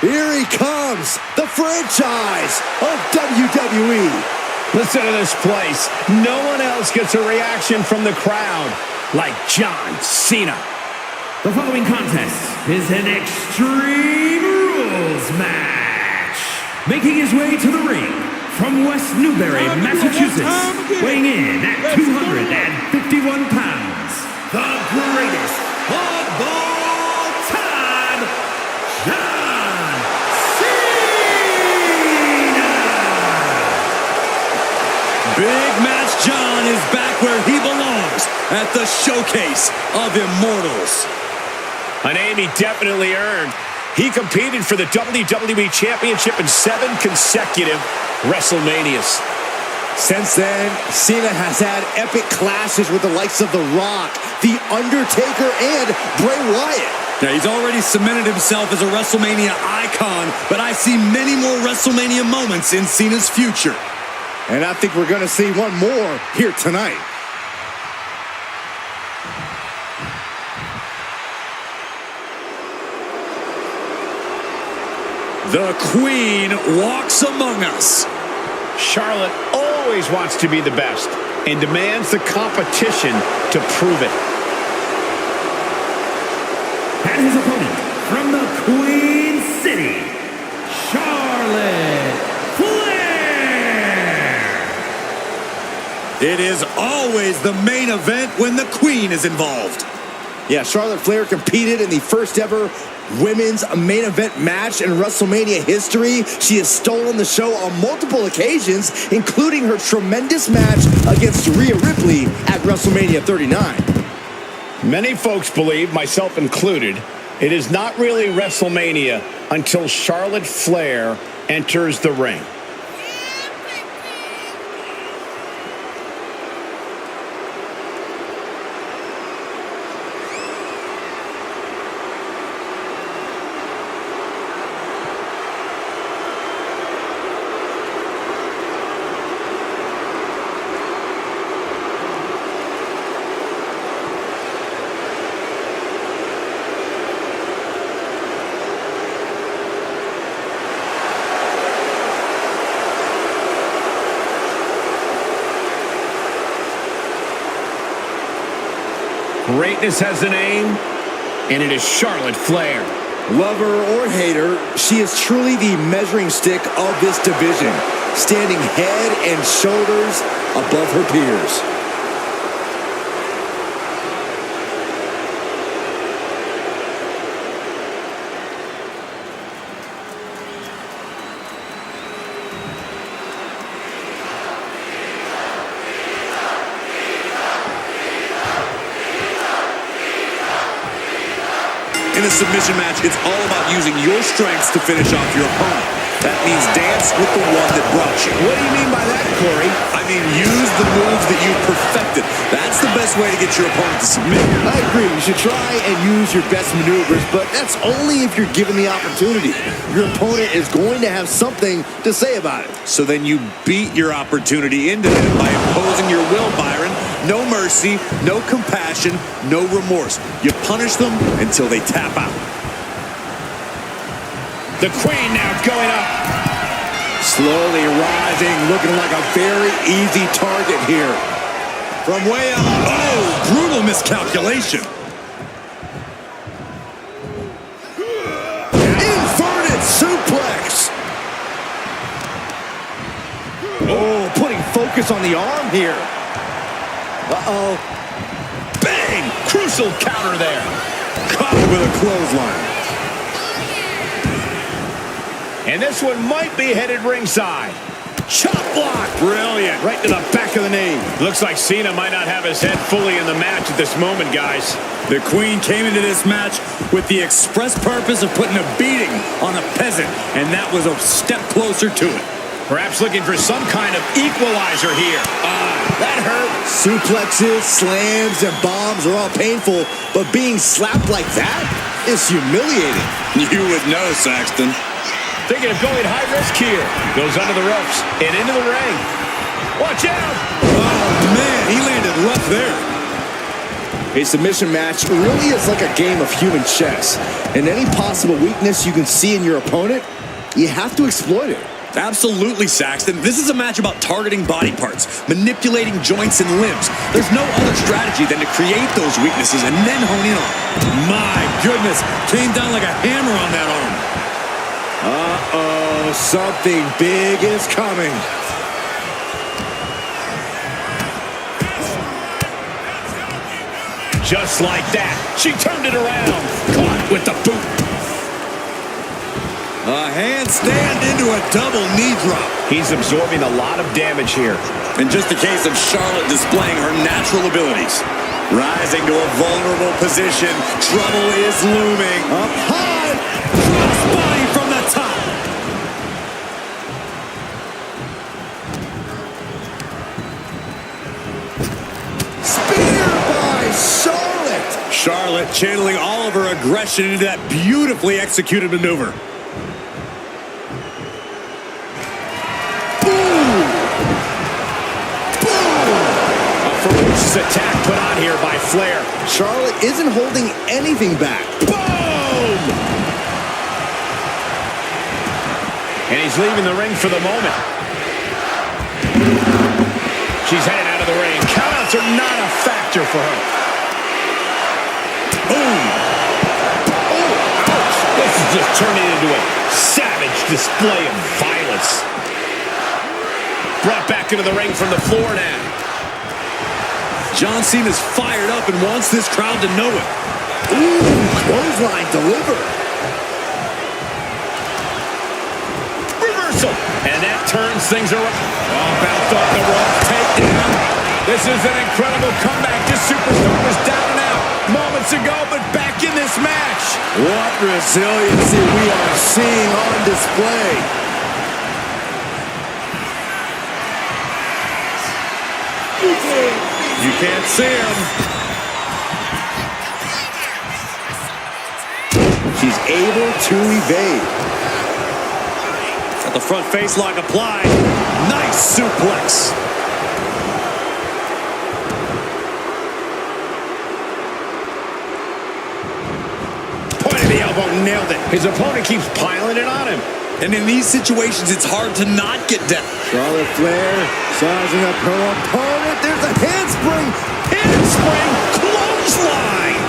Here he comes, the franchise of WWE. Listen to this place. No one else gets a reaction from the crowd like John Cena. The following contest is an Extreme Rules match. Making his way to the ring from West Newbury, Massachusetts, weighing in at 251 pounds, the greatest of all time, John Cena! Big Match John is back where he belongs, at the Showcase of Immortals. A name he definitely earned. He competed for the WWE Championship in 7 consecutive WrestleManias. Since then, Cena has had epic clashes with the likes of The Rock, The Undertaker, and Bray Wyatt. Now, he's already cemented himself as a WrestleMania icon, but I see many more WrestleMania moments in Cena's future. And I think we're going to see one more here tonight. The Queen walks among us. Charlotte always wants to be the best and demands the competition to prove it. And his opponent from the Queen City, Charlotte Flair. It is always the main event when the Queen is involved. Yeah, Charlotte Flair competed in the first ever women's main event match in WrestleMania history. She has stolen the show on multiple occasions, including her tremendous match against Rhea Ripley at WrestleMania 39. Many folks believe, myself included, it is not really WrestleMania until Charlotte Flair enters the ring. Greatness has a name, and it is Charlotte Flair. Lover or hater, she is truly the measuring stick of this division, standing head and shoulders above her peers. In a submission match, it's all about using your strengths to finish off your opponent. That means dance with the one that brought you. What do you mean by that, Corey? I mean, use the moves that you've perfected. That's the best way to get your opponent to submit. I agree. You should try and use your best maneuvers, but that's only if you're given the opportunity. Your opponent is going to have something to say about it. So then you beat your opportunity into them by imposing your will, Byron. No mercy, no compassion, no remorse. You punish them until they tap out. The Queen now going up. Slowly rising, looking like a very easy target here. From way up. Oh, brutal miscalculation. Inverted suplex. Oh, putting focus on the arm here. Uh-oh. Bang! Crucial counter there. Caught with a clothesline. And this one might be headed ringside. Chop block. Brilliant. Right to the back of the knee. Looks like Cena might not have his head fully in the match at this moment, guys. The Queen came into this match with the express purpose of putting a beating on a peasant, and that was a step closer to it. Perhaps looking for some kind of equalizer here. That hurt. Suplexes, slams, and bombs are all painful, but being slapped like that is humiliating. You would know, Saxton. Thinking of going high risk here. Goes under the ropes and into the ring. Watch out! Oh, man, he landed left there. A submission match really is like a game of human chess. And any possible weakness you can see in your opponent, you have to exploit it. Absolutely, Saxton. This is a match about targeting body parts, manipulating joints and limbs. There's no other strategy than to create those weaknesses and then hone in on them. My goodness, came down like a hammer on that arm. Uh-oh, something big is coming. Just like that, she turned it around. Caught with the boot. A handstand into a double knee drop. He's absorbing a lot of damage here. In just a case of Charlotte displaying her natural abilities. Rising to a vulnerable position. Trouble is looming. Up high. Cross body from the top. Spear by Charlotte. Charlotte channeling all of her aggression into that beautifully executed maneuver. Attack put on here by Flair. Charlotte isn't holding anything back. Boom! And he's leaving the ring for the moment. She's headed out of the ring. Countouts are not a factor for her. Boom! Oh, ouch! This is just turning into a savage display of violence. Brought back into the ring from the floor now. John Cena's fired up and wants this crowd to know it. Ooh, clothesline delivered. Reversal. And that turns things around. Oh, bounced off the rope. Takedown. This is an incredible comeback. This superstar was down and out moments ago, but back in this match. What resiliency we are seeing on display. You can't see him. She's able to evade. Got the front face lock applied. Nice suplex. Point of the elbow, nailed it. His opponent keeps piling it on him. And in these situations, it's hard to not get down. Charlotte Flair sizing up her opponent. There's a handspring. Handspring clothesline.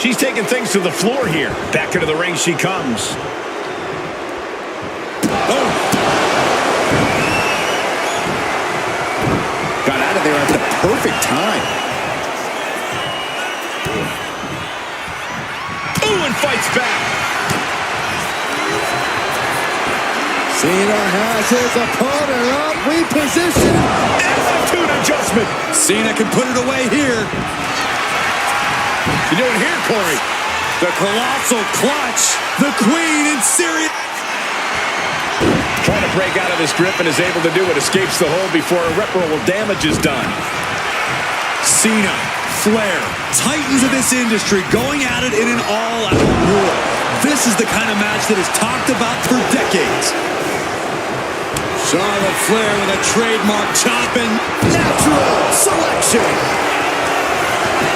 She's taking things to the floor here. Back into the ring she comes. Oh. Got out of there at the perfect time. Ooh, and fights back. Cena has his opponent up, repositioned. Attitude adjustment. Cena can put it away here. You doing here, Corey? The colossal clutch. The Queen in serious. Trying to break out of this grip and is able to do it. Escapes the hold before irreparable damage is done. Cena, Flair, titans of this industry going at it in an all-out war. This is the kind of match that is talked about for decades. Charlotte Flair with a trademark chopping. Natural selection.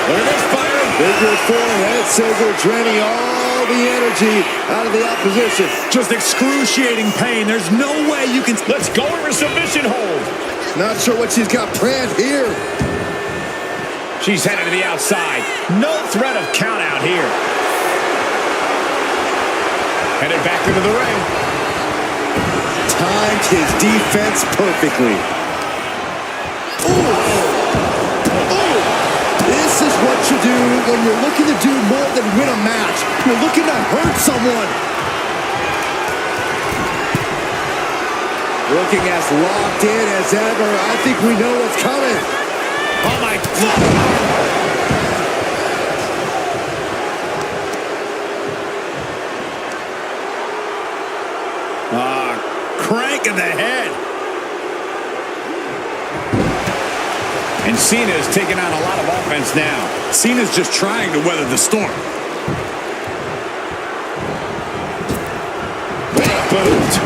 Look at this, Byron. Bigger forehead scissor draining all the energy out of the opposition. Just excruciating pain. There's no way you can... Let's go over submission hold. Not sure what she's got planned here. She's headed to the outside. No threat of count out here. Headed back into the ring. Timed his defense perfectly. Ooh. Ooh. This is what you do when you're looking to do more than win a match. You're looking to hurt someone. Looking as locked in as ever. I think we know what's coming. Oh, my God. Crank in the head. And Cena is taking on a lot of offense now. Cena's just trying to weather the storm. What a boot.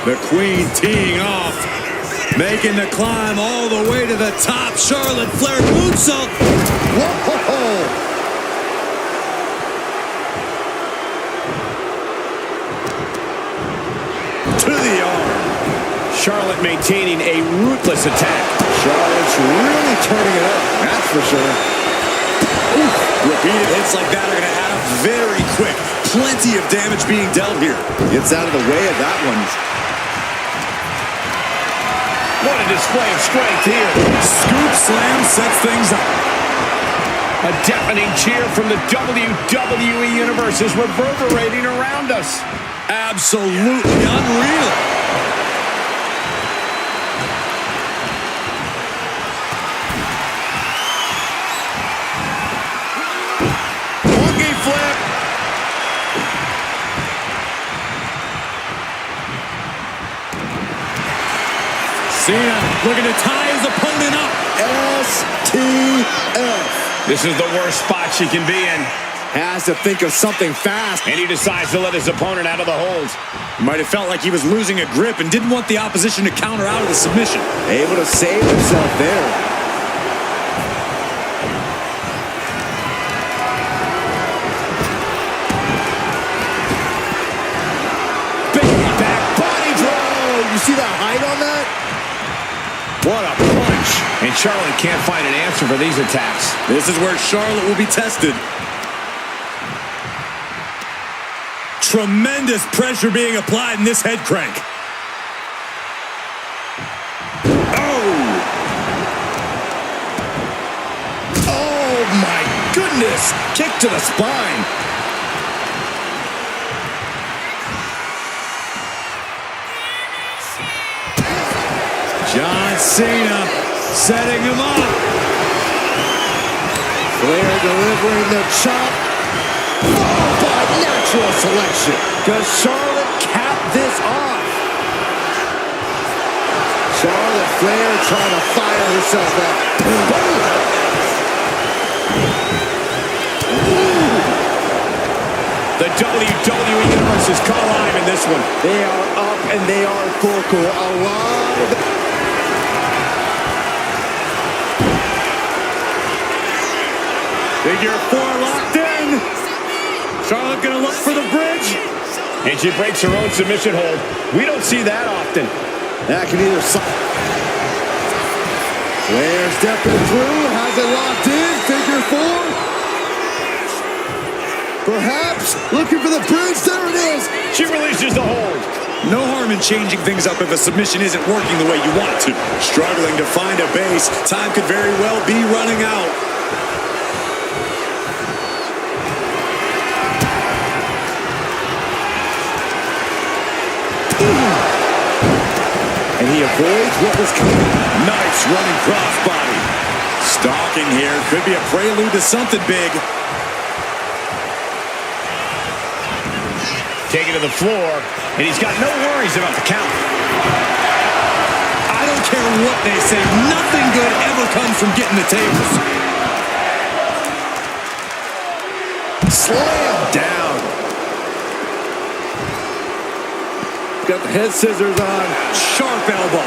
The Queen teeing off. Making the climb all the way to the top. Charlotte Flair moonsault. Whoa! To the arm. Charlotte maintaining a ruthless attack. Charlotte's really turning it up, that's for sure. Oof. Repeated hits like that are going to add up very quick. Plenty of damage being dealt here. Gets out of the way of that one. What a display of strength here. Scoop slam sets things up. A deafening cheer from the WWE Universe is reverberating around us. Absolutely unreal. Monkey flip. Cena looking to tie his opponent up. STF. This is the worst spot she can be in. Has to think of something fast. And he decides to let his opponent out of the hold. Might have felt like he was losing a grip and didn't want the opposition to counter out of the submission. Able to save himself there. Big back body drop. You see that height on that? What a punch. And Charlotte can't find an answer for these attacks. This is where Charlotte will be tested. Tremendous pressure being applied in this head crank. Oh my goodness! Kick to the spine. John Cena setting him up. Flair delivering the chop. Oh, by natural selection. Does Charlotte cap this off? Charlotte Flair trying to fire herself up. The WWE Universe is caught alive in this one. They are up and they are vocal. Alive. Figure four locked in. Charlotte gonna look for the bridge. And she breaks her own submission hold. We don't see that often. That can either Flair stepping through, has it locked in, figure four. Perhaps looking for the bridge, there it is. She releases the hold. No harm in changing things up if a submission isn't working the way you want it to. Struggling to find a base, time could very well be running out. And he avoids what was coming. Nice running crossbody. Stalking here could be a prelude to something big. Taken to the floor, and he's got no worries about the count. I don't care what they say, nothing good ever comes from getting the tables. Slam down. Got the head scissors on. Sharp elbow.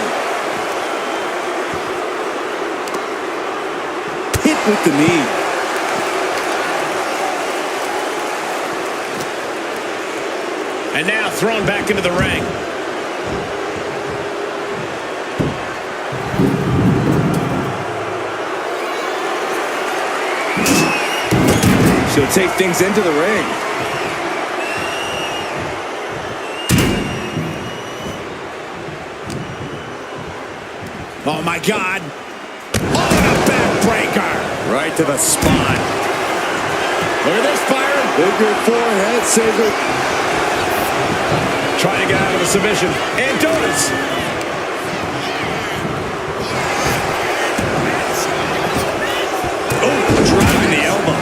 Hit with the knee. And now thrown back into the ring. She'll take things into the ring. Oh, my God. Oh, and a backbreaker. Right to the spine. Look at this fire. Figure four, head scissor. Trying to get out of the submission. And does. Oh, driving the elbow.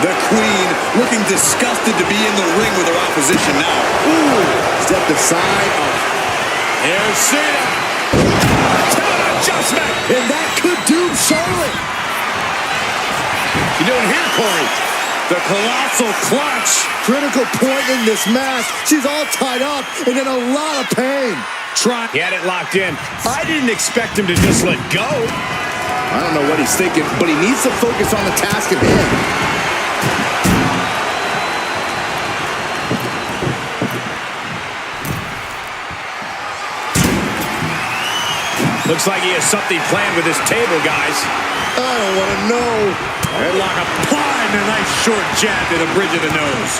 The Queen looking disgusted to be in the ring with her opposition now. Ooh, stepped aside. Here's Cena. Talent adjustment. And that could doom Charlotte. You doing here, Corey? The colossal clutch. Critical point in this match. She's all tied up and in a lot of pain. He had it locked in. I didn't expect him to just let go. I don't know what he's thinking, but he needs to focus on the task at hand. Looks like he has something planned with his table, guys. I don't want to know. Headlock applied and a nice short jab to the bridge of the nose.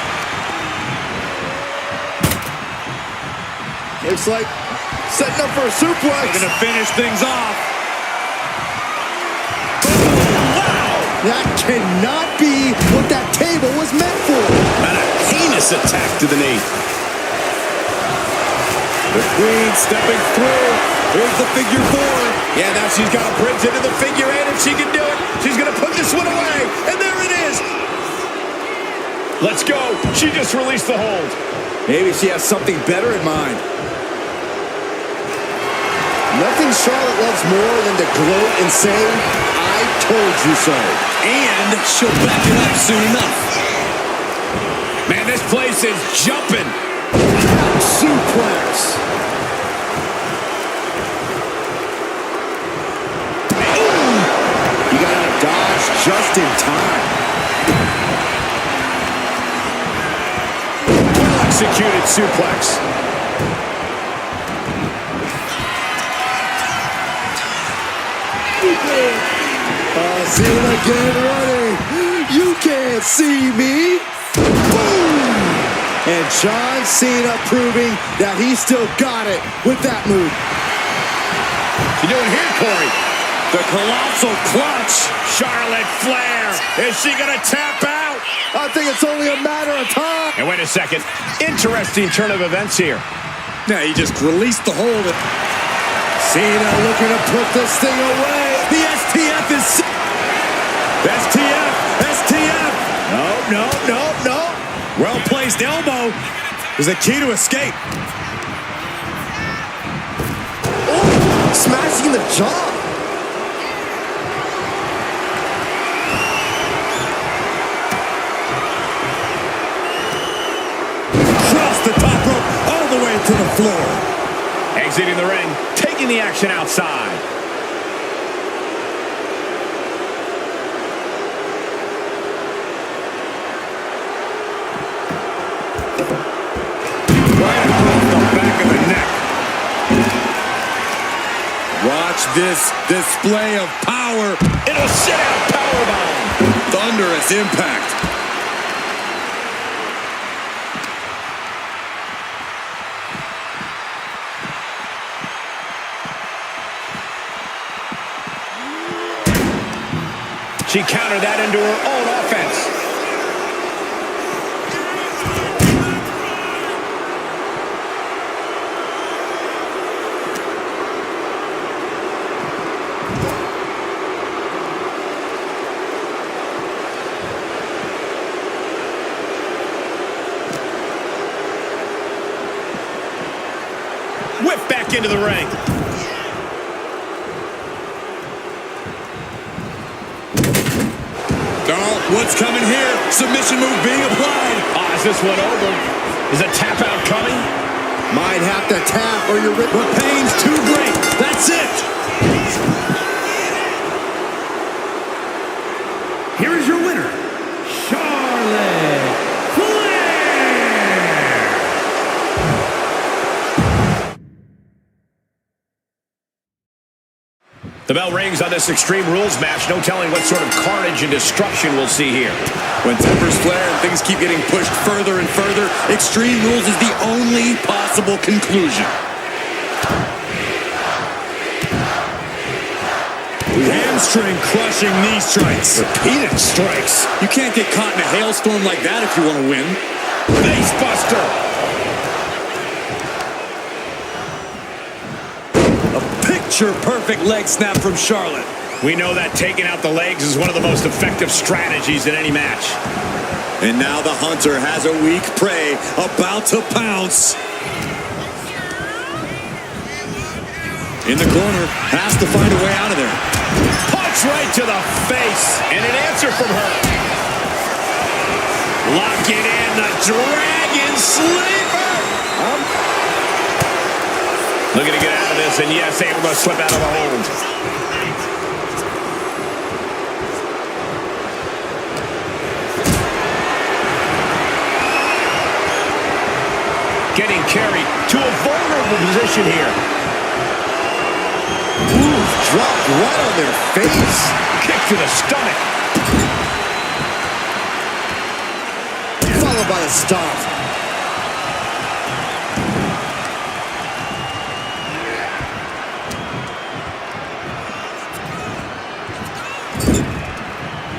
Looks like setting up for a suplex. Going to finish things off. That cannot be what that table was meant for. And a heinous attack to the knee. The Queen stepping through. Here's the figure 4. Yeah, now she's got a bridge into the figure 8. If she can do it, she's going to put this one away. And there it is. Let's go. She just released the hold. Maybe she has something better in mind. Nothing Charlotte loves more than to gloat and say, I told you so. And she'll back it up soon enough. Man, this place is jumping. Suplex. You gotta dodge just in time. Well executed suplex. Cena again running. You can't see me. Boom! And John Cena proving that he still got it with that move. You doing here, Corey? The colossal clutch. Charlotte Flair. Is she going to tap out? I think it's only a matter of time. And wait a second. Interesting turn of events here. Yeah, he just released the hold. Cena looking to put this thing away. The STF is... STF. STF. No. Well-placed elbow is the key to escape. Oh, smashing the jaw. Across the top rope, all the way to the floor. Exiting the ring, taking the action outside. Right across the back of the neck. Watch this display of power. It'll sit out powerbomb. Thunderous impact. She countered that into her own offense. Whip back into the ring. What's coming here? Submission move being applied. Is this one over? Is a tap out coming? Might have to tap or you're... The pain's too great. That's it. Here is your winner, Charlotte Flair. The bell rings on this Extreme Rules match. No telling what sort of carnage and destruction we'll see here. When tempers flare and things keep getting pushed further and further, Extreme Rules is the only possible conclusion. Hamstring crushing knee strikes. Repeated strikes. You can't get caught in a hailstorm like that if you want to win. Face buster. Picture-perfect leg snap from Charlotte. We know that taking out the legs is one of the most effective strategies in any match. And now the hunter has a weak prey about to pounce. In the corner, has to find a way out of there. Punch right to the face, and an answer from her. Lock it in, the Dragon Sleeper. Looking to get out of this, and yes, able to slip out of the hold. Getting carried to a vulnerable position here. Ooh, dropped right on their face. Kick to the stomach. Followed by a stomp.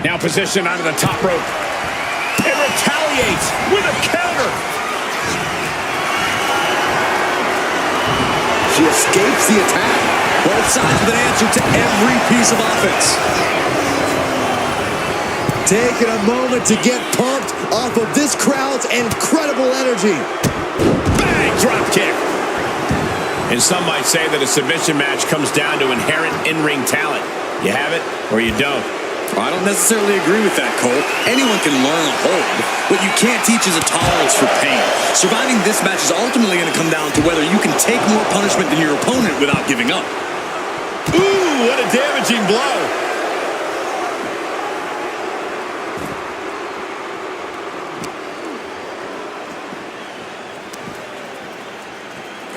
Now positioned onto the top rope. It retaliates with a counter. She escapes the attack. Both sides with an answer to every piece of offense. Taking a moment to get pumped off of this crowd's incredible energy. Bang! Drop kick. And some might say that a submission match comes down to inherent in-ring talent. You have it or you don't. I don't necessarily agree with that, Cole. Anyone can learn a hold. What you can't teach is a tolerance for pain. Surviving this match is ultimately going to come down to whether you can take more punishment than your opponent without giving up. Ooh, what a damaging blow.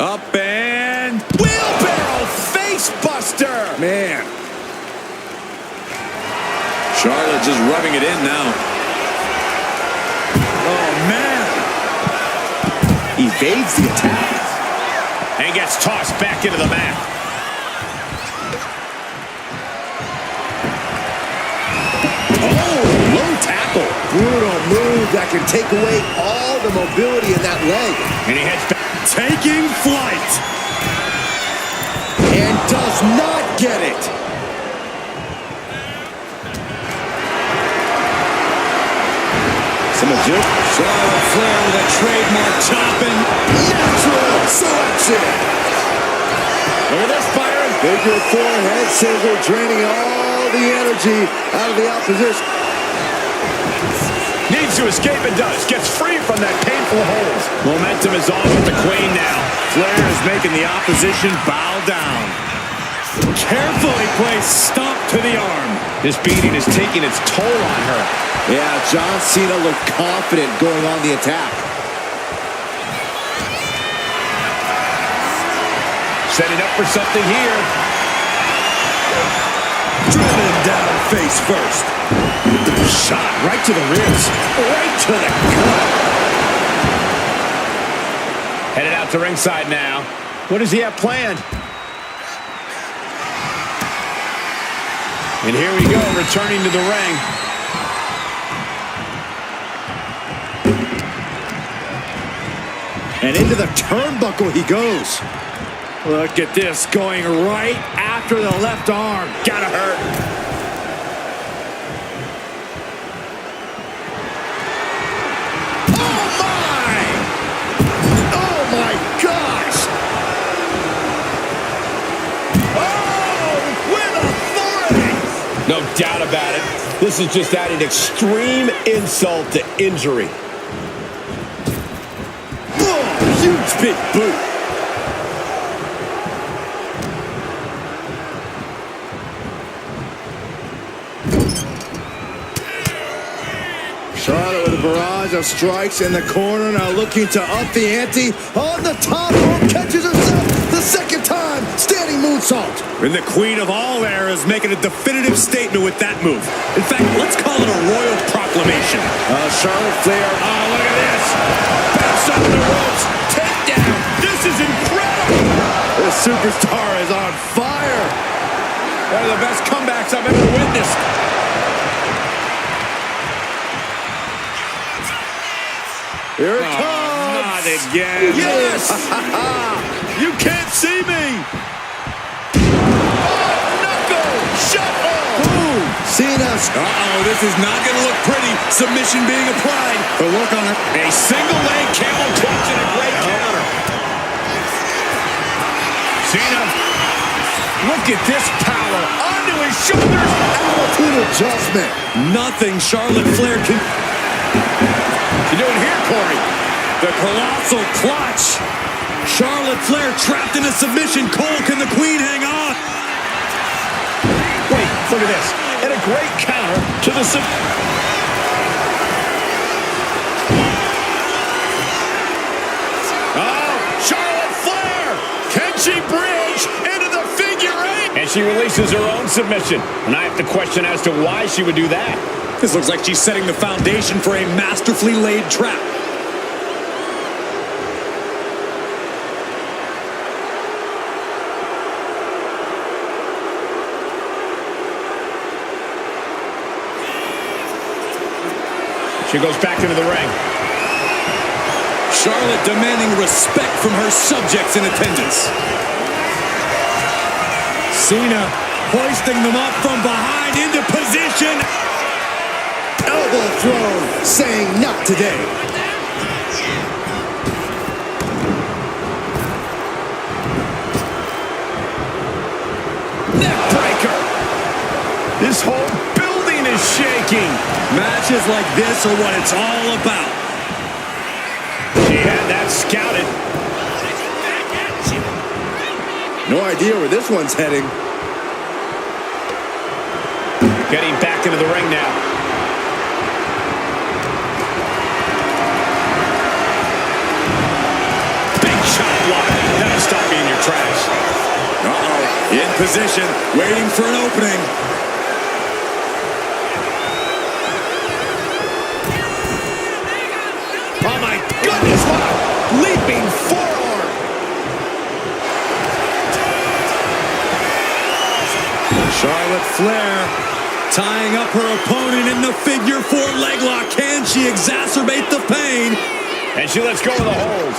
Up and Wheelbarrow face buster. Man. Charlotte just rubbing it in now. Oh, man. Evades the attack. And gets tossed back into the mat. Oh, low tackle. Brutal move that can take away all the mobility in that leg. And he heads back. Taking flight. And does not get it. Charlotte Flair with a trademark chopping. Natural selection. Look at this, Byron. Figure four head scissor draining all the energy out of the opposition. Needs to escape and does. Gets free from that painful hold. Momentum is on with the Queen now. Flair is making the opposition bow down. Carefully placed stomp to the arm. This beating is taking its toll on her. Yeah, John Cena looked confident going on the attack. Setting up for something here. Driven down face first. Shot right to the ribs. Right to the gut. Headed out to ringside now. What does he have planned? And here we go, returning to the ring. And into the turnbuckle he goes. Look at this, going right after the left arm. Gotta hurt. Oh, my! Oh, my gosh! Oh, with authority! No doubt about it. This is just adding extreme insult to injury. Oh, huge big boot. Charlotte with a barrage of strikes in the corner, now looking to up the ante. On the top rope, catches herself the second time. Standing moonsault. And the Queen of all eras making a definitive statement with that move. In fact, let's call it a royal proclamation. Charlotte Flair. Oh, look at this. Bounce off the ropes. Takedown. This is incredible. This superstar is on fire. One of the best comebacks I've ever witnessed. Here it comes. Not again. Yes. You can't see me. Oh, knuckle. Shuffle. Boom. Cena's. Uh-oh, this is not going to look pretty. Submission being applied. But look on it. A single leg camel clutch and a great counter. Cena. Look at this power. Onto his shoulders. Altitude adjustment. Nothing Charlotte Flair can... here, Corey. The colossal clutch. Charlotte Flair trapped in a submission. Cole, can the Queen hang on? Wait, look at this. And a great counter to the Charlotte Flair! Can she bridge into the figure eight? And she releases her own submission. And I have to question as to why she would do that. This looks like she's setting the foundation for a masterfully laid trap. She goes back into the ring. Charlotte demanding respect from her subjects in attendance. Cena hoisting them up from behind into position. Elbow thrown, saying not today. Neck breaker. This whole building is shaking. Matches like this are what it's all about. She had that scouted. No idea where this one's heading. Getting back into the ring now. Big shot block. That'll stop you in your tracks. Uh-oh. In position, waiting for an opening. Oh my goodness, what a leaping forearm. Charlotte Flair tying up her opponent in the figure four leg lock. Can she exacerbate the pain? And she lets go of the hold.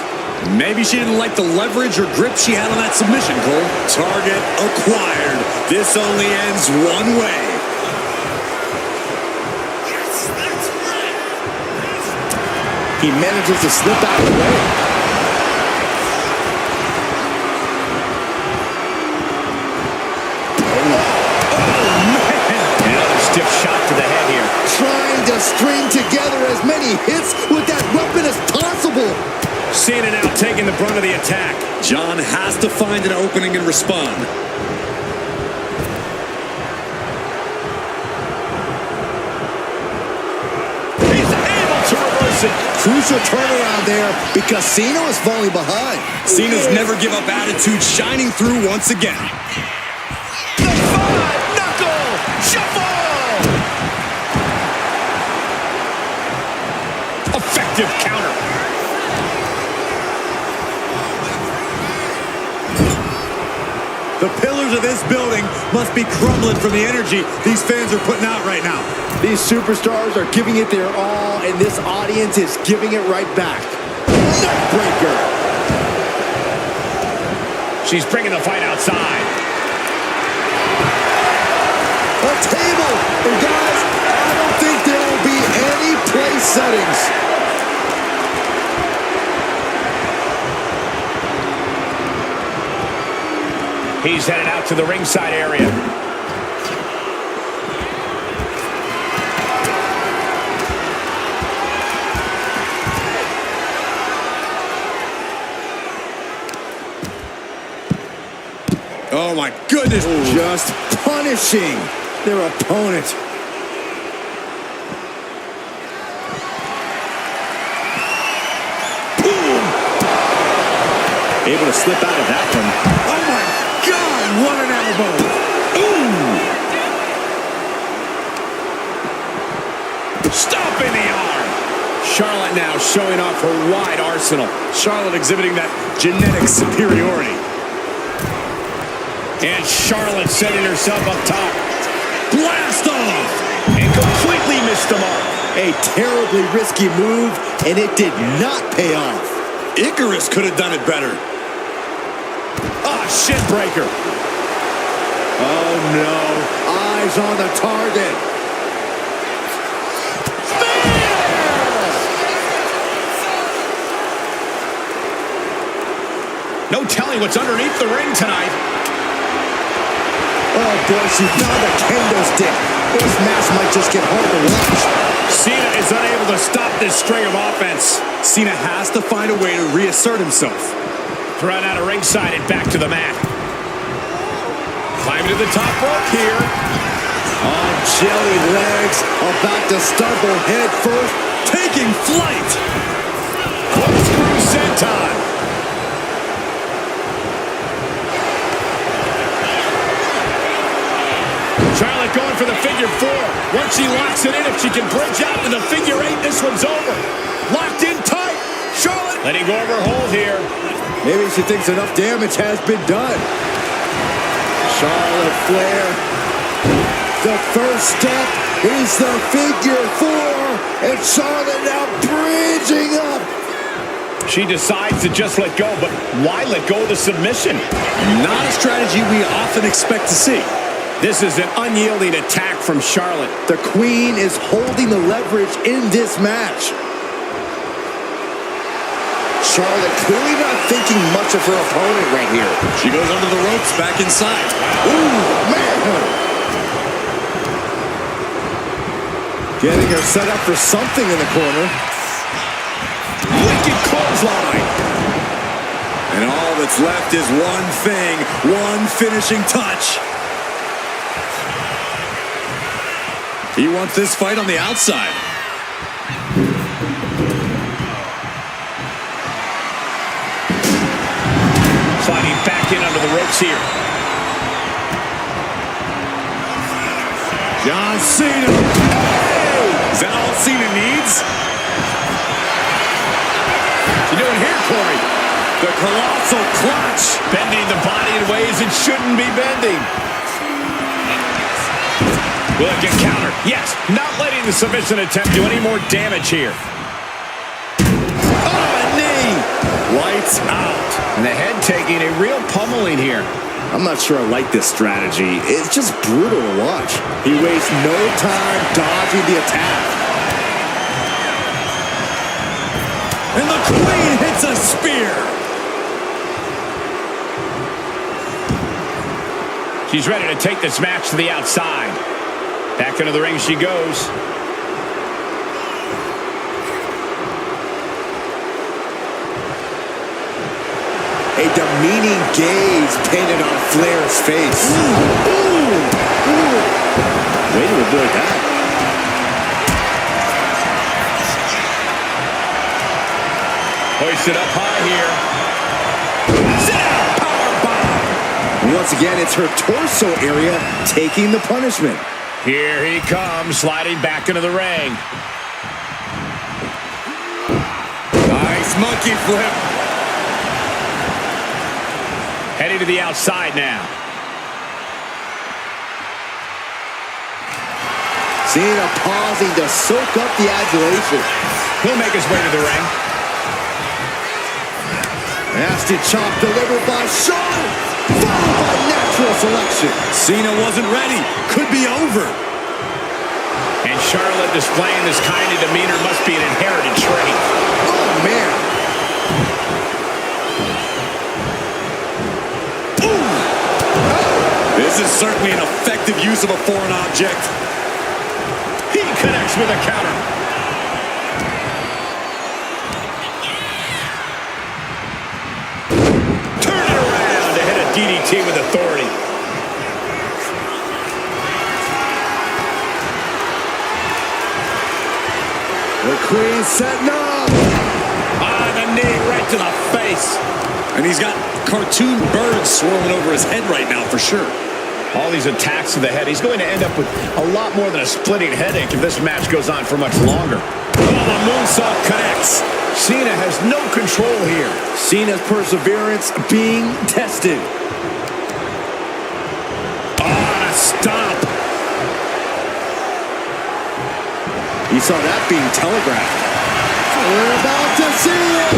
Maybe she didn't like the leverage or grip she had on that submission, Cole. Target acquired. This only ends one way. He manages to slip out of the way. Another stiff shot to the head here. Trying to string together as many hits with that weapon as possible. Cena now taking the brunt of the attack. John has to find an opening and respond. He's able to reverse it. Crucial turnaround there because Cena was falling behind. Cena's never give up attitude, shining through once again. The five-knuckle shuffle. Effective counter. The pillars of this building must be crumbling from the energy these fans are putting out right now. These superstars are giving it their all, and this audience is giving it right back. Neckbreaker. She's bringing the fight outside. A table. And guys, I don't think there will be any place settings. He's headed out to the ringside area. Oh my goodness. Just punishing their opponent. Boom. Able to slip out of that one. Oh my God, what an elbow. Stomping the arm. Charlotte now showing off her wide arsenal. Charlotte exhibiting that genetic superiority. And Charlotte setting herself up top. Blast off. And completely missed the mark. A terribly risky move, and it did not pay off. Icarus could have done it better. Ah, shin breaker. Oh no, eyes on the target. No telling what's underneath the ring tonight. Oh boy, she found a kendo stick. This match might just get hard to watch. Cena is unable to stop this string of offense. Cena has to find a way to reassert himself. Thrown out of ringside and back to the mat. Climbing to the top rope here. On jelly legs, about to stumble head first. Taking flight. Corkscrew senton. Charlotte going for the figure four. Once she locks it in, if she can bridge out to the figure eight, this one's over. Locked in tight. Charlotte letting go of her hold here. Maybe she thinks enough damage has been done. Charlotte Flair. The first step is the figure four. And Charlotte now bridging up. She decides to just let go, but why let go of the submission? Not a strategy we often expect to see. This is an unyielding attack from Charlotte. The Queen is holding the leverage in this match. Charlotte clearly not thinking much of her opponent right here. She goes under the ropes, back inside. Ooh, man. Getting her set up for something in the corner. Wicked clothesline. And all that's left is one thing, one finishing touch. He wants this fight on the outside. Sliding back in under the ropes here. John Cena. Oh! Is that all Cena needs? What's he doing here, Corey? The colossal clutch. Bending the body in ways it shouldn't be bending. Will it get countered? Yes. Not letting the submission attempt do any more damage here. Oh, a knee. Lights out. And the head taking a real pummeling here. I'm not sure I like this strategy. It's just brutal to watch. He wastes no time dodging the attack. And the Queen hits a spear. She's ready to take this match to the outside. Back into the ring she goes. A demeaning gaze painted on Flair's face. Ooh. Way to avoid that. Hoisted up high here. Powerbomb. And once again, it's her torso area taking the punishment. Here he comes, sliding back into the ring. Nice monkey flip. Heading to the outside now. Cena pausing to soak up the adulation. He'll make his way to the ring. Nasty chop delivered by Charlotte. Followed by natural selection. Cena wasn't ready. Could be over. And Charlotte displaying this kind of demeanor must be an inherited trait. Oh, man. This is certainly an effective use of a foreign object. He connects with a counter. Turn it around to hit a DDT with authority. The Queen setting up. On the knee, right to the face. And he's got cartoon birds swirling over his head right now for sure. All these attacks to the head. He's going to end up with a lot more than a splitting headache if this match goes on for much longer. Oh, the moonsault connects. Cena has no control here. Cena's perseverance being tested. Oh, stop. You saw that being telegraphed. We're about to see it.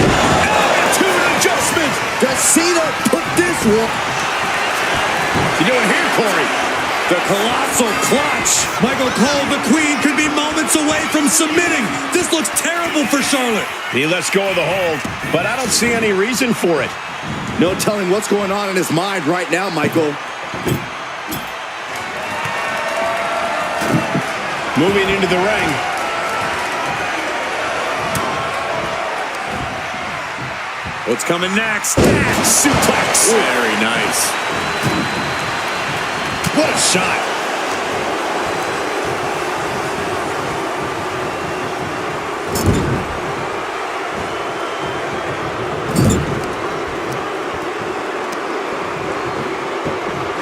Two adjustments. Does Cena put this one? What's he doing here, Corey? The colossal clutch. Michael Cole, the Queen, could be moments away from submitting. This looks terrible for Charlotte. He lets go of the hold, but I don't see any reason for it. No telling what's going on in his mind right now, Michael. Moving into the ring. What's coming next? Suplex. Very nice. What a shot.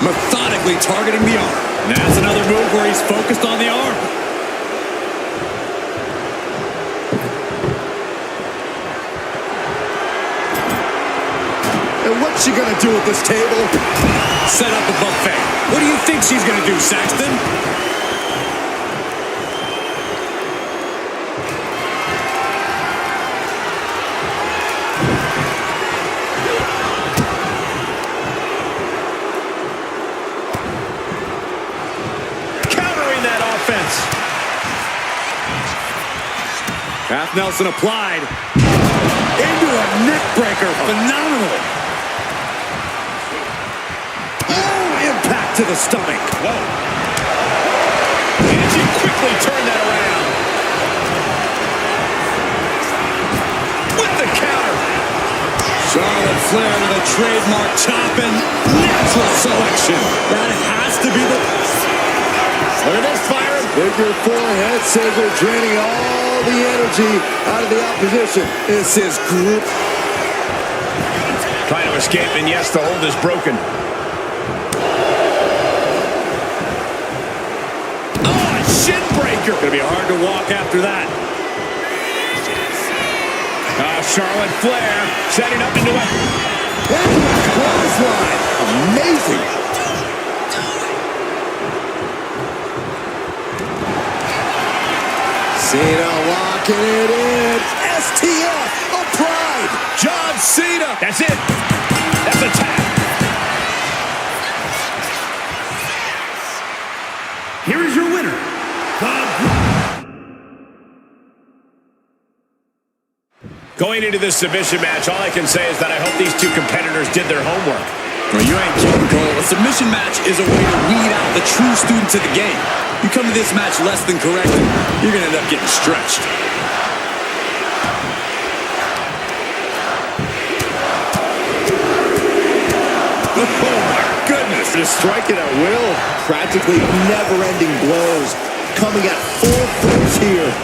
Methodically targeting the arm. And that's another move where he's focused on the arm. And what's she gonna do with this table? Set up a buffet. What do you think she's gonna do, Saxton? Countering that offense. Half Nelson applied. Into a neck breaker. Phenomenal. Impact to the stomach. Whoa. And she quickly turned that around. With the counter. Charlotte Flair with a trademark chopping. Natural selection. That has to be the... Look at this, firing. Figure 4 head scissor, draining all the energy out of the opposition. This is group. Trying to escape, and yes, the hold is broken. Shin breaker. Gonna be hard to walk after that. Charlotte Flair setting up into a Clothesline. Amazing. Cena locking it in. STF applied. John Cena. That's it. That's a tap. Here is your winner. Going into this submission match, all I can say is that I hope these two competitors did their homework. Well, you ain't kidding, Cole. A submission match is a way to weed out the true students of the game. You come to this match less than corrected, you're going to end up getting stretched. Oh, my goodness. Just striking at will. Practically never-ending blows. Coming at full force here.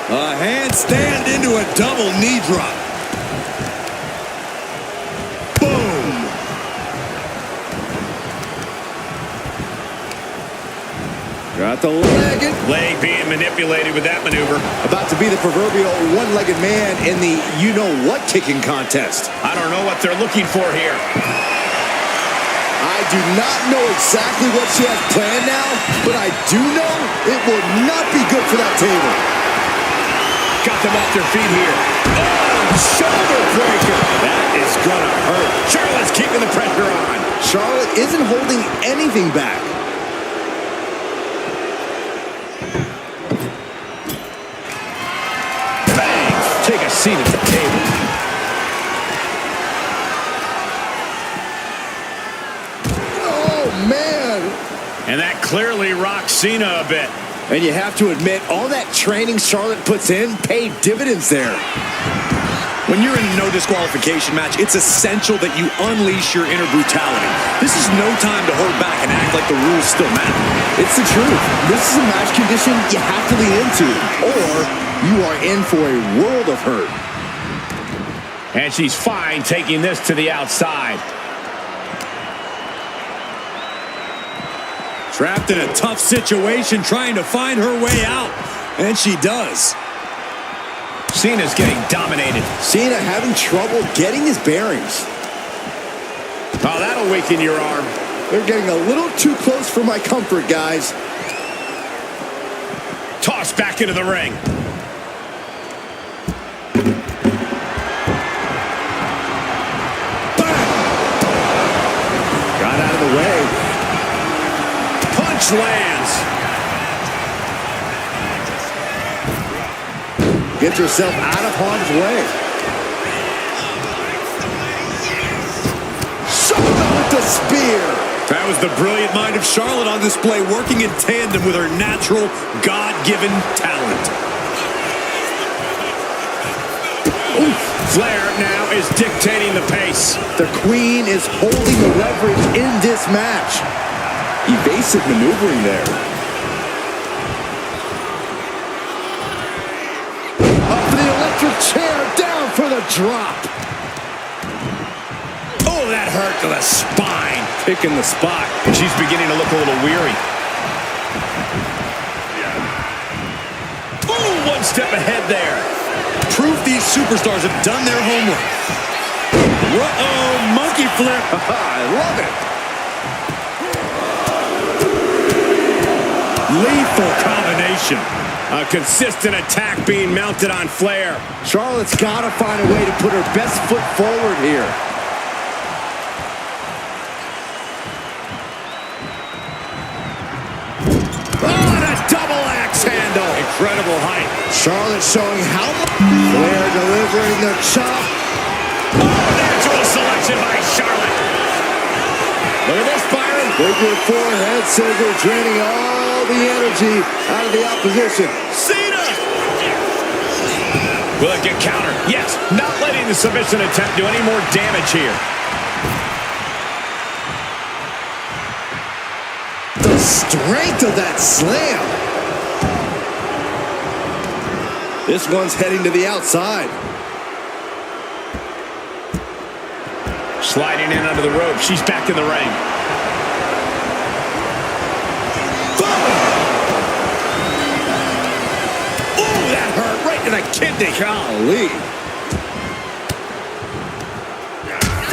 A handstand into a double knee drop. Boom. Got the leg. Leg being manipulated with that maneuver. About to be the proverbial one-legged man in the you-know-what kicking contest. I don't know what they're looking for here. I do not know exactly what she has planned now, but I do know it will not be good for that table. Got them off their feet here. Oh, shoulder breaker. That is gonna hurt. Charlotte's keeping the pressure on. Charlotte isn't holding anything back. Bang! Take a seat at the table. Oh, man. And that clearly rocks Cena a bit. And you have to admit, all that training Charlotte puts in paid dividends there. When you're in a no disqualification match, it's essential that you unleash your inner brutality. This is no time to hold back and act like the rules still matter. It's the truth. This is a match condition you have to lean into, or you are in for a world of hurt. And she's fine taking this to the outside. Trapped in a tough situation, trying to find her way out. And she does. Cena's getting dominated. Cena having trouble getting his bearings. Oh, that'll weaken your arm. They're getting a little too close for my comfort, guys. Tossed back into the ring. Bang! Got out of the way. Punch lands. Gets herself out of harm's way. Showing with the spear. That was the brilliant mind of Charlotte on display, working in tandem with her natural, God-given talent. Flair now is dictating the pace. The Queen is holding the leverage in this match. Evasive maneuvering there. Up for the electric chair, down for the drop. Oh, that hurt to the spine. Picking the spot. And she's beginning to look a little weary. Oh, one step ahead there. Proof these superstars have done their homework. Uh-oh, monkey flip. I love it. Lethal combination. A consistent attack being mounted on Flair. Charlotte's got to find a way to put her best foot forward here. Incredible height. Charlotte showing how much. Flair delivering the chop. Oh, natural selection by Charlotte. Look at this, Byron. Figure four head scissor, draining all the energy out of the opposition. Cena! Will it get countered? Yes, not letting the submission attempt do any more damage here. The strength of that slam. This one's heading to the outside. Sliding in under the rope. She's back in the ring. Oh, that hurt right to the kidney. Golly.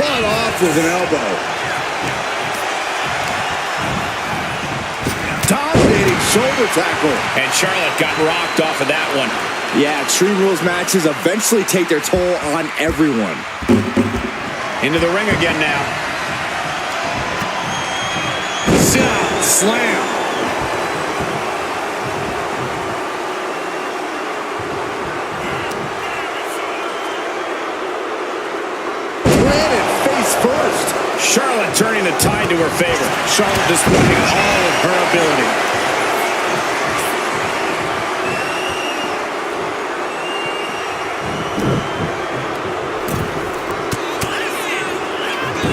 Fought off with an elbow. Dominating shoulder tackle. And Charlotte got rocked off of that one. Yeah, Extreme Rules matches eventually take their toll on everyone. Into the ring again now. Slam. Planted face first. Charlotte turning the tide to her favor. Charlotte displaying all of her ability.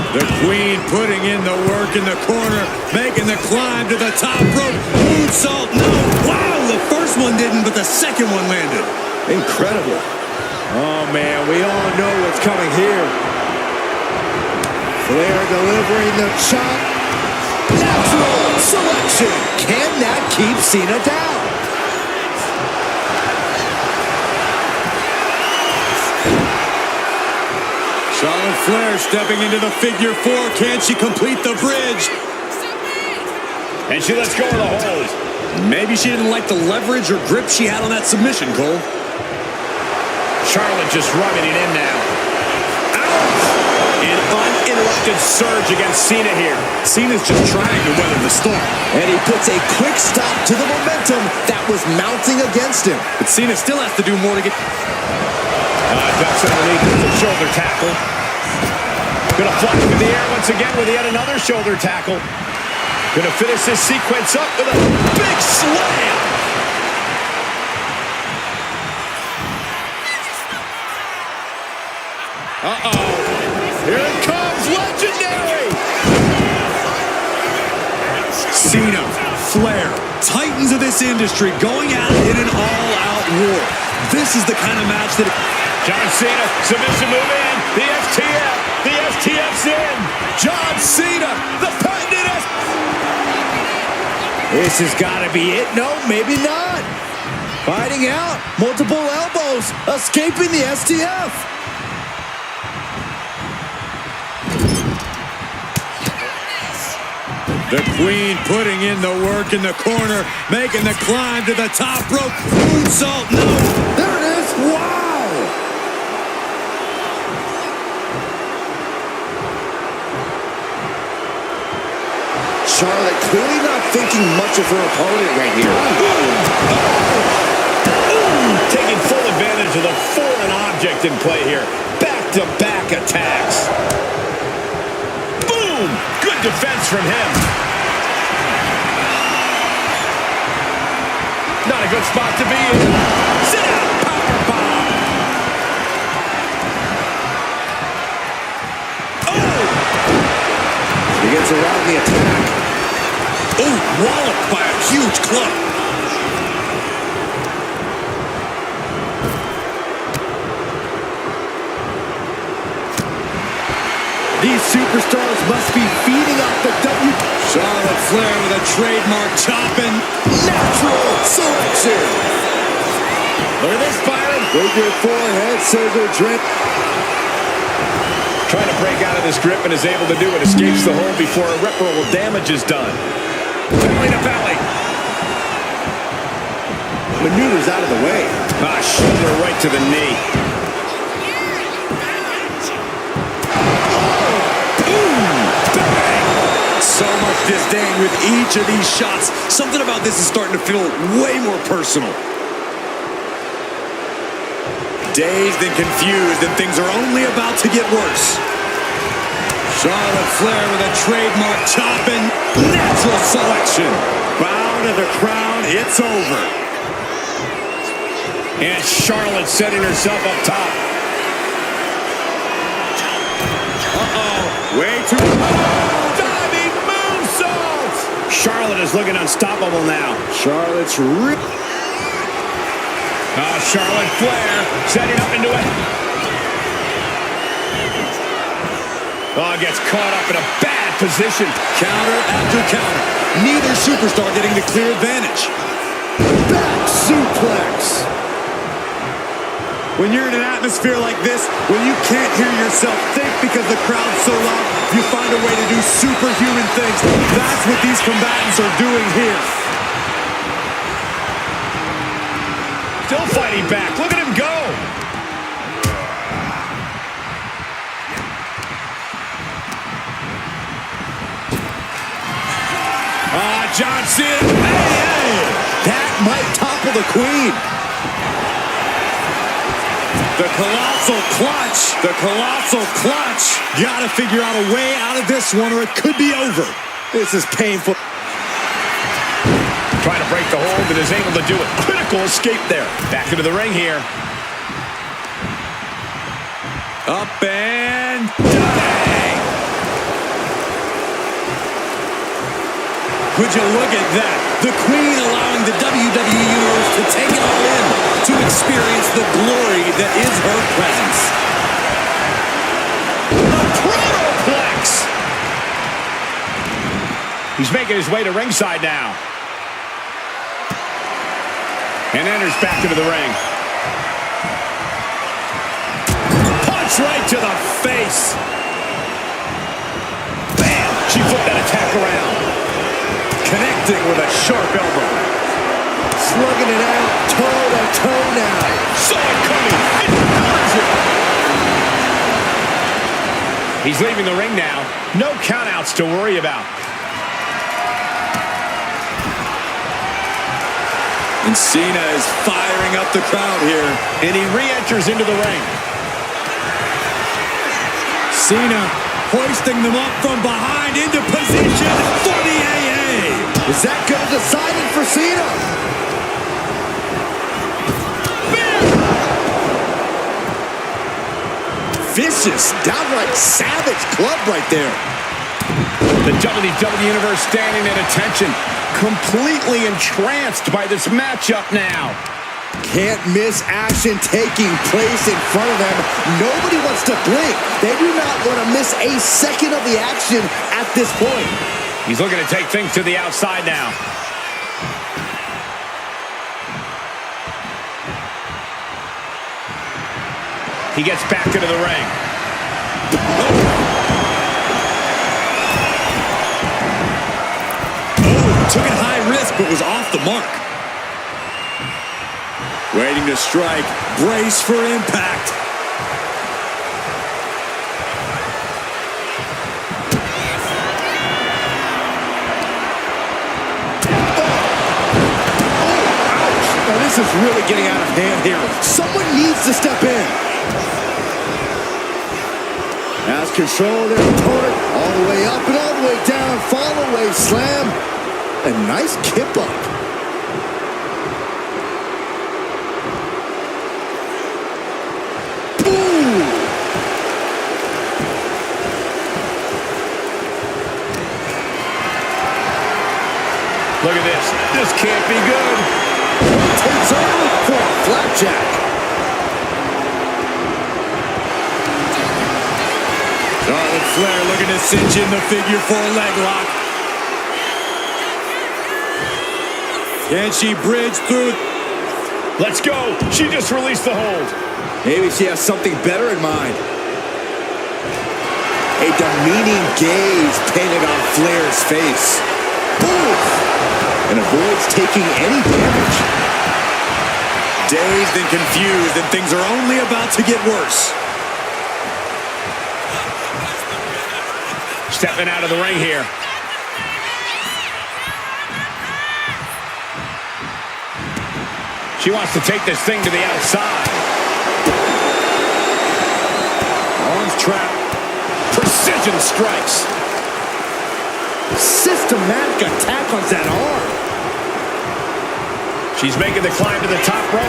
The Queen putting in the work in the corner, making the climb to the top rope. Moonsault, no. Wow, the first one didn't, but the second one landed. Incredible. Oh, man, we all know what's coming here. Flair delivering the chop. Natural selection. Can that keep Cena down? Charlotte Flair stepping into the figure four. Can she complete the bridge? And she lets go of the hold. Maybe she didn't like the leverage or grip she had on that submission, Cole. Charlotte just rubbing it in now. Ouch! An uninterrupted surge against Cena here. Cena's just trying to weather the storm. And he puts a quick stop to the momentum that was mounting against him. But Cena still has to do more to get... Ducks underneath with the shoulder tackle. Gonna fly through the air once again with yet another shoulder tackle. Gonna finish this sequence up with a big slam. Uh-oh. Here it comes, legendary. Cena, Flair, titans of this industry going at it in an all-out war. This is the kind of match that... John Cena, submission move in. The STF. The STF's in. John Cena, the patented S. This has got to be it. No, maybe not. Fighting out. Multiple elbows. Escaping the STF. The Queen putting in the work in the corner, making the climb to the top rope. Moonsault, no. There it is. Wow. Charlotte clearly not thinking much of her opponent right here. Taking full advantage of the foreign object in play here. Back-to-back attacks. Boom! Good Good defense from him. Not a good spot to be in. Sit out. Powerbomb. Oh! He gets around the attack. Oh, walloped by a huge club. These superstars must be feeding off the W. Charlotte Flair with a trademark chopping. Natural selection. Look at this, Byron. Figure four head scissor drip. Trying to break out of this grip and is able to do it. Escapes the hold before irreparable damage is done. Belly to belly. Maneuvers out of the way. Shoulder right to the knee. So much disdain with each of these shots. Something about this is starting to feel way more personal. Dazed and confused, and things are only about to get worse. Charlotte Flair with a trademark chopping. Natural selection. Bow to the crown. It's over. And Charlotte setting herself up top. Way too... Diving moonsault! Charlotte is looking unstoppable now. Charlotte's Charlotte Flair setting up into it. Gets caught up in a bad position. Counter after counter. Neither superstar getting the clear advantage. back suplex. When you're in an atmosphere like this, when you can't hear yourself think because the crowd's so loud, you find a way to do superhuman things. That's what these combatants are doing here. Still fighting back. Look at him go. John Cena. Hey! That might topple the queen. The colossal clutch. The colossal clutch. Gotta figure out a way out of this one or it could be over. This is painful. Trying to break the hold and is able to do it. Critical escape there. Back into the ring here. Up and bang. Would you look at that? The Queen allowing the WWE Universe to take it all in, to experience the glory that is her presence. The Protoplex! He's making his way to ringside now. And enters back into the ring. Punch right to the face. Bam! She flipped that attack around. Connecting with a sharp elbow. Slugging it out, toe-to-toe now. Saw it coming. It does it. He's leaving the ring now. No countouts to worry about. And Cena is firing up the crowd here. And he re-enters into the ring. Cena hoisting them up from behind into position for the AA. Is that going to decide it for Cena? Vicious, downright savage club right there. The WWE Universe standing at attention, completely entranced by this matchup now. Can't miss action taking place in front of them. Nobody wants to blink. They do not want to miss a second of the action at this point. He's looking to take things to the outside now. He gets back into the ring. Took it high risk, but was off the mark. Waiting to strike. Brace for impact. Now, this is really getting out of hand here. Someone needs to step in. Has control of their opponent. All the way up and all the way down. Fall away slam. A nice kip up. Look at this. This can't be good. Takes over for a flapjack. Charlotte Flair looking to cinch in the figure 4 leg lock. Can she bridge through? Let's go. She just released the hold. Maybe she has something better in mind. A demeaning gaze painted on Flair's face. Oof! And avoids taking any damage. Dazed and confused, and things are only about to get worse. Stepping out of the ring here. She wants to take this thing to the outside. Arms trapped. Precision strikes. Systematic attack on that arm. She's making the climb to the top rope.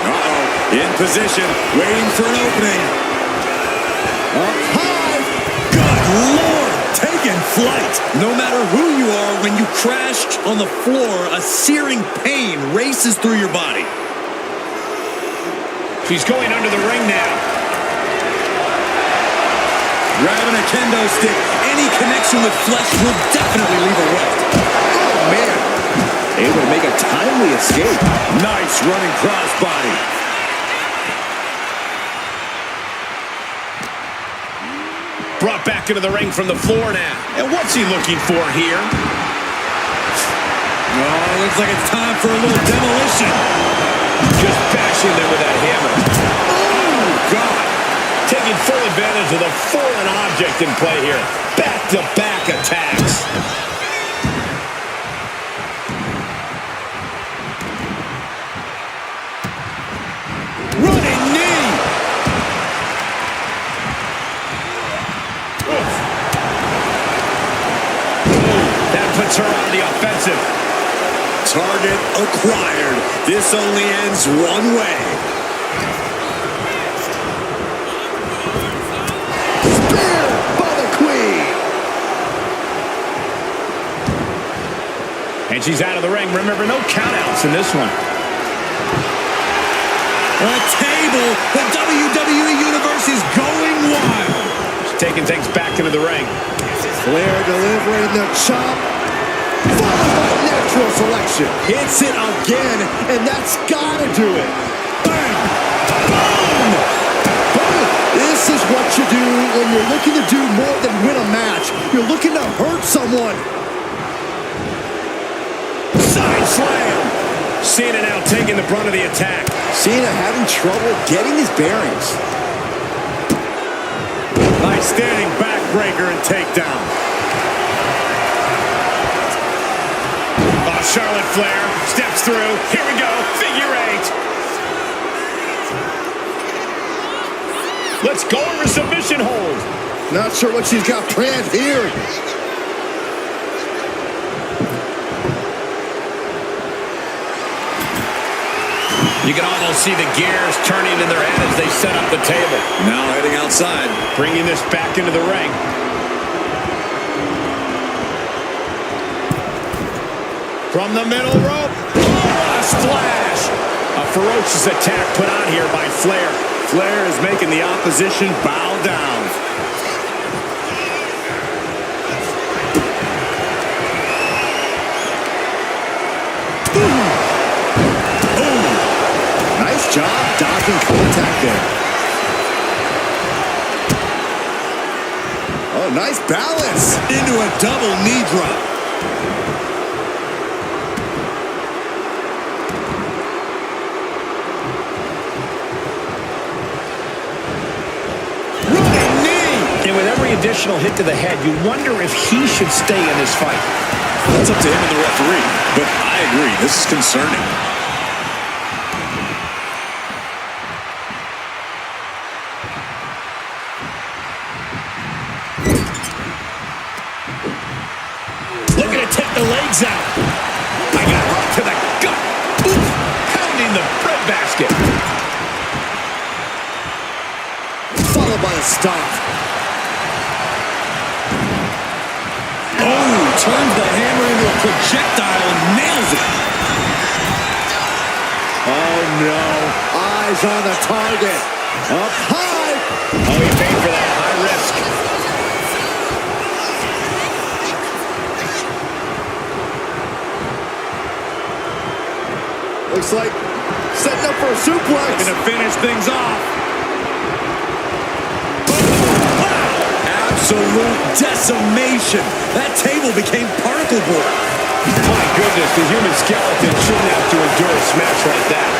Uh-oh. In position, waiting for an opening. Up high. Good Lord, taking flight. No matter who you are, when you crash on the floor, a searing pain races through your body. She's going under the ring now. Grabbing a kendo stick, any connection with flesh will definitely leave a welt. Oh, man. Able to make a timely escape. Nice running crossbody. Brought back into the ring from the floor now. And what's he looking for here? Oh, looks like it's time for a little demolition. Just bashing them with that hammer. Oh, God. Taking full advantage of the foreign object in play here. Back-to-back attacks. Running knee. Oof. That puts her on the offensive. Target acquired. This only ends one way. And she's out of the ring. Remember, no countouts in this one. A table. The WWE Universe is going wild. She's taking things back into the ring. Flair delivering the chop. Followed by natural selection. Hits it again, and that's gotta do it. Bang! Boom! Boom! This is what you do when you're looking to do more than win a match. You're looking to hurt someone. Side slam. Cena now taking the brunt of the attack. Cena having trouble getting his bearings. Nice standing backbreaker and takedown. Oh, Charlotte Flair steps through. Here we go. Figure 8. Let's go over submission hold. Not sure what she's got planned here. You can almost see the gears turning in their head as they set up the table. Now heading outside. Bringing this back into the ring. From the middle rope. Oh, a splash. A ferocious attack put on here by Flair. Flair is making the opposition bow down. Nice job dodging contact there. Oh, nice balance. Into a double knee drop. Running knee. And with every additional hit to the head, you wonder if he should stay in this fight. That's up to him and the referee. But I agree, this is concerning. the legs out. I got right to the gut. Oof, pounding the breadbasket. Followed by a stop. Oh, turns the hammer into a projectile and nails it. Oh, no. Eyes on the target. Up high. Oh, he paid for that. High risk. Looks like setting up for a suplex. Gonna finish things off. Absolute decimation. That table became particle board. My goodness, the human skeleton shouldn't have to endure a smash like that.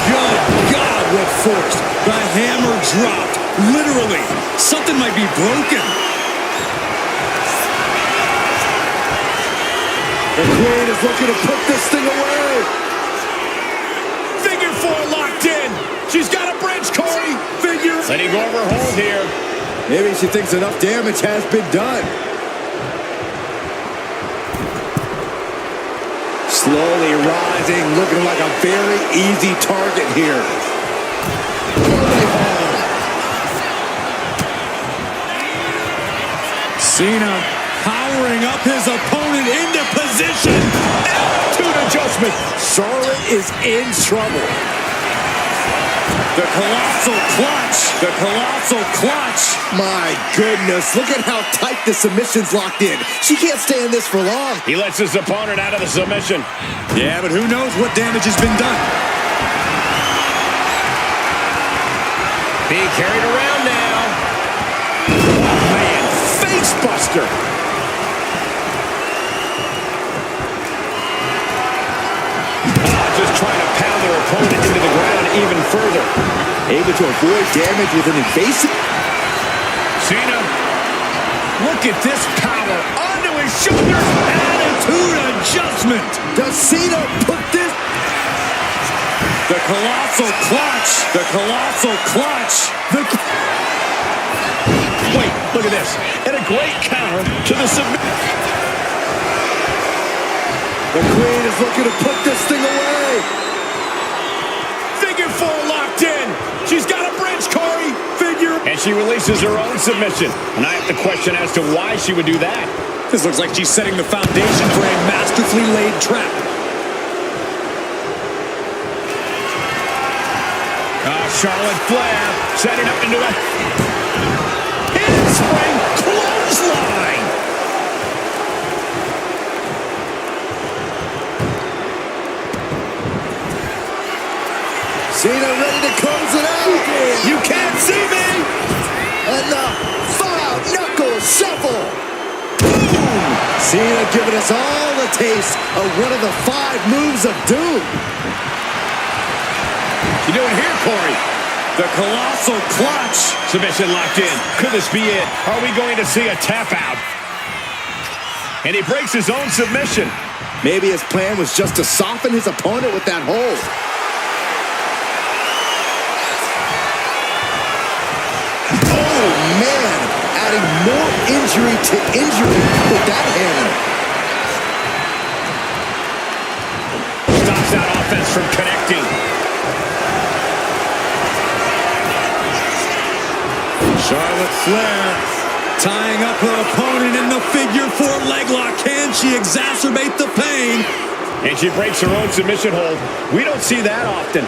Good God, what force. The hammer dropped. Literally. Something might be broken. The Queen is looking to put this thing away. Figure four locked in. She's got a bridge, Corey. Figure. Letting go of her hold here. Maybe she thinks enough damage has been done. Slowly rising, looking like a very easy target here. Cena powering up his opponent into position. Attitude adjustment. Charlotte is in trouble. The colossal clutch. The colossal clutch. My goodness, look at how tight the submission's locked in. She can't stay in this for long. He lets his opponent out of the submission. Yeah, but who knows what damage has been done. Being carried around now. Oh, man, face buster. Just trying to pound their opponent into the ground even further. Able to avoid damage with an invasive. Cena, look at this power onto his shoulders. Attitude adjustment. Does Cena put this? The colossal clutch. The colossal clutch. Wait, look at this. And a great counter to the submission. The Queen is looking to put this thing away. Figure four locked in. She's got a bridge, Corey. Figure. And she releases her own submission. And I have to question as to why she would do that. This looks like she's setting the foundation for a masterfully laid trap. Charlotte Flair setting up into a handspring clothesline. Cena ready to close it out. You can't see me. And the five knuckle shuffle. Boom! Cena giving us all a taste of one of the 5 moves of doom. You doing here, Corey? The colossal clutch. Submission locked in. Could this be it? Are we going to see a tap out? And he breaks his own submission. Maybe his plan was just to soften his opponent with that hold. Oh, man. Adding more injury to injury with that hammer. Stops that offense from connecting. Charlotte Flair tying up her opponent in the figure 4 leg lock. Can she exacerbate the pain? And she breaks her own submission hold. We don't see that often.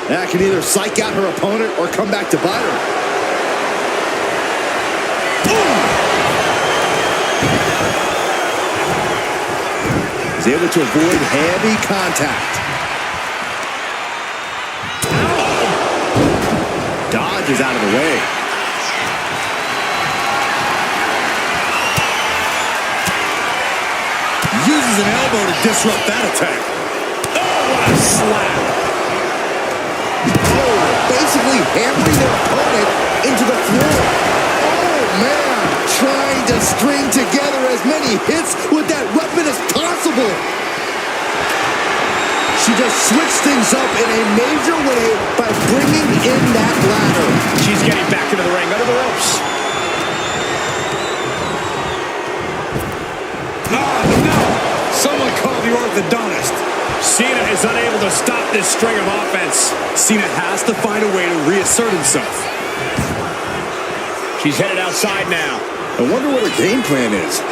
That can either psych out her opponent or come back to bite her. He's able to avoid heavy contact. Dodges out of the way. Uses an elbow to disrupt that attack. Oh, what a slap. Oh, basically hammering their opponent into the floor. Oh, man. Trying to string together as many hits with that weapon as possible. She just switched things up in a major way by bringing in that ladder. She's getting back into the ring under the ropes. orthodontist. Cena is unable to stop this string of offense. Cena has to find a way to reassert himself. She's headed outside now. I wonder what her game plan is.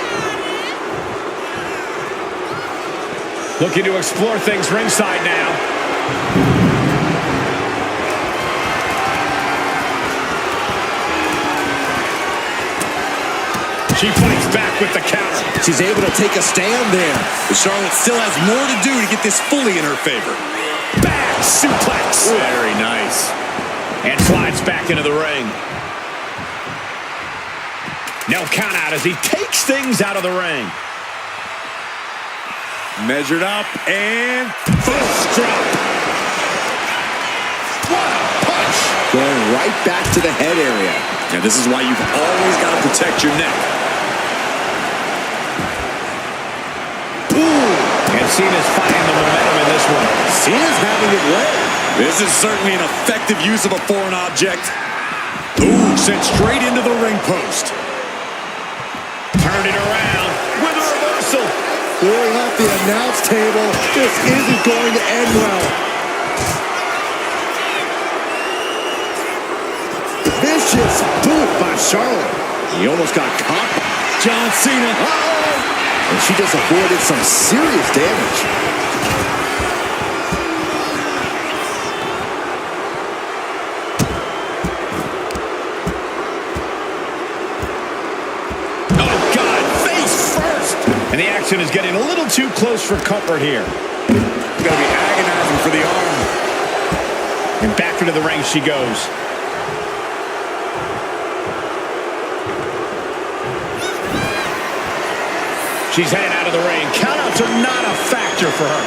Looking to explore things ringside now. She fights back with the counter. She's able to take a stand there. But Charlotte still has more to do to get this fully in her favor. Back suplex. Very nice. And slides back into the ring. No count out as he takes things out of the ring. Measured up and Fist drop. what a punch. Going right back to the head area. Now, this is why you've always got to protect your neck. And Cena's finding the momentum in this one. Cena's having it way. This is certainly an effective use of a foreign object. Ooh, sent straight into the ring post. Turned it around with a reversal. Going off the announce table. This isn't going to end well. Vicious boot by Charlotte. He almost got caught. John Cena. And she just avoided some serious damage. Oh, God, face first. And the action is getting a little too close for comfort here. It's going to be agonizing for the arm. And back into the ring she goes. She's heading out of the ring. Countouts are not a factor for her.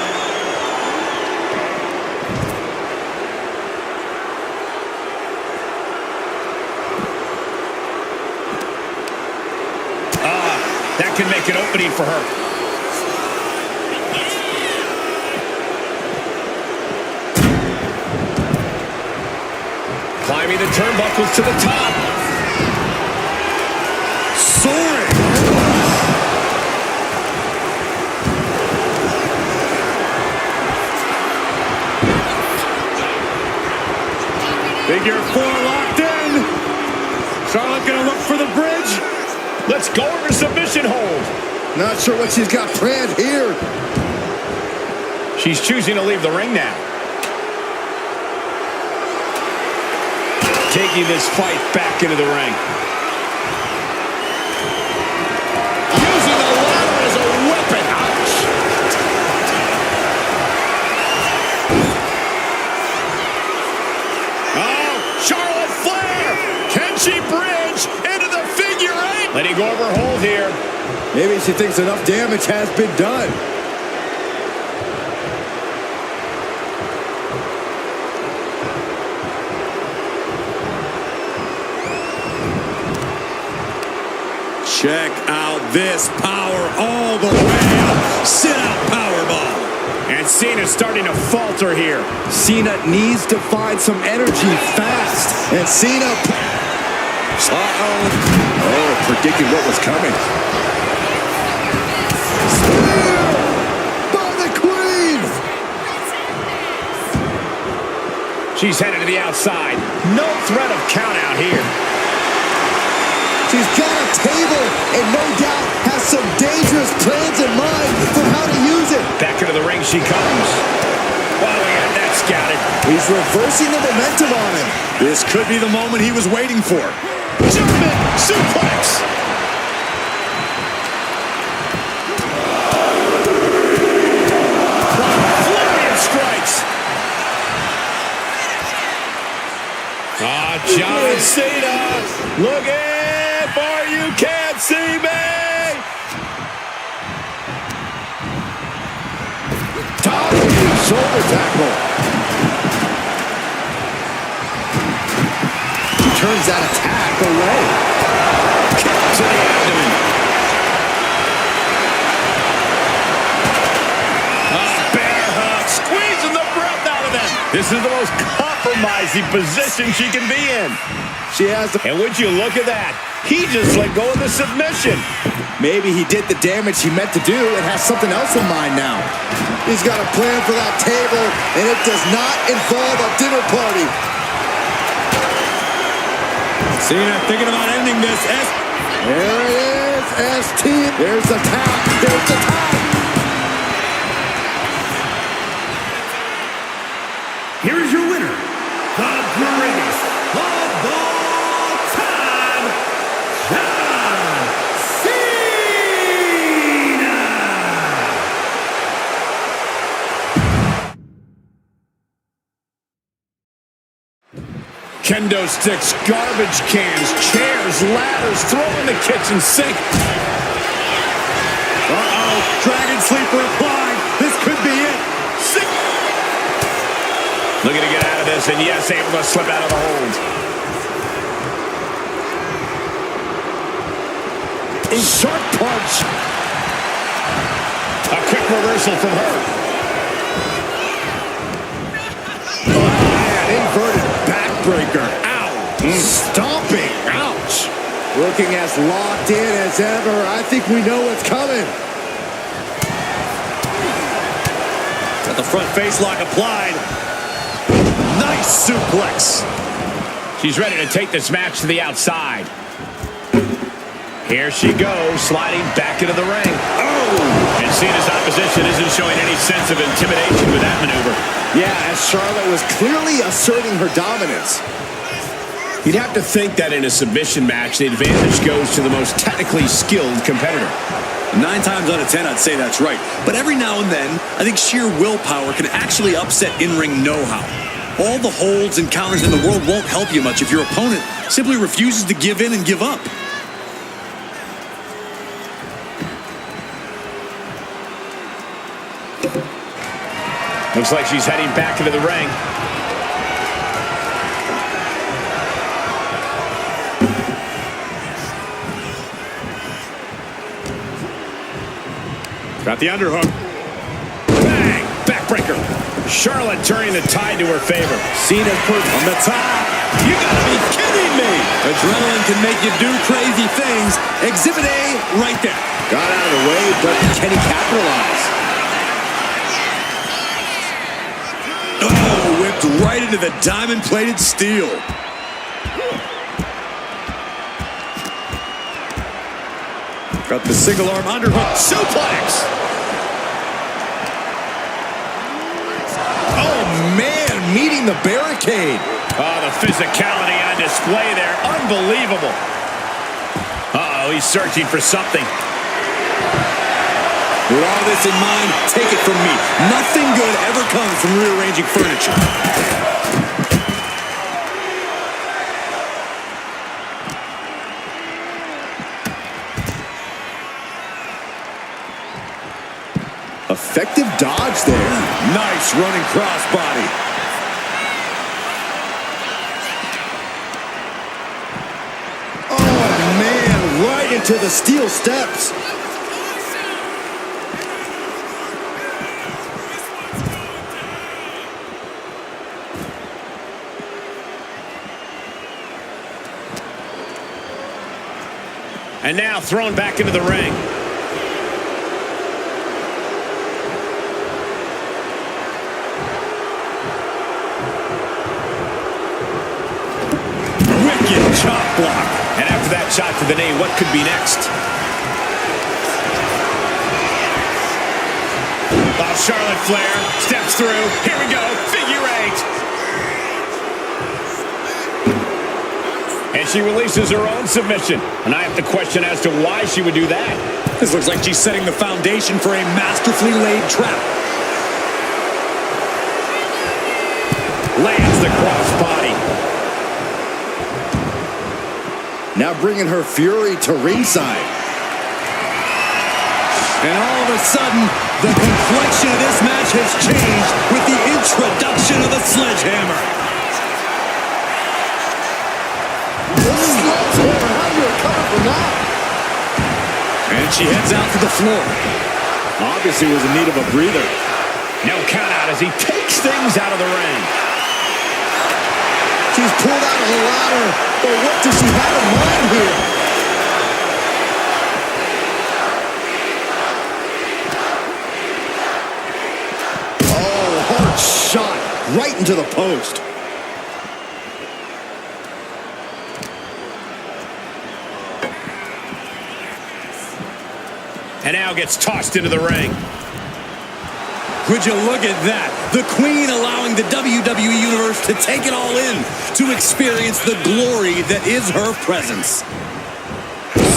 That can make an opening for her. Climbing the turnbuckles to the top. Soaring. Figure four locked in. Charlotte gonna look for the bridge. Let's go over submission hold. Not sure what she's got planned here. She's choosing to leave the ring now. Taking this fight back into the ring. Using the ladder as a weapon. Ouch. Oh, Charlotte Flair. Can she bridge into the figure eight? Letting go of her hold here. Maybe she thinks enough damage has been done. Check out this power all the way up. Sit out powerbomb. And Cena's starting to falter here. Cena needs to find some energy fast. And Cena... Oh, predicted what was coming. Spear by the Queen! She's headed to the outside. No threat of count out here. She's got a table and no doubt has some dangerous plans in mind for how to use it. Back into the ring she comes. Wow, we got that scouted. He's reversing the momentum on him. This could be the moment he was waiting for. German suplex. Flurry of strikes. John Cena looking for you can't see me. Top shoulder tackle. He turns that attack away. Kick to the abdomen. Bear hug, squeezing the breath out of them. This is the most compromising position she can be in. She has the... And would you look at that? He just let go of the submission. Maybe he did the damage he meant to do and has something else in mind now. He's got a plan for that table, and it does not involve a dinner party. Cena thinking about ending this. There it is, ST. There's the tap. There's the tap. Here is your winner, the greatest of all time, John Cena! Kendo sticks, garbage cans, chairs, ladders, throwing the kitchen sink. Uh-oh, Dragon Sleeper applied. This could be it. Looking to get out of this, and yes, able to slip out of the hold. A sharp punch. A quick reversal from her. Oh, man, inverted backbreaker. Ow. Stomping. Ouch. Looking as locked in as ever. I think we know what's coming. Got the front face lock applied. Nice suplex. She's ready to take this match to the outside. Here she goes, sliding back into the ring. Oh! And Cena's opposition isn't showing any sense of intimidation with that maneuver. Yeah, as Charlotte was clearly asserting her dominance. You'd have to think that in a submission match, the advantage goes to the most technically skilled competitor. 9 times out of 10, I'd say that's right. But every now and then, I think sheer willpower can actually upset in-ring know-how. All the holds and counters in the world won't help you much if your opponent simply refuses to give in and give up. Looks like she's heading back into the ring. Got the underhook. Bang! Backbreaker. Charlotte turning the tide to her favor. Cena's perched on the top. You gotta be kidding me! Adrenaline can make you do crazy things. Exhibit A right there. Got out of the way, but can he capitalize? Oh, whipped right into the diamond-plated steel. Got the single arm underhook suplex. Oh, man, meeting the barricade. Oh, the physicality on display there. Unbelievable. Uh-oh, he's searching for something. With all this in mind, take it from me. Nothing good ever comes from rearranging furniture. Effective dodge there. Nice running crossbody. Oh, man, right into the steel steps. And now thrown back into the ring. Wicked chop block. And after that shot to the knee, what could be next? Oh, Charlotte Flair steps through. Here we go. Figure 8. And she releases her own submission. And I have to question as to why she would do that. This looks like she's setting the foundation for a masterfully laid trap. Lands the crossbody. Now bringing her fury to ringside. And all of a sudden, the complexion of this match has changed with the introduction of the sledgehammer. And she heads out to the floor. Obviously was in need of a breather. No count out as he takes things out of the ring. She's pulled out of the ladder. But what does she have in mind here? into the post. And now gets tossed into the ring. Would you look at that? The Queen allowing the WWE Universe to take it all in, to experience the glory that is her presence.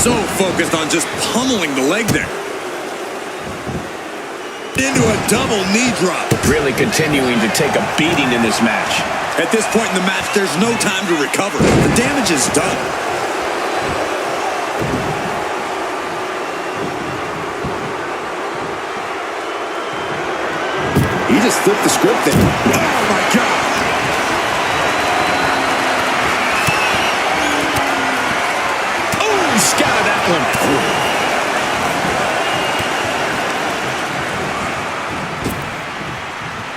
So focused on just pummeling the leg there. Into a double knee drop. Really continuing to take a beating in this match. At this point in the match, there's no time to recover. The damage is done. He just flipped the script there. Oh, my God. Oh, he scattered that one.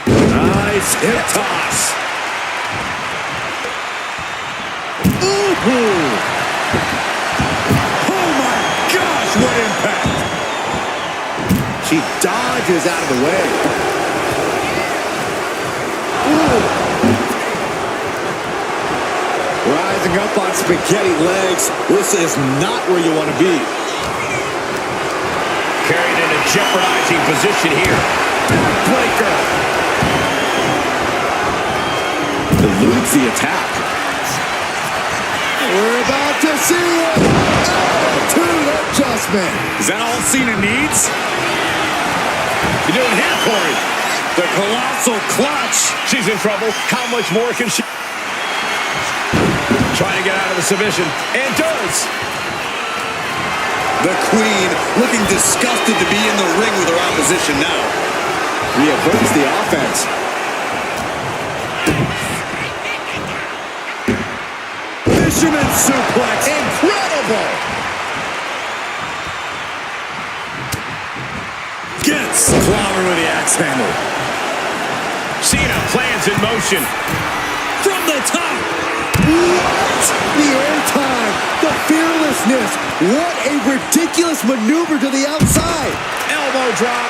Nice hip toss. Ooh. Oh, my gosh, what impact. She dodges out of the way. Rising up on spaghetti legs. This is not where you want to be. Carried in a jeopardizing position here. Breaker. Eludes the attack. We're about to see it. Attitude adjustment. Is that all Cena needs? You doing here, Corey? The colossal clutch. She's in trouble. How much more can she... Trying to get out of the submission. And does. The Queen looking disgusted to be in the ring with her opposition now. Reaverts the offense. Fisherman suplex. Incredible. Gets clobbered with the axe handle. Cena plans in motion. From the top. What? The airtime, the fearlessness. What a ridiculous maneuver to the outside. Elbow drop.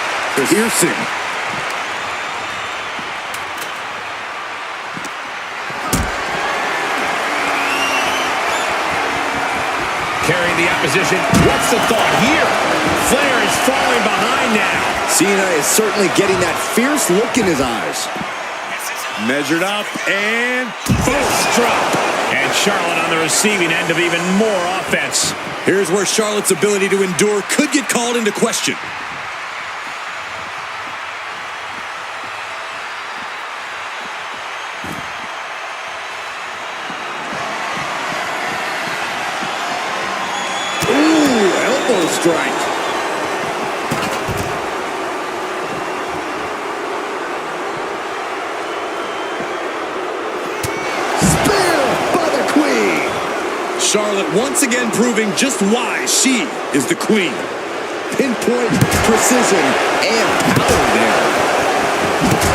Piercing. Carrying the opposition. What's the thought here? Flair is falling behind now. Cena is certainly getting that fierce look in his eyes. Measured up and Fist drop. And Charlotte on the receiving end of even more offense. here's where Charlotte's ability to endure could get called into question. Elbow strike. Spear by the Queen. Charlotte once again proving just why she is the Queen. Pinpoint precision and power there.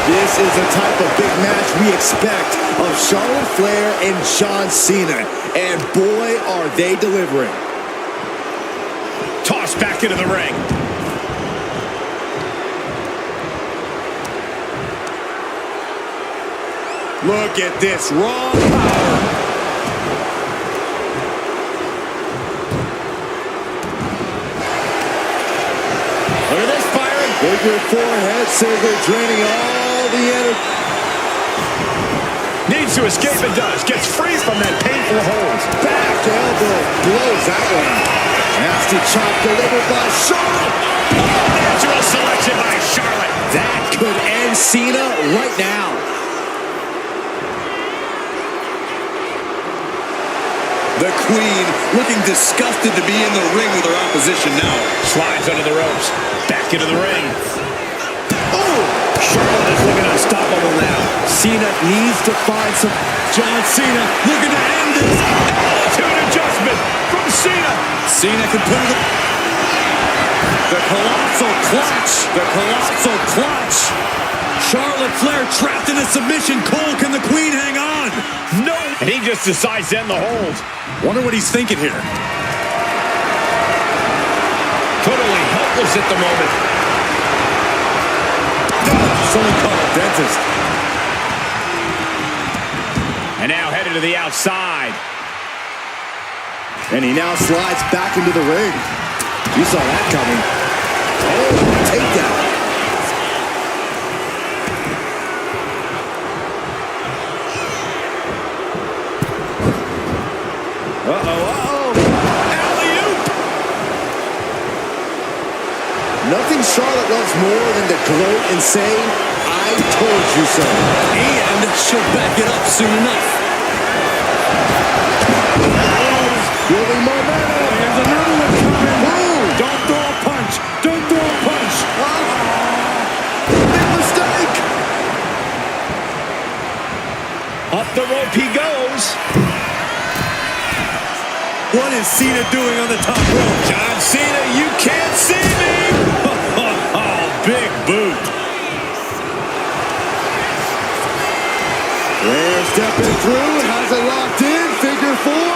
This is the type of big match we expect of Charlotte Flair and John Cena. And boy, are they delivering. Tossed back into the ring. Look at this raw power. Look at this, Byron. Figure four head scissor draining all the energy. Needs to escape and does. Gets free from that painful hold. Back elbow blows that one. Nasty chop delivered by Charlotte. Oh, natural selection by Charlotte. That could end Cena right now. The Queen looking disgusted to be in the ring with her opposition now. Slides under the ropes. Back into the ring. Oh! Charlotte is looking unstoppable now. Cena needs to find some... John Cena looking to end this. Attitude adjustment from Cena. Cena can put it. The colossal clutch. The colossal clutch. Charlotte Flair trapped in a submission. Cole, can the Queen hang on? No. And he just decides to end the hold. Wonder what he's thinking here. Totally helpless at the moment. Someone call a dentist. to the outside. And he now slides back into the ring. You saw that coming. Oh, takedown. Nothing Charlotte loves more than to gloat and say, I told you so. And she'll back it up soon enough. Building momentum. There's another one coming. Boom. Don't throw a punch. Don't throw a punch. Big mistake. Up the rope he goes. What is Cena doing on the top rope? John Cena, you can't see me. Big boot. Flair stepping through, has it locked in, figure four.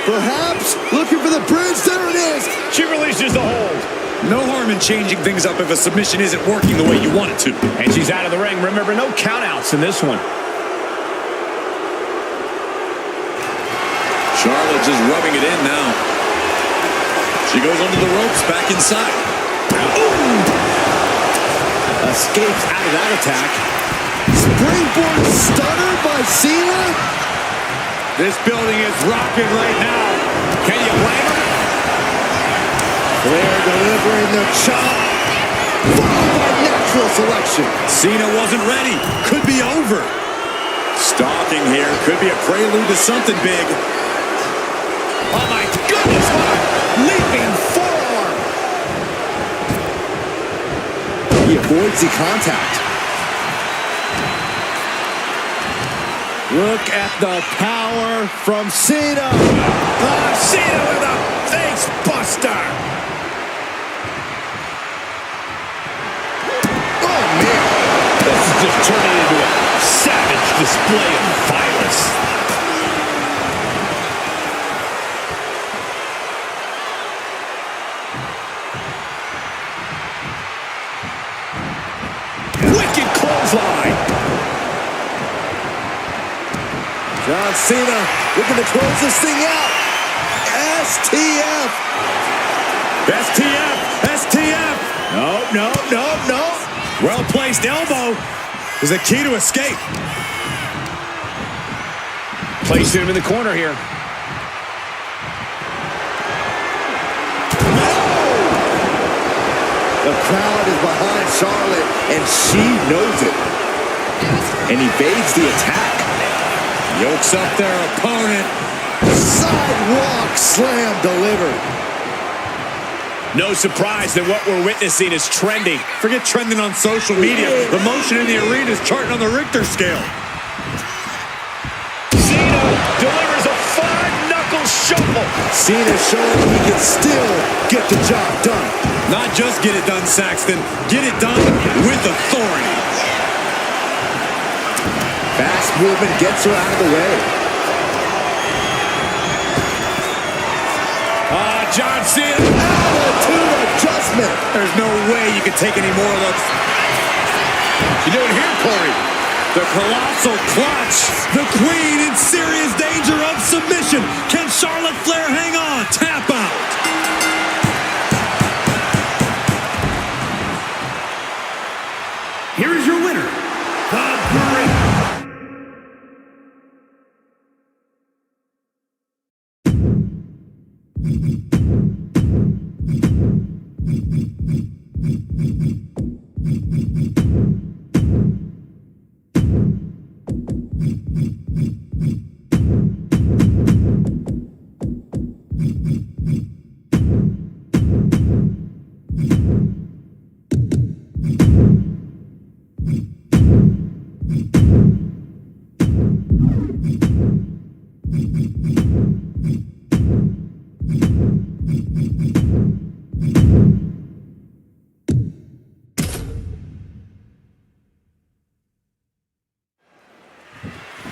Perhaps looking for the bridge, there it is. She releases the hold. No harm in changing things up if a submission isn't working the way you want it to. And she's out of the ring. Remember, no countouts in this one. Charlotte just rubbing it in now. She goes under the ropes, back inside. Escapes out of that attack. Springboard stunner by Cena. This building is rocking right now. Can you blame him? Flair delivering the chop. Followed by natural selection. Cena wasn't ready. Could be over. Stalking here. Could be a prelude to something big. Oh my goodness, what a leaping forearm. He avoids the contact. Look at the power from Cena. Cena with a face buster. Oh, man. This is just turning into a savage display of violence. Wicked clothesline. John Cena looking to close this thing out. STF. STF. STF. No. Well-placed elbow is the key to escape. Placed him in the corner here. The crowd is behind Charlotte, and she knows it. And evades the attack. Yokes up their opponent. Sidewalk slam delivered. No surprise that what we're witnessing is trending. Forget trending on social media. The motion in the arena is charting on the Richter scale. Cena delivers a five-knuckle shuffle. Cena showing he can still get the job done. Not just get it done, Saxton. Get it done with authority. Fast movement gets her out of the way. John Cena. Attitude adjustment. There's no way you can take any more of those. You do it here, Corey. The colossal clutch. The queen in serious danger of submission. Can Charlotte Flair hang on? Tap out. Here is your winner, the Great.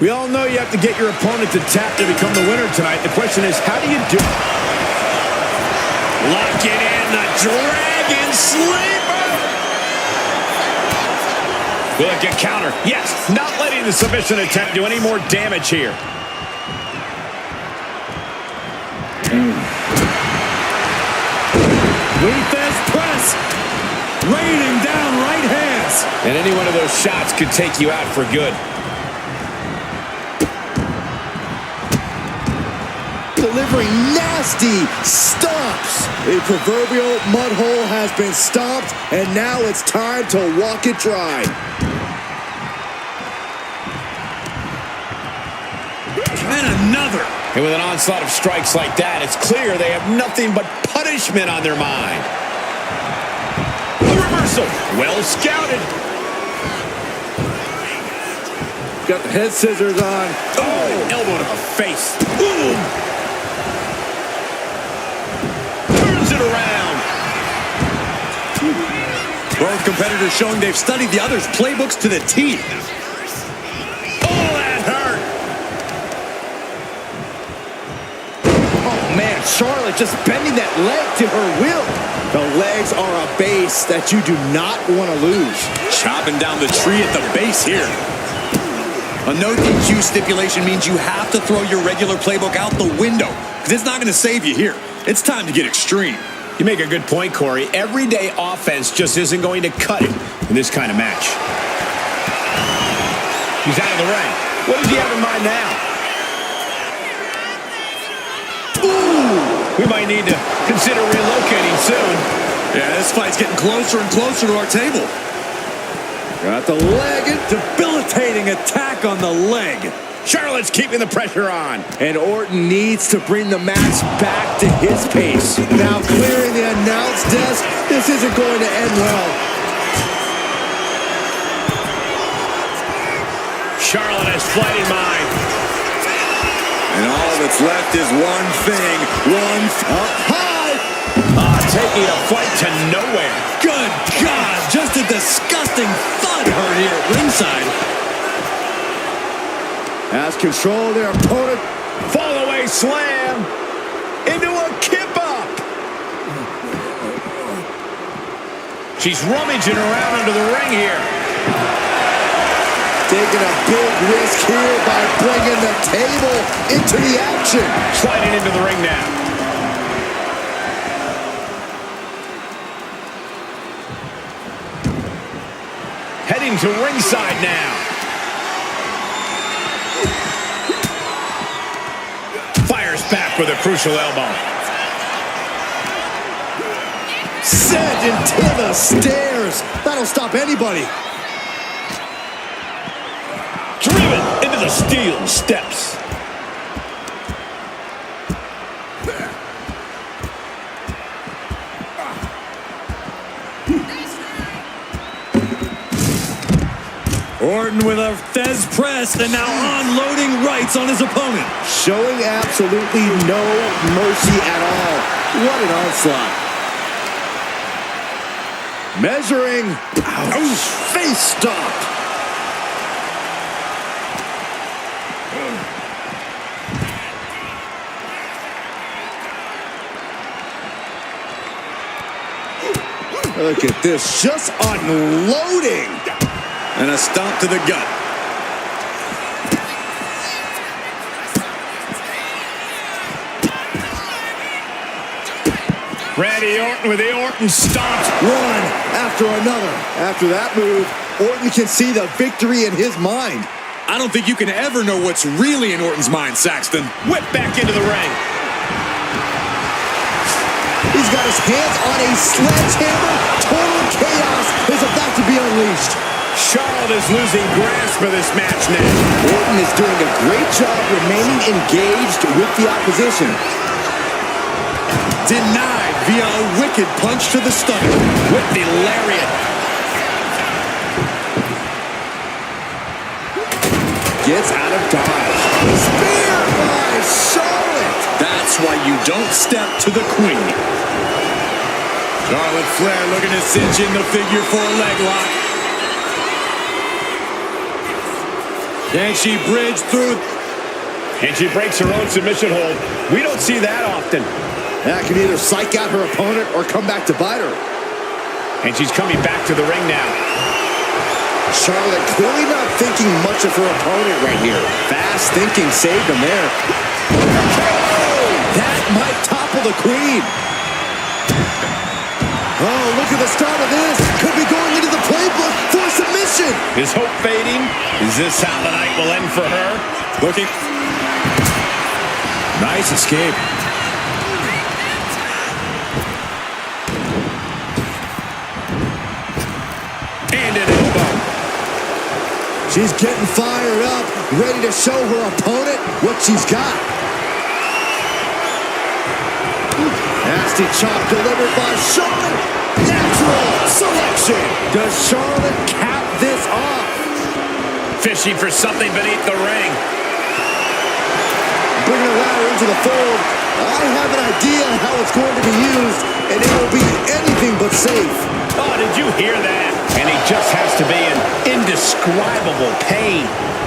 We all know you have to get your opponent to tap to become the winner tonight. The question is, how do you do it? Locking in the Dragon Sleeper. Look at counter. Yes, not letting letting the submission attempt do any more damage here. Wwe press. Raining down right hands. And any one of those shots could take you out for good. Delivering nasty stomps. The proverbial mud hole has been stomped, and now it's time to walk it dry. And another. And with an onslaught of strikes like that, it's clear they have nothing but punishment on their mind. The reversal. Well scouted. Got the head scissors on. Oh, elbow to the face. Boom. Turns it around. Both competitors showing they've studied the other's playbooks to the T. Oh, that hurt. Oh, man, Charlotte just bending that leg to her will. The legs are a base that you do not want to lose. Chopping down the tree at the base here. A no DQ stipulation means you have to throw your regular playbook out the window, because it's not going to save you here. It's time to get extreme. You make a good point, Corey. Everyday offense just isn't going to cut it in this kind of match. He's out of the ring. What does he have in mind now? Ooh! We might need to consider relocating soon. Yeah, this fight's getting closer and closer to our table. Got the leg. Debilitating attack on the leg. Charlotte's keeping the pressure on. And Orton needs to bring the match back to his pace. Now clearing the announce desk. This isn't going to end well. Charlotte has flight in mind. And all that's left is one thing. Up high. Taking a fight to nowhere. Good God, just a disgusting thud heard here at ringside. Has control of their opponent. Fall away slam. Into a kip up. She's rummaging around under the ring here. Taking a big risk here by bringing the table into the action. Sliding into the ring now. Heading to ringside now. Fires back with a crucial elbow. Sent into the stairs. That'll stop anybody. Driven into the steel steps. Orton with a Fez press and now unloading rights on his opponent. Showing absolutely no mercy at all. What an onslaught. Measuring. Ouch. Face stop. Look at this. Just unloading. And a stomp to the gut. Randy Orton with the Orton stomp. One after another. After that move, Orton can see the victory in his mind. I don't think you can ever know what's really in Orton's mind, Saxton. Whip back into the ring. He's got his hands on a sledgehammer. Total chaos is about to be unleashed. Charlotte is losing grasp of this match now. Orton is doing a great job remaining engaged with the opposition. Denied via a wicked punch to the stomach. With the lariat. Gets out of dodge. Spear by Charlotte. That's why you don't step to the queen. Charlotte Flair looking to cinch in the figure 4 leg lock. Can she bridge through? And she breaks her own submission hold. We don't see that often. That can either psych out her opponent or come back to bite her. And she's coming back to the ring now. Charlotte clearly not thinking much of her opponent right here. Fast thinking saved him there. That might topple the Queen. Oh, look at the start of this. Could be going into the playbook for a submission. Is hope fading? Is this how the night will end for her? Looking. Nice escape. And an elbow. She's getting fired up, ready to show her opponent what she's got. Nasty chop delivered by Charlotte. Natural selection. Does Charlotte cap this off? Fishing for something beneath the ring. Bringing a ladder into the fold. I have an idea how it's going to be used, and it will be anything but safe. Oh, did you hear that? And he just has to be in indescribable pain.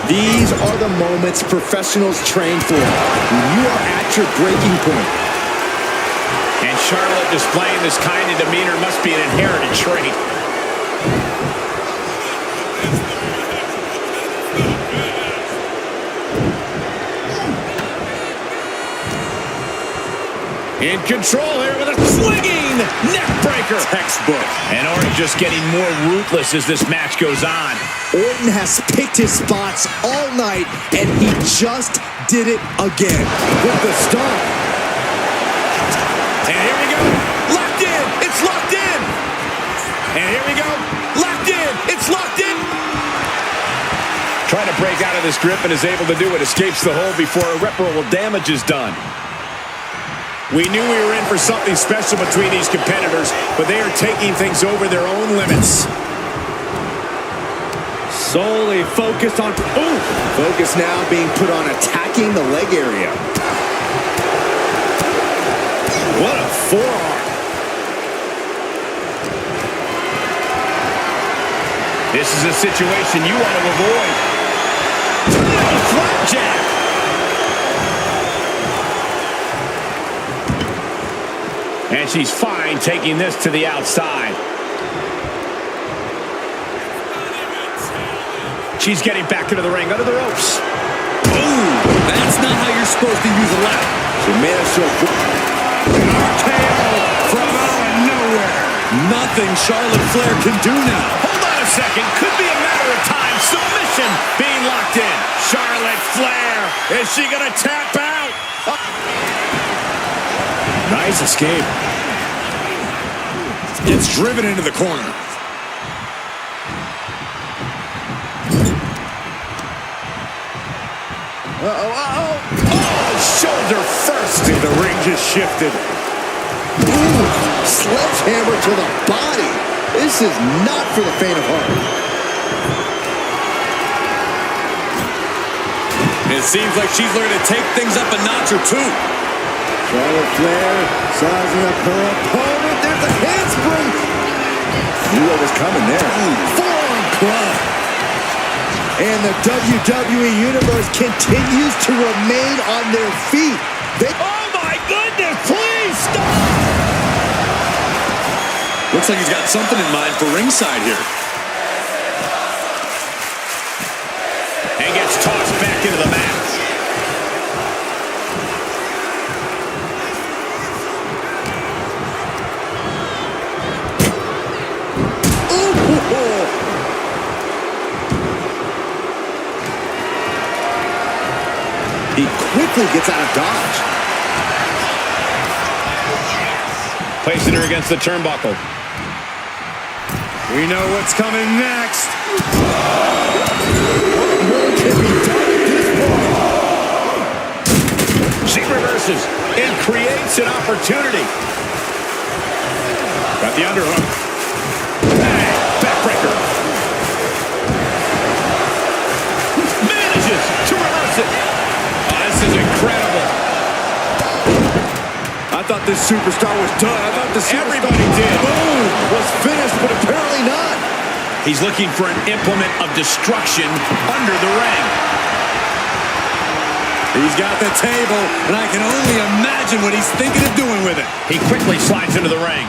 These are the moments professionals train for when you are at your breaking point. And Charlotte displaying this kind of demeanor must be an inherited trait. In control here with a swinging neck breaker. Textbook. And Orton just getting more ruthless as this match goes on. Orton has picked his spots all night, and he just did it again with the stomp. And here we go. Locked in. It's locked in. And here we go. Locked in. It's locked in. Trying to break out of this grip and is able to do it. Escapes the hold before irreparable damage is done. We knew we were in for something special between these competitors, but they are taking things over their own limits. Solely focused on... Ooh! Focus now being put on attacking the leg area. What a forearm. This is a situation you want to avoid. Flapjack. And she's fine taking this to the outside. She's getting back into the ring, under the ropes. Ooh, that's not how you're supposed to use a ladder. She managed to... RKO from out of nowhere. Nothing Charlotte Flair can do now. Hold on a second. Could be a matter of time. Submission being locked in. Charlotte Flair. Is she going to tap out? Nice escape. Gets driven into the corner. Oh, shoulder first. See, the ring just shifted. Ooh, sledgehammer to the body. This is not for the faint of heart. It seems like she's learning to take things up a notch or two. Charlotte Flair sizing up her opponent. There's a handspring. Knew what was coming there. Forearm club. And the WWE Universe continues to remain on their feet. Oh, my goodness. Please stop. Looks like he's got something in mind for ringside here. And gets tossed back into the mat. He quickly gets out of dodge. Placing her against the turnbuckle. We know what's coming next. What more can be done at this point? She reverses and creates an opportunity. Got the underhook. Bang! Backbreaker. Manages to reverse it. Oh, this is incredible. I thought this superstar was done. I thought this Everybody did. Boom! Was finished, but apparently not. He's looking for an implement of destruction under the ring. He's got the table, and I can only imagine what he's thinking of doing with it. He quickly slides into the ring.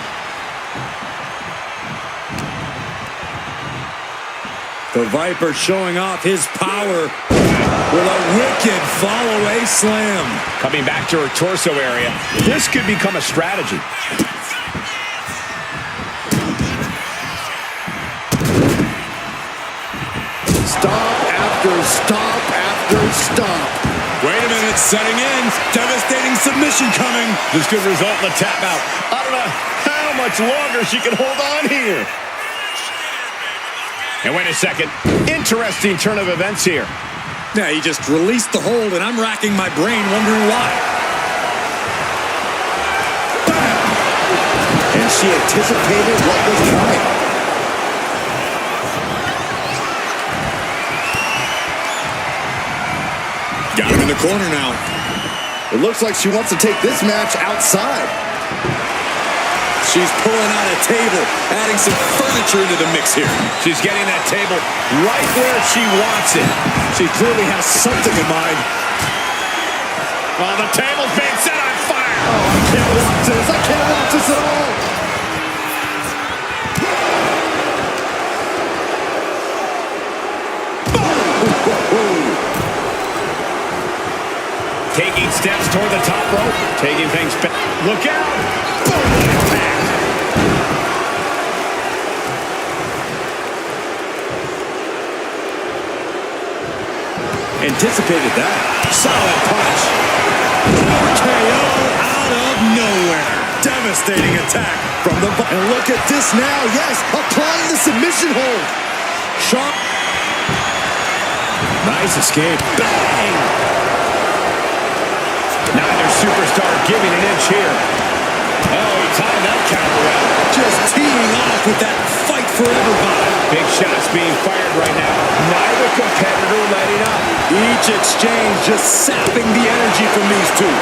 The Viper showing off his power with a wicked fall-away slam. Coming back to her torso area. This could become a strategy. Stop after stop after stop. Wait a minute, setting in. Devastating submission coming. This could result in a tap out. I don't know how much longer she can hold on here. And wait a second. Interesting turn of events here. Yeah, he just released the hold, and I'm racking my brain wondering why. And she anticipated what was coming. Got him in the corner now. It looks like she wants to take this match outside. She's pulling out a table, adding some furniture into the mix here. She's getting that table right where she wants it. She clearly has something in mind. Oh, the table's being set on fire. Oh, I can't watch this. I can't watch this at all. Taking steps toward the top rope. Taking things back. Look out. Boom, impact. Anticipated that. Solid punch. RKO out of nowhere. Devastating attack from the... And look at this now. Yes, applying the submission hold. Sharp. Nice escape. Bang! Neither superstar giving an inch here. Oh, he timed that counter out. Just teeing off with that fight forever vibe. Big shots being fired right now. Neither competitor letting up. Each exchange just sapping the energy from these two.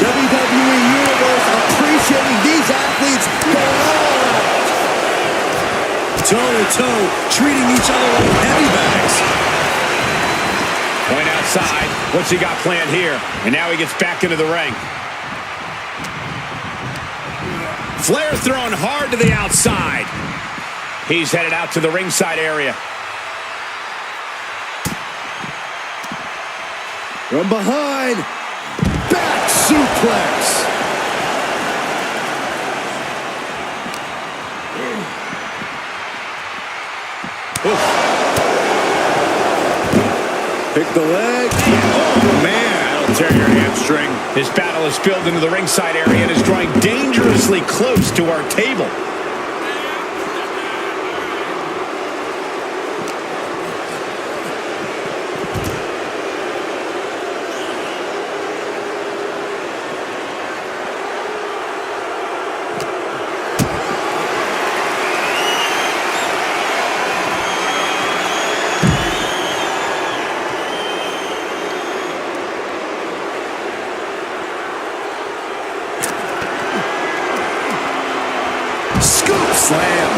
WWE Universe appreciating these athletes going all out. Toe-to-toe, treating each other like heavy bags. Point outside. What's he got planned here? And now he gets back into the ring. Flair thrown hard to the outside. He's headed out to the ringside area. From behind, back suplex. Pick the leg. Oh, man, that'll tear your hamstring. This battle is spilled into the ringside area and is drawing dangerously close to our table. Scoop slam.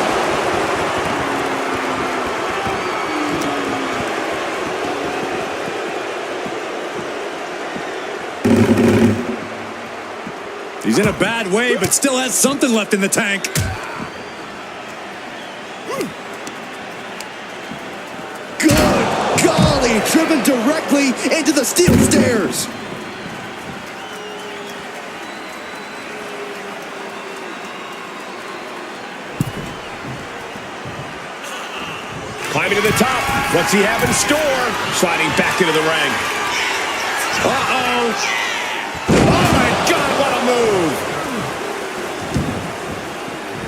He's in a bad way, but still has something left in the tank. Good golly, driven directly into the steel stairs. Climbing to the top. What's he have in store? Sliding back into the ring. Uh-oh. Oh, my God, what a move.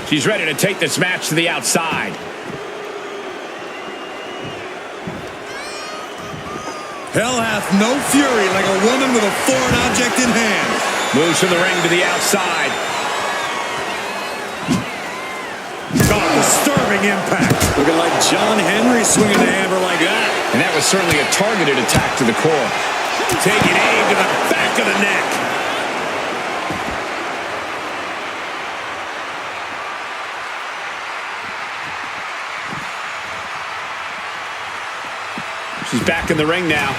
She's ready to take this match to the outside. Hell hath no fury like a woman with a foreign object in hand. Moves from the ring to the outside. Disturbing impact. Looking like John Henry swinging the hammer like that. And that was certainly a targeted attack to the core. Taking aim to the back of the neck. She's back in the ring now.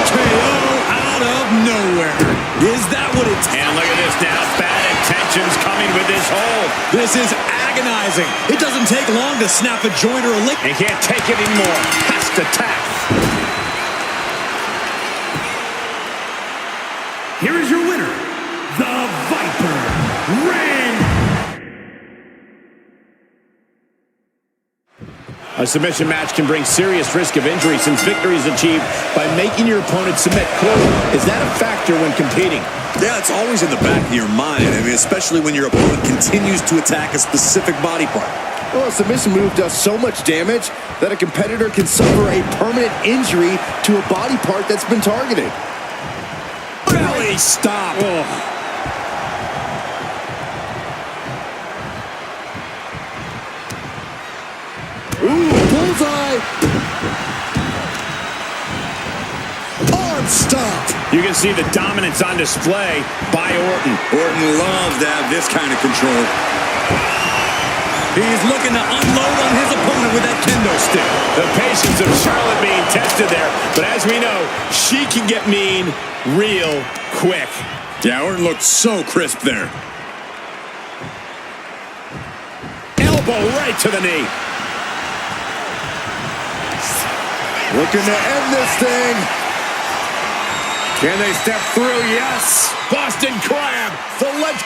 KO out of nowhere. Is that what it's... And look at this now. Bad Tension's coming with this hold. This is agonizing. It doesn't take long to snap a joint or a link. He can't take it anymore. Has to tap. Here is your winner, the Viper, Ring. A submission match can bring serious risk of injury since victory is achieved by making your opponent submit. Clearly, is that a factor when competing? Yeah, it's always in the back of your mind. I mean, especially when your opponent continues to attack a specific body part. Well, a submission move does so much damage that a competitor can suffer a permanent injury to a body part that's been targeted. Belly stop. Oh. Ooh, bullseye. Arm stop. You can see the dominance on display by Orton. Orton loves to have this kind of control. He's looking to unload on his opponent with that kendo stick. The patience of Charlotte being tested there. But as we know, she can get mean real quick. Yeah, Orton looked so crisp there. Elbow right to the knee. Looking to end this thing. Can they step through? Yes. Boston Crab. The legend.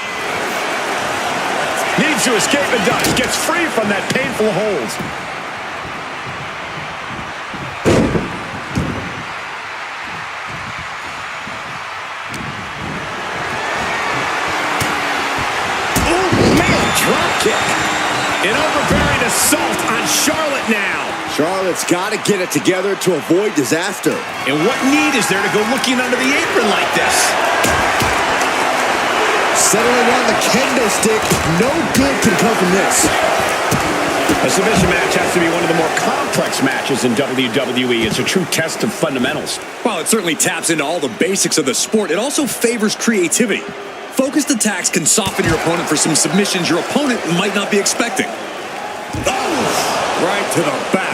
Needs to escape and does. Gets free from that painful hold. Oh, man, drop kick. An overbearing assault on Charlotte now. Charlotte's got to get it together to avoid disaster. And what need is there to go looking under the apron like this? Settling on the kendo stick. No good can come from this. A submission match has to be one of the more complex matches in WWE. It's a true test of fundamentals. While it certainly taps into all the basics of the sport, it also favors creativity. Focused attacks can soften your opponent for some submissions your opponent might not be expecting. Oh, right to the back.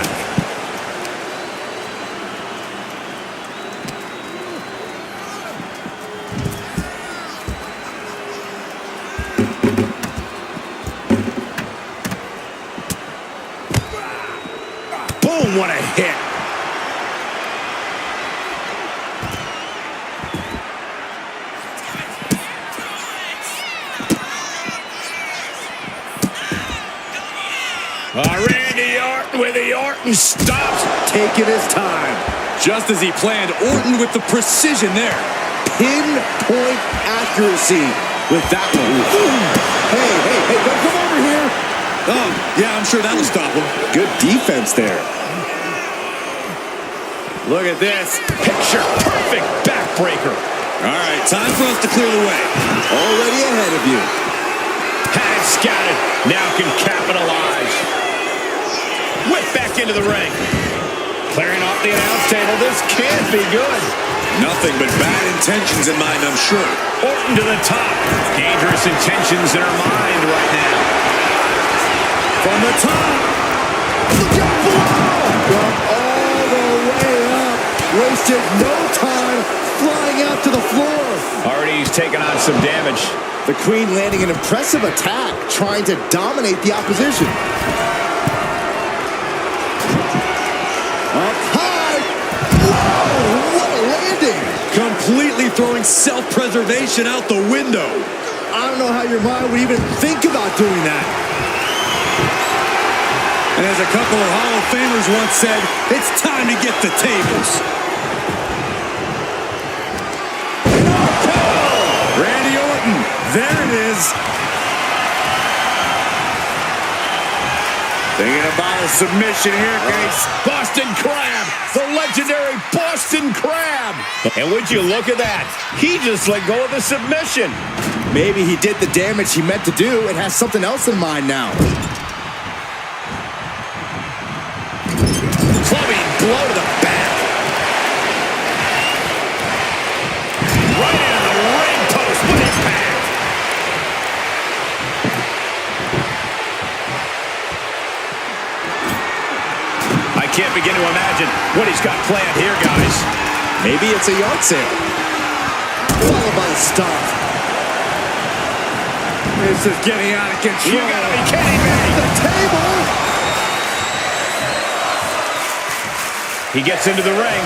Boom, what a hit. Randy Orton with the Orton stops. Taking his time. Just as he planned, Orton with the precision there. Pinpoint accuracy with that one. Hey, don't come over here. Oh, yeah, I'm sure that'll stop him. Good defense there. Look at this. Picture perfect backbreaker. All right, time for us to clear the way. Already ahead of you. Had it scouted. Now can capitalize. Whip back into the ring. Clearing off the announce table. This can't be good. Nothing but bad intentions in mind, I'm sure. Orton to the top. Dangerous intentions in her mind right now. From the top. Look out below. Gone all the way up. Wasted no time flying out to the floor. Already he's taken on some damage. The Queen landing an impressive attack, trying to dominate the opposition. Up high. Whoa, what a landing. Completely throwing self-preservation out the window. I don't know how your mind would even think about doing that. And as a couple of Hall of Famers once said, it's time to get the tables. Randy Orton, there it is. Thinking about a submission here, guys. Boston Crab, the legendary Boston Crab. And would you look at that? He just let go of the submission. Maybe he did the damage he meant to do and has something else in mind now. Clubbing blow to the back. Right into the ring post. What impact. I can't begin to imagine what he's got planned here, guys. Maybe it's a yard sale. Followed by a stomp. This is getting out of control. You gotta be kidding me. The table. He gets into the ring.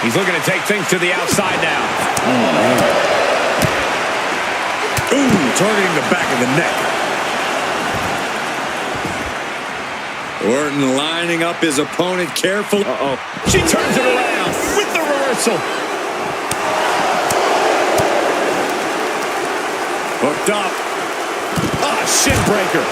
He's looking to take things to the outside now. Oh, man. Ooh, targeting the back of the neck. Orton lining up his opponent carefully. Uh-oh. She turns it around with the reversal. Hooked up. Ah, shin breaker.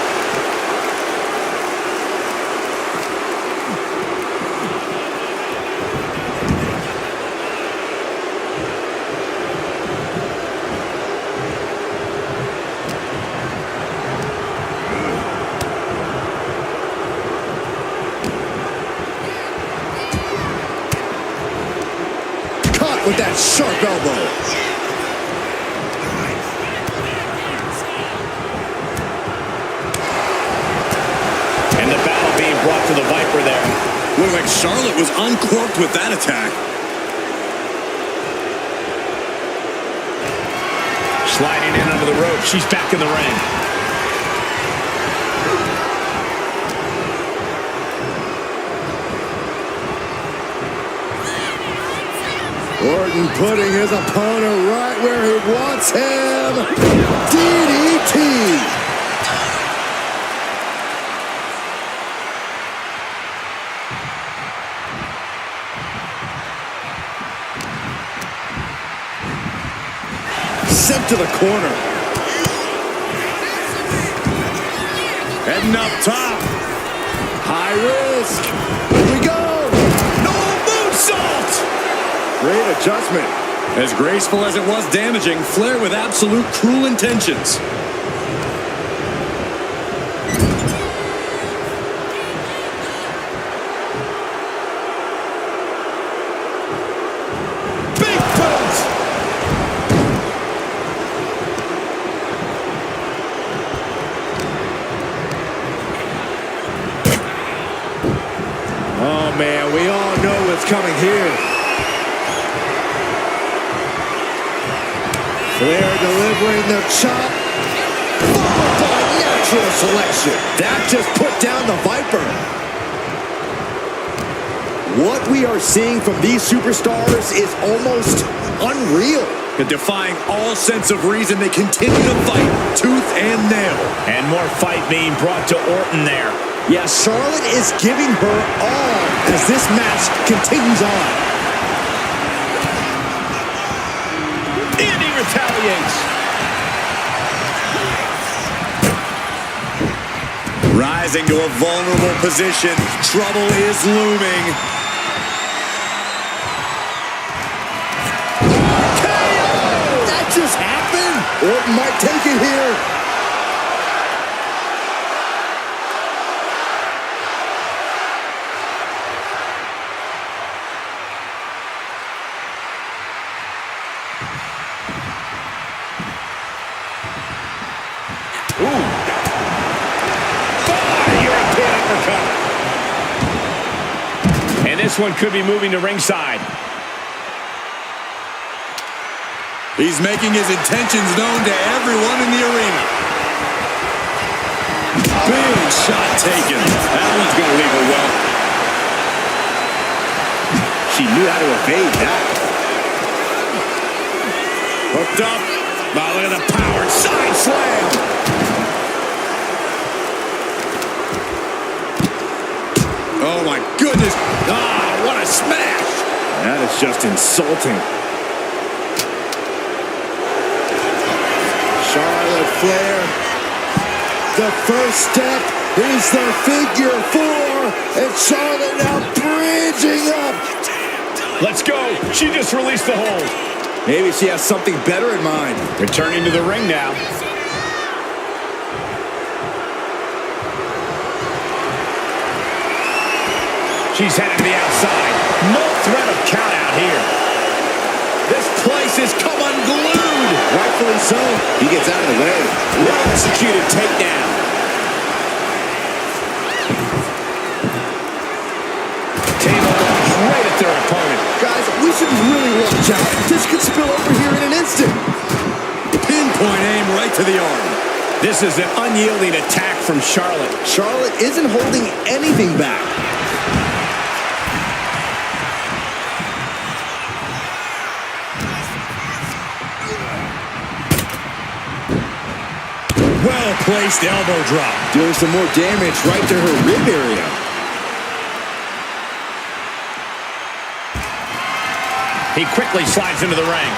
With that sharp elbow. And the battle being brought to the Viper there. Looked like Charlotte was uncorked with that attack. Sliding in under the rope. She's back in the ring. Orton putting his opponent right where he wants him. DDT. Sent to the corner. Heading up top. High risk. Here we go. No moonsault. Great adjustment. As graceful as it was damaging, Flair with absolute cruel intentions. Big boot. Oh, man, we all know what's coming here. Flair delivering the chop, followed by natural selection. That just put down the Viper. What we are seeing from these superstars is almost unreal. But defying all sense of reason, they continue to fight tooth and nail. And more fight being brought to Orton there. Yeah, Charlotte is giving her all as this match continues on. And he retaliates. Rising to a vulnerable position. Trouble is looming. That just happened. Orton might take it here. And this one could be moving to ringside. He's making his intentions known to everyone in the arena. Big shot taken. That one's going to leave her well. She knew how to evade that. Hooked up. Now look at the power. Side slam. Oh, my goodness. Ah, what a smash. That is just insulting. Charlotte Flair. The first step is the figure four. And Charlotte now bridging up. Let's go. She just released the hold. Maybe she has something better in mind. Returning to the ring now. She's headed to the outside. No threat of count out here. This place is come unglued. Rightfully so. He gets out of the way. Well-executed takedown. Table launch right at their opponent. Guys, we should really watch out. This could spill over here in an instant. Pinpoint aim right to the arm. This is an unyielding attack from Charlotte. Charlotte isn't holding anything back. Well-placed elbow drop. Doing some more damage right to her rib area. He quickly slides into the ring.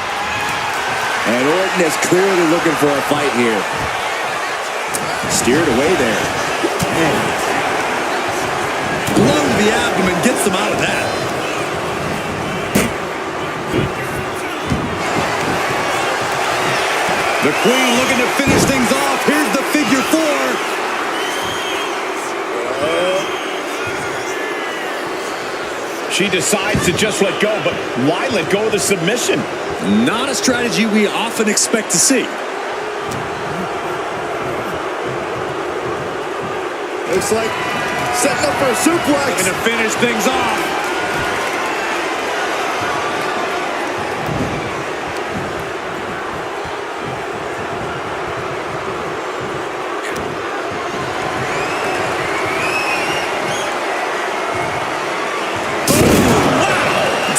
And Orton is clearly looking for a fight here. Steered away there. Blow to the abdomen gets them out of that. The Queen looking to finish things off. Here's the figure four. She decides to just let go, but why let go of the submission? Not a strategy we often expect to see. Looks like setting up for a suplex. Looking to finish things off.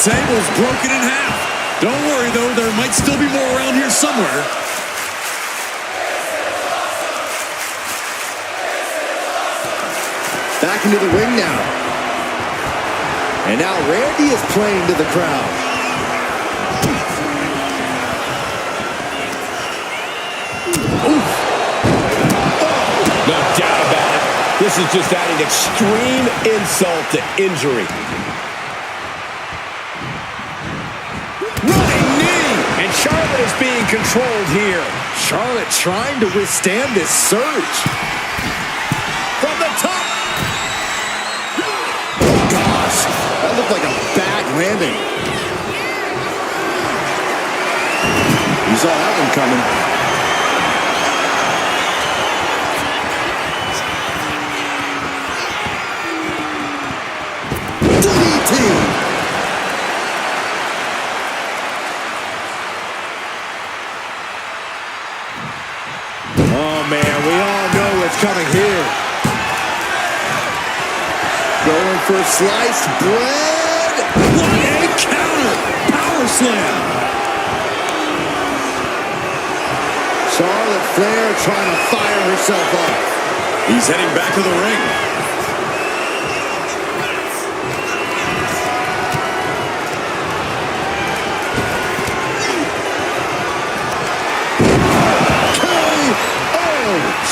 Table's broken in half. Don't worry, though. There might still be more around here somewhere. Back into the ring now. And now Randy is playing to the crowd. Oof. No doubt about it. This is just adding extreme insult to injury. Charlotte is being controlled here. Charlotte trying to withstand this surge. From the top. Oh, gosh. That looked like a bad landing. You saw that one coming. DDT. Coming here. Going for sliced bread. What a counter. Power slam. Charlotte Flair trying to fire herself up. He's heading back to the ring.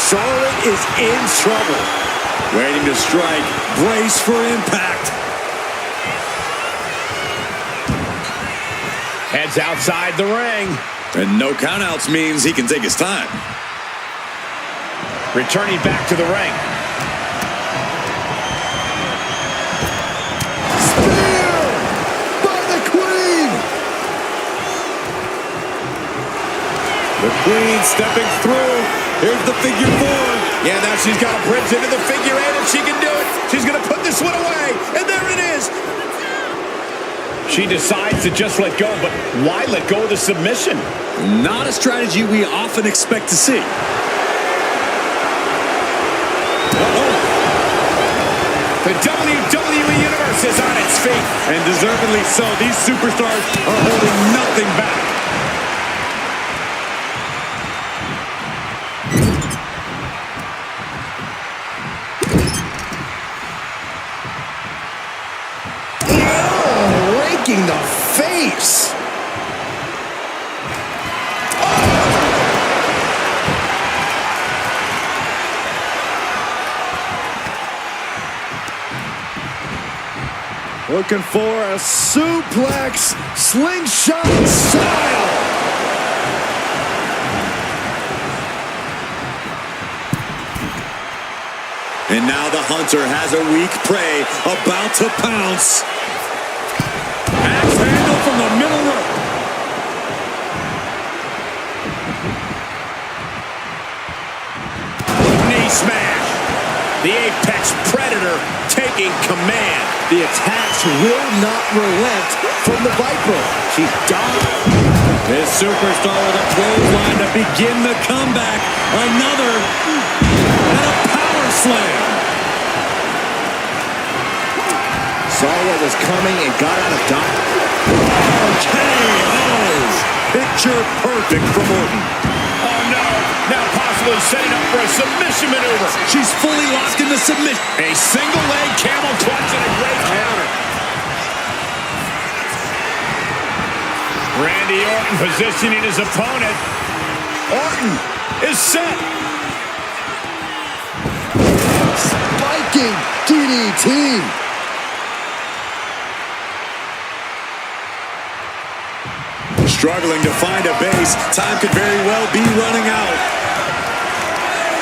Charlotte is in trouble. Waiting to strike. Brace for impact. Heads outside the ring. And no countouts means he can take his time. Returning back to the ring. Spear by the Queen. The Queen stepping through. Here's the figure four. Yeah, now she's got a bridge into the figure eight, and she can do it. She's going to put this one away, and there it is. She decides to just let go, but why let go of the submission? Not a strategy we often expect to see. The WWE Universe is on its feet. And deservedly so. These superstars are holding nothing back. The face. Looking for a suplex slingshot style. And now the hunter has a weak prey about to pounce. Axe handle from the middle rope. Knee smash. The Apex Predator taking command. The attacks will not relent from the Viper. She dodged. This superstar with a clothesline to begin the comeback. Another, and a power slam. Saw what was coming and got out of dodge. KO. Picture perfect from Orton. Oh, no. Now possibly setting up for a submission maneuver. She's fully locked in the submission. A single leg camel clutch and a great counter. Randy Orton positioning his opponent. Orton is set. Spiking DDT. Struggling to find a base. Time could very well be running out.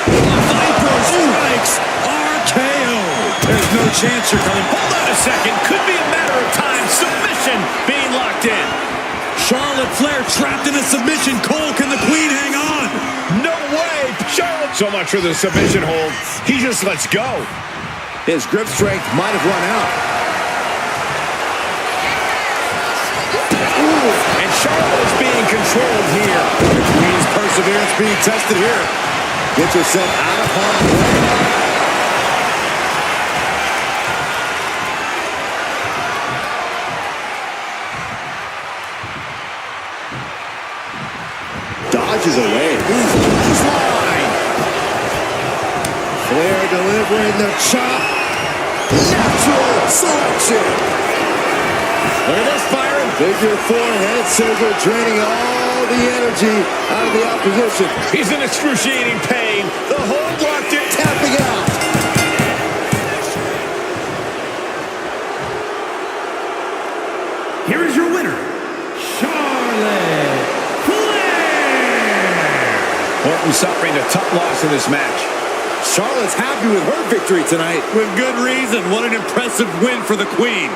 Viper strikes. RKO. There's no chance you're coming. Hold on a second. Could be a matter of time. Submission being locked in. Charlotte Flair trapped in a submission. Cole, can the Queen hang on? No way. Charlotte. So much for the submission hold. He just lets go. His grip strength might have run out. And Charlotte is being controlled here. The Queen's perseverance being tested here. Gets herself out of harm's way. Dodges away. Line. Flair delivering the chop. Natural selection. Look at this, Byron. Figure four head scissor draining all the energy out of the opposition. He's in excruciating pain. The hold locked in. Tapping out. Here is your winner, Charlotte Flair. Orton suffering a tough loss in this match. Charlotte's happy with her victory tonight. With good reason. What an impressive win for the Queen.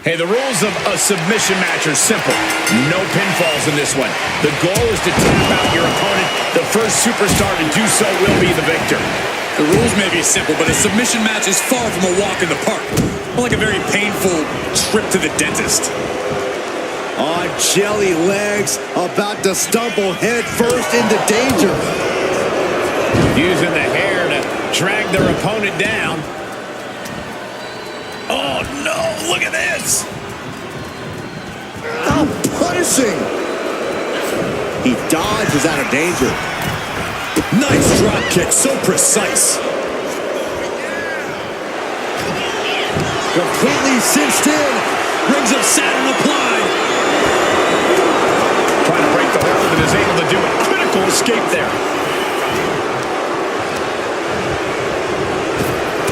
Hey, the rules of a submission match are simple. No pinfalls in this one. The goal is to tap out your opponent. The first superstar to do so will be the victor. The rules may be simple, but a submission match is far from a walk in the park. More like a very painful trip to the dentist. On jelly legs, about to stumble head first into danger. Using the hair to drag their opponent down. Oh, no, look at this. Oh, punishing. He dodges out of danger. Nice drop kick, so precise. Completely cinched in. Rings of Saturn applied. Trying to break the hold and is able to do a critical escape there.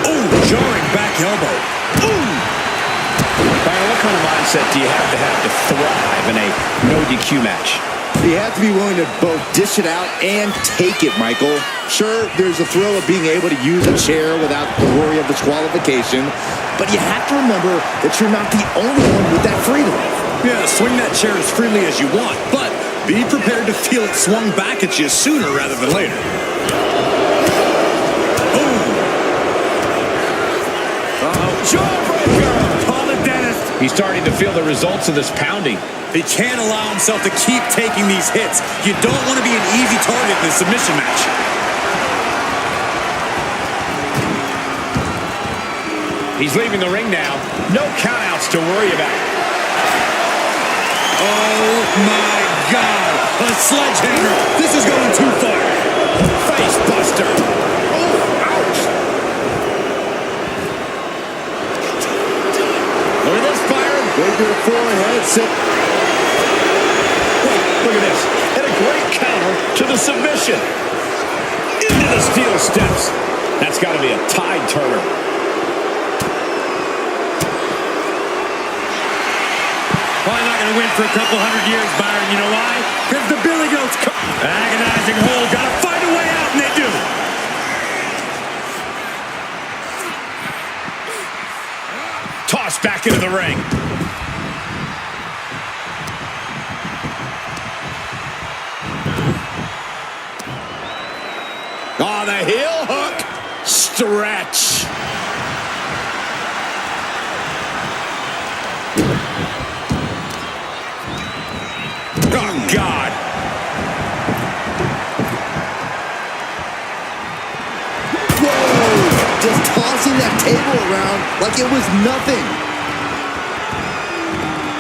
Ooh, jarring back elbow. Ooh. Byron, what kind of mindset do you have to thrive in a no DQ match? You have to be willing to both dish it out and take it, Michael. Sure, there's a thrill of being able to use a chair without the worry of disqualification, but you have to remember that you're not the only one with that freedom. Yeah, swing that chair as freely as you want, but be prepared to feel it swung back at you sooner rather than later. Jawbreaker! Call the dentist. He's starting to feel the results of this pounding. He can't allow himself to keep taking these hits. You don't want to be an easy target in a submission match. He's leaving the ring now. No countouts to worry about. Oh my God! A sledgehammer! This is going too far! Face buster. Oh, ouch! Look at this, Byron. Bigger forehead sit. Look at this. And a great counter to the submission. Into the steel steps. That's got to be a tide turner. Probably not going to win for a couple hundred years, Byron. You know why? Because the Billy Goats come. Agonizing hold. Got to find a way out, and they do. Tossed back into the ring. Oh, the heel hook. Stretch. Oh, God. Whoa! Just tossing that table around like it was nothing.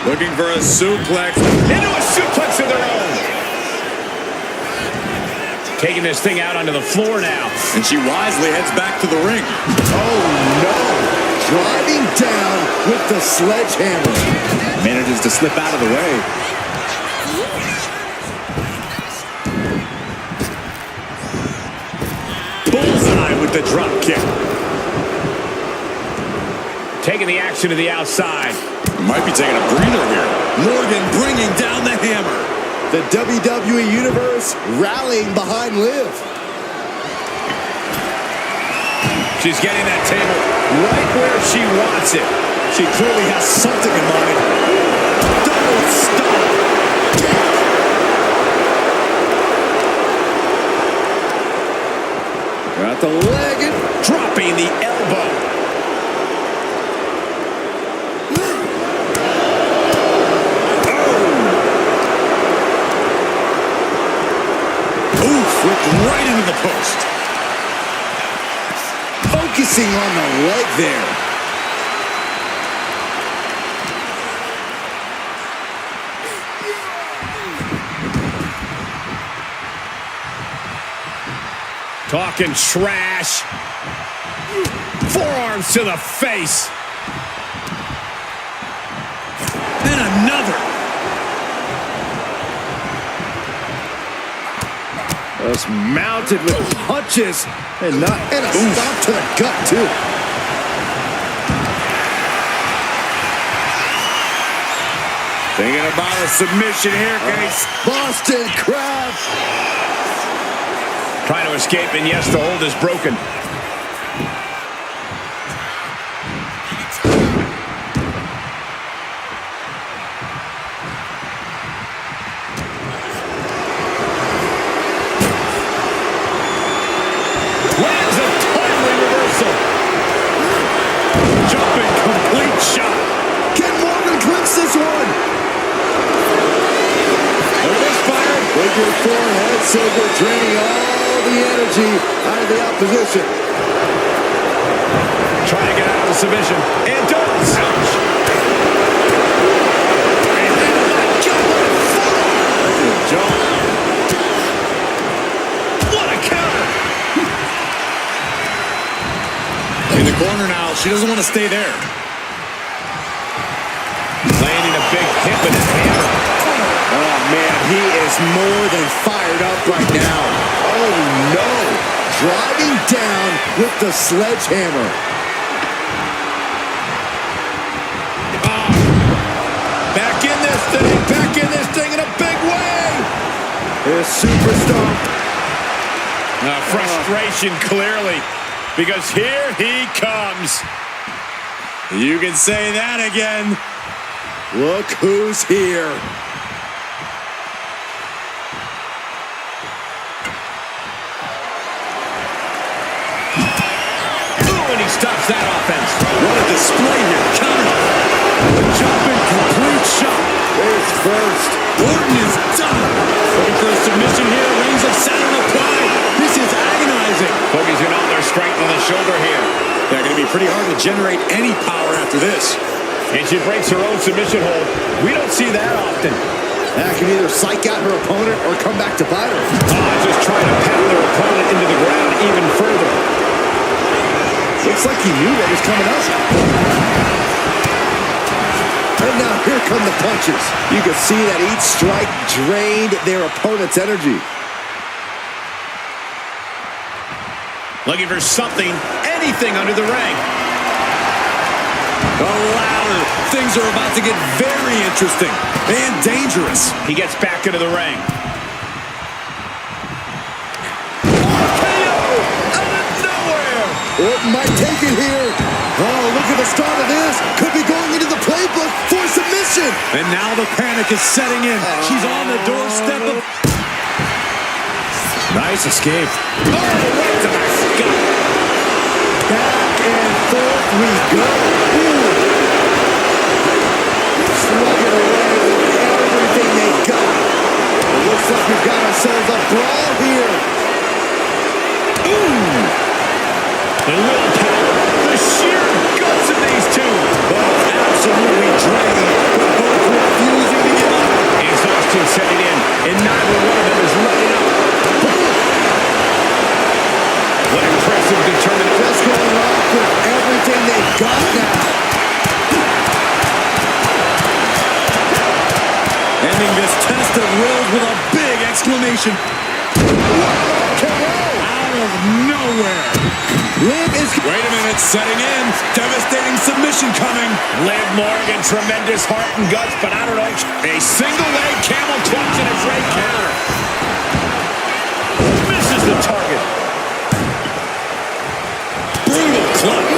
Looking for a suplex. Into a suplex of their own. Taking this thing out onto the floor now. And she wisely heads back to the ring. Oh, no. Driving down with the sledgehammer. Manages to slip out of the way. Bullseye with the drop kick. Taking the action to the outside. Might be taking a breather here. Morgan bringing down the hammer. The WWE Universe rallying behind Liv. She's getting that table right where she wants it. She clearly has something in mind. Double stomp. Got the leg and Dropping the elbow. Oof, whipped right into the post. focusing on the leg there. Talking trash. Forearms to the face. Then another. Just mounted with punches and a stop to the gut too. Thinking about a submission here, Case. Boston Crab. Trying to escape, and yes, the hold is broken. Lands a timely reversal. Jumping complete shot. Can Morgan clinch this one? Look at this fire. With your forehead, Silver draining all the energy out of the opposition. Trying to get out of the submission. And does. Ouch. And oh my God, what a forearm. Good job. What a count. She doesn't want to stay there. Landing a big hit with his hammer. Oh, man, he is more than fired up right now. Oh, no. Driving down with the sledgehammer. Back in this thing in a big way. His superstar. Frustration clearly, because here he comes. You can say that again. Look who's here. And he stops that offense. What a display here. Counter. A jumping complete shot. It's first. Orton is done. Looking for a submission here. Rings of Saturn applied. This is agonizing. Focusing on their strength on the shoulder here. They're going to be pretty hard to generate any power after this. And she breaks her own submission hold. We don't see that often. That can either psych out her opponent or come back to bite her. Just trying to pound their opponent into the ground even further. Looks like he knew what was coming up. And now here come the punches. You can see that each strike drained their opponent's energy. Looking for something, anything under the ring. A ladder. Things are about to get very interesting and dangerous. He gets back into the ring. Orton might take it here. Oh, look at the start of this. Could be going into the playbook for submission. And now the panic is setting in. She's on the doorstep of... Nice escape. Oh, right to the scut. Back and forth we go. Slugging away with everything they got. It looks like we've got ourselves a brawl here. The willpower, the sheer guts of these two. Both absolutely drained, but both refusing to give up. Exhaustion setting in, and neither one of them is letting up. What impressive determination. Just going off with everything they've got now. Ending this test of wills with a big exclamation. Out of nowhere. Liv is... Wait a minute, setting in. Devastating submission coming. Liv Morgan, tremendous heart and guts, but I don't know. A single leg camel clutch and a great counter. Misses the target. Brutal clutch.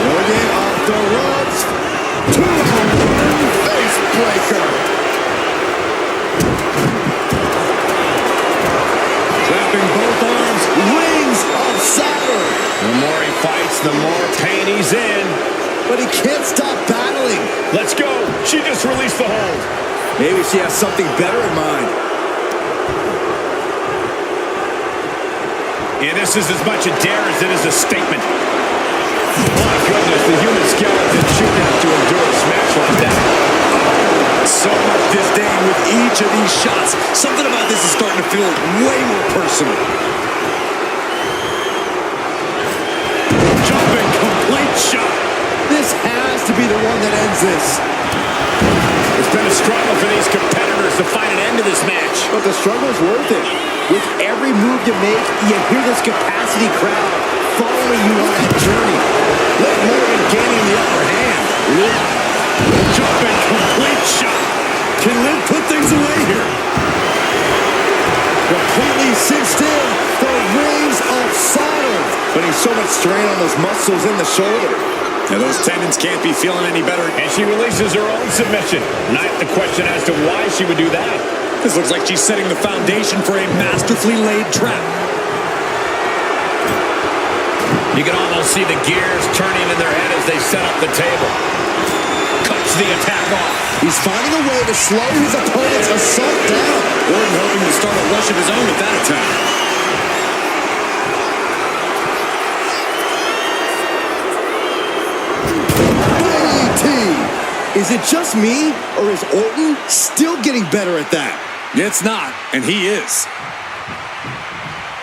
Morgan off the ropes. 2-on-1 face breaker. Trapping both arms. Rings of Saturn. The more he fights, the more pain he's in. But he can't stop battling. Let's go. She just released the hold. Maybe she has something better in mind. And this is as much a dare as it is a statement. My goodness, the human skeleton shouldn't have to endure a smash like that. So much disdain with each of these shots. Something about this is starting to feel way more personal. Jumping complete shot. This has to be the one that ends this. It's been a struggle for these competitors to find an end to this match. But the struggle's worth it. With every move you make, you hear this capacity crowd following you on that journey. Liv Morgan gaining the upper hand. Jumping complete shot. Can Liv put things away here? Completely cinched in for rings of Saturn. Putting so much strain on those muscles in the shoulder. Now those tendons can't be feeling any better. And she releases her own submission. Not the question as to why she would do that. This looks like she's setting the foundation for a masterfully laid trap. You can almost see the gears turning in their head as they set up the table. Cuts the attack off. He's finding a way to slow his opponent's assault down. Orton hoping to start a rush of his own with that attack. Is it just me, or is Orton still getting better at that? It's not, and he is.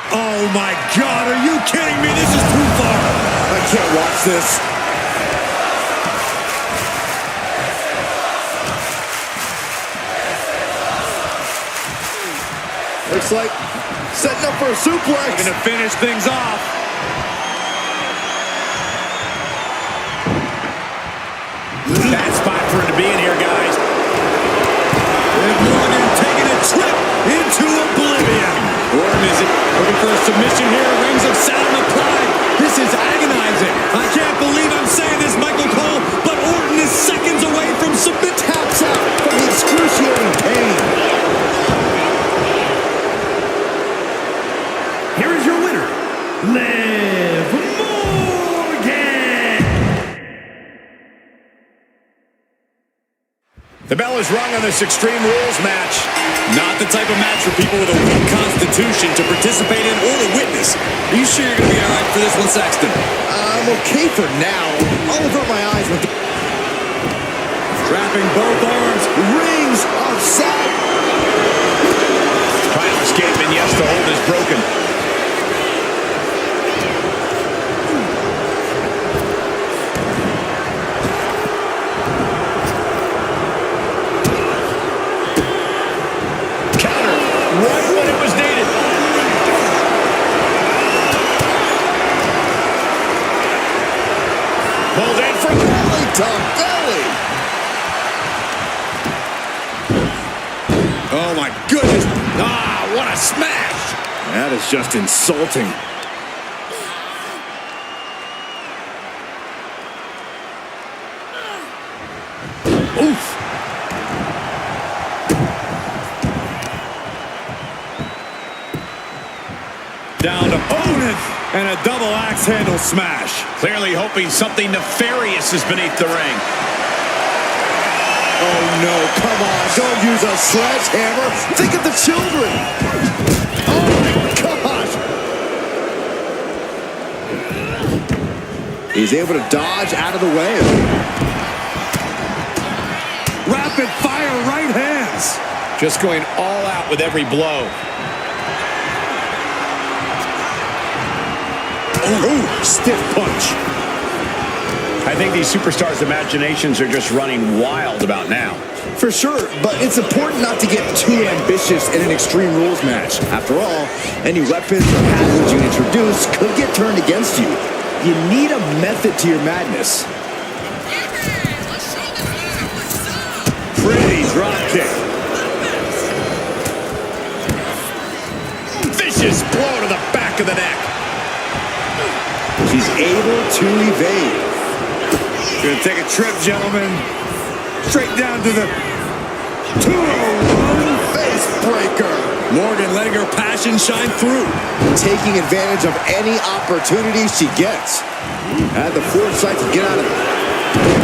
Oh my God, are you kidding me? This is too far. can't watch this. Looks like setting up for a suplex. Going to finish things off. Bad spot for him to be in here, guys. And Morgan taking a trip into oblivion. Orton is looking for a submission here. Rings of Saturn applied. This is agonizing. I can't believe I'm saying this, Michael Cole, but Orton is seconds away from submit. Taps out from the excruciating pain. Here is your winner, Liv Morgan. The bell is rung on this Extreme Rules match. Not the type of match for people with a weak constitution to participate in or to witness. Are you sure you're going to be all right for this one, Saxton? I'm okay for now. I'll avert my eyes with the... Trapping both arms. Rings of Saturn. Trying to escape, and yes, the hold is broken. Counter, right when it was needed. Pulled in from Belly to belly. Oh, my goodness. Ah, what a smash. That is just insulting. Oof. Down to opponent and a double axe handle smash. Clearly hoping something nefarious is beneath the ring. Oh no, come on, don't use a sledgehammer. Think of the children. Oh my gosh. He's able to dodge out of the way. Rapid fire right hands. Just going all out with every blow. Ooh, stiff punch. I think these superstars' imaginations are just running wild about now. For sure, but it's important not to get too ambitious in an Extreme Rules match. After all, any weapons or hazards you introduce could get turned against you. You need a method to your madness. Pretty drop kick. Vicious blow to the back of the neck. She's able to evade. Gonna take a trip, gentlemen. Straight down to the 201 face breaker. Morgan letting her passion shine through. Taking advantage of any opportunity she gets. Had the foresight to get out of it.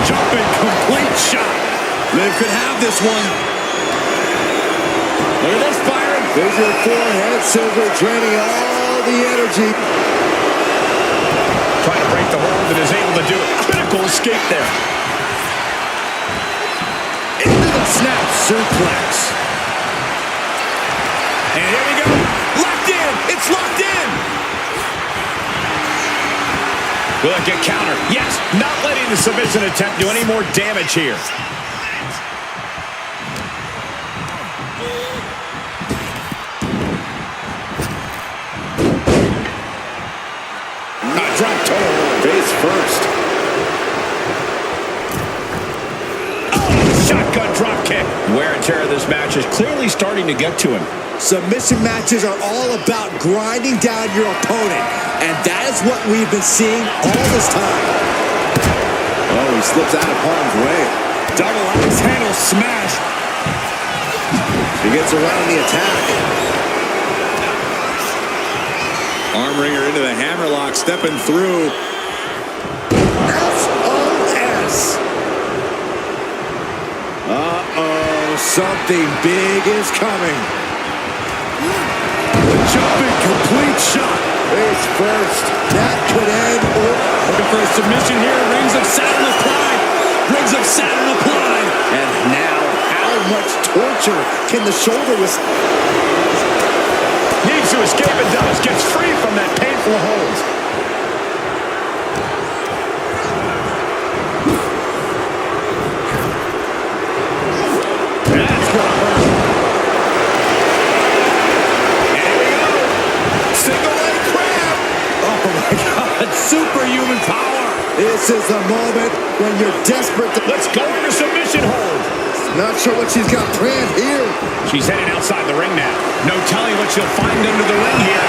Jumping complete shot. Liv could have this one. Look at this firing. Figure four head scissor draining all the energy. Trying to break the hold and is able to do it. Critical escape there. Into the snap suplex. And here we go. Locked in. It's locked in. Will it get countered? Yes. Not letting the submission attempt do any more damage here. Drop toe. Face first. Oh, shotgun drop kick. Wear and tear of this match is clearly starting to get to him. Submission matches are all about grinding down your opponent, and that is what we've been seeing all this time. Oh, he slips out of harm's way. Double axe handle smash. He gets around the attack. Arm wringer into the hammerlock, stepping through. SOS. Uh-oh, something big is coming. The jumping complete shot. Face first. That could end. Looking for a submission here. Rings of Saturn applied. Rings of Saturn applied. And now, how much torture can the shoulder withstand? Needs to escape and does. Gets free from that painful hold. desperate. Let's go into submission hold. Not sure what she's got planned here. She's heading outside the ring now. No telling what she'll find under the ring here.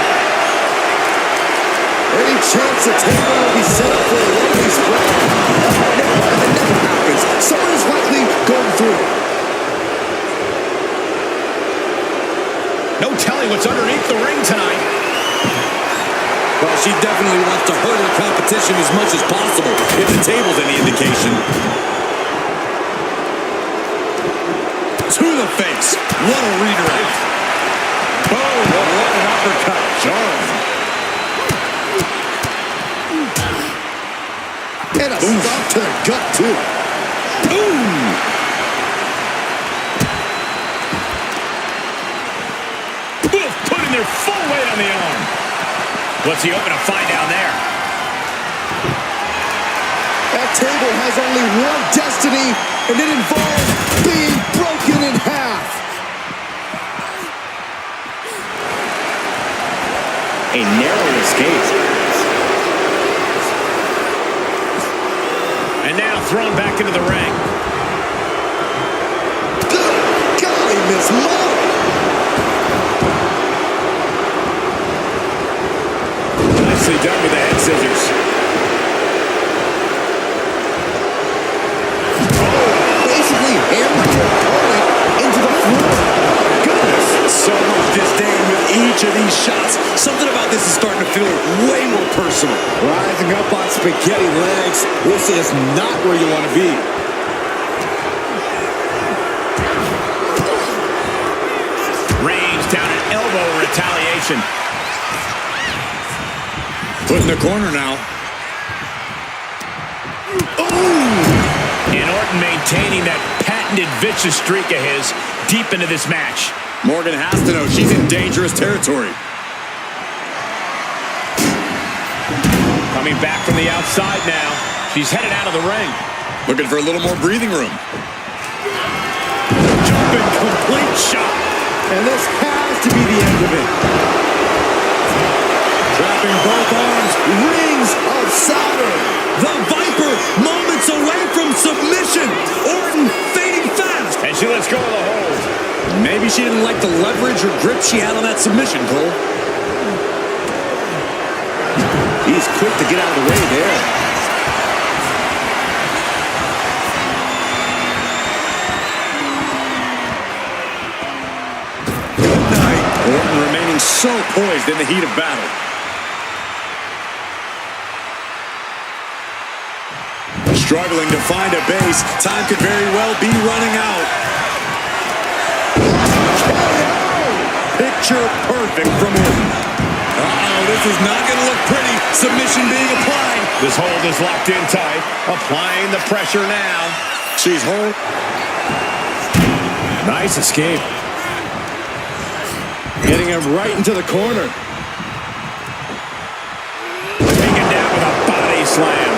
Any chance the table will be set up for a lovely spread? It never happens. Someone is likely going through. No telling what's underneath the ring tonight. Well, she definitely wants to hurt her competition as much as possible, if the table's any indication. To the face. What a redirect. Boom, what an uppercut. Jarring. And a stop to the gut, too. Boom. Putting their full weight on the arm. What's he hoping to find down there? That table has only one destiny, and it involves being broken in half. A narrow escape. And now thrown back into the ring. Good golly, Miss Mo. Nicely done with the head scissors. Basically hammering your opponent into the floor. Goodness, so much disdain with each of these shots. Something about this is starting to feel way more personal. Rising up on spaghetti legs. This is not where you want to be. Range down an elbow retaliation. Put in the corner now. And Orton maintaining that patented vicious streak of his deep into this match. Morgan has to know she's in dangerous territory. Coming back from the outside now. She's headed out of the ring. Looking for a little more breathing room. Jumping complete shot. And this has to be the end of it. Trapping both arms. Rings of Saturn. The Viper moments away from submission. Orton fading fast. And she lets go of the hold. Maybe she didn't like the leverage or grip she had on that submission, Cole. He's quick to get out of the way there. Good night. Orton remaining so poised in the heat of battle. Struggling to find a base. Time could very well be running out. Picture perfect from Orton. Uh-oh, this is not going to look pretty. Submission being applied. This hold is locked in tight. Applying the pressure now. She's home. Nice escape. Getting him right into the corner. Taken down with a body slam.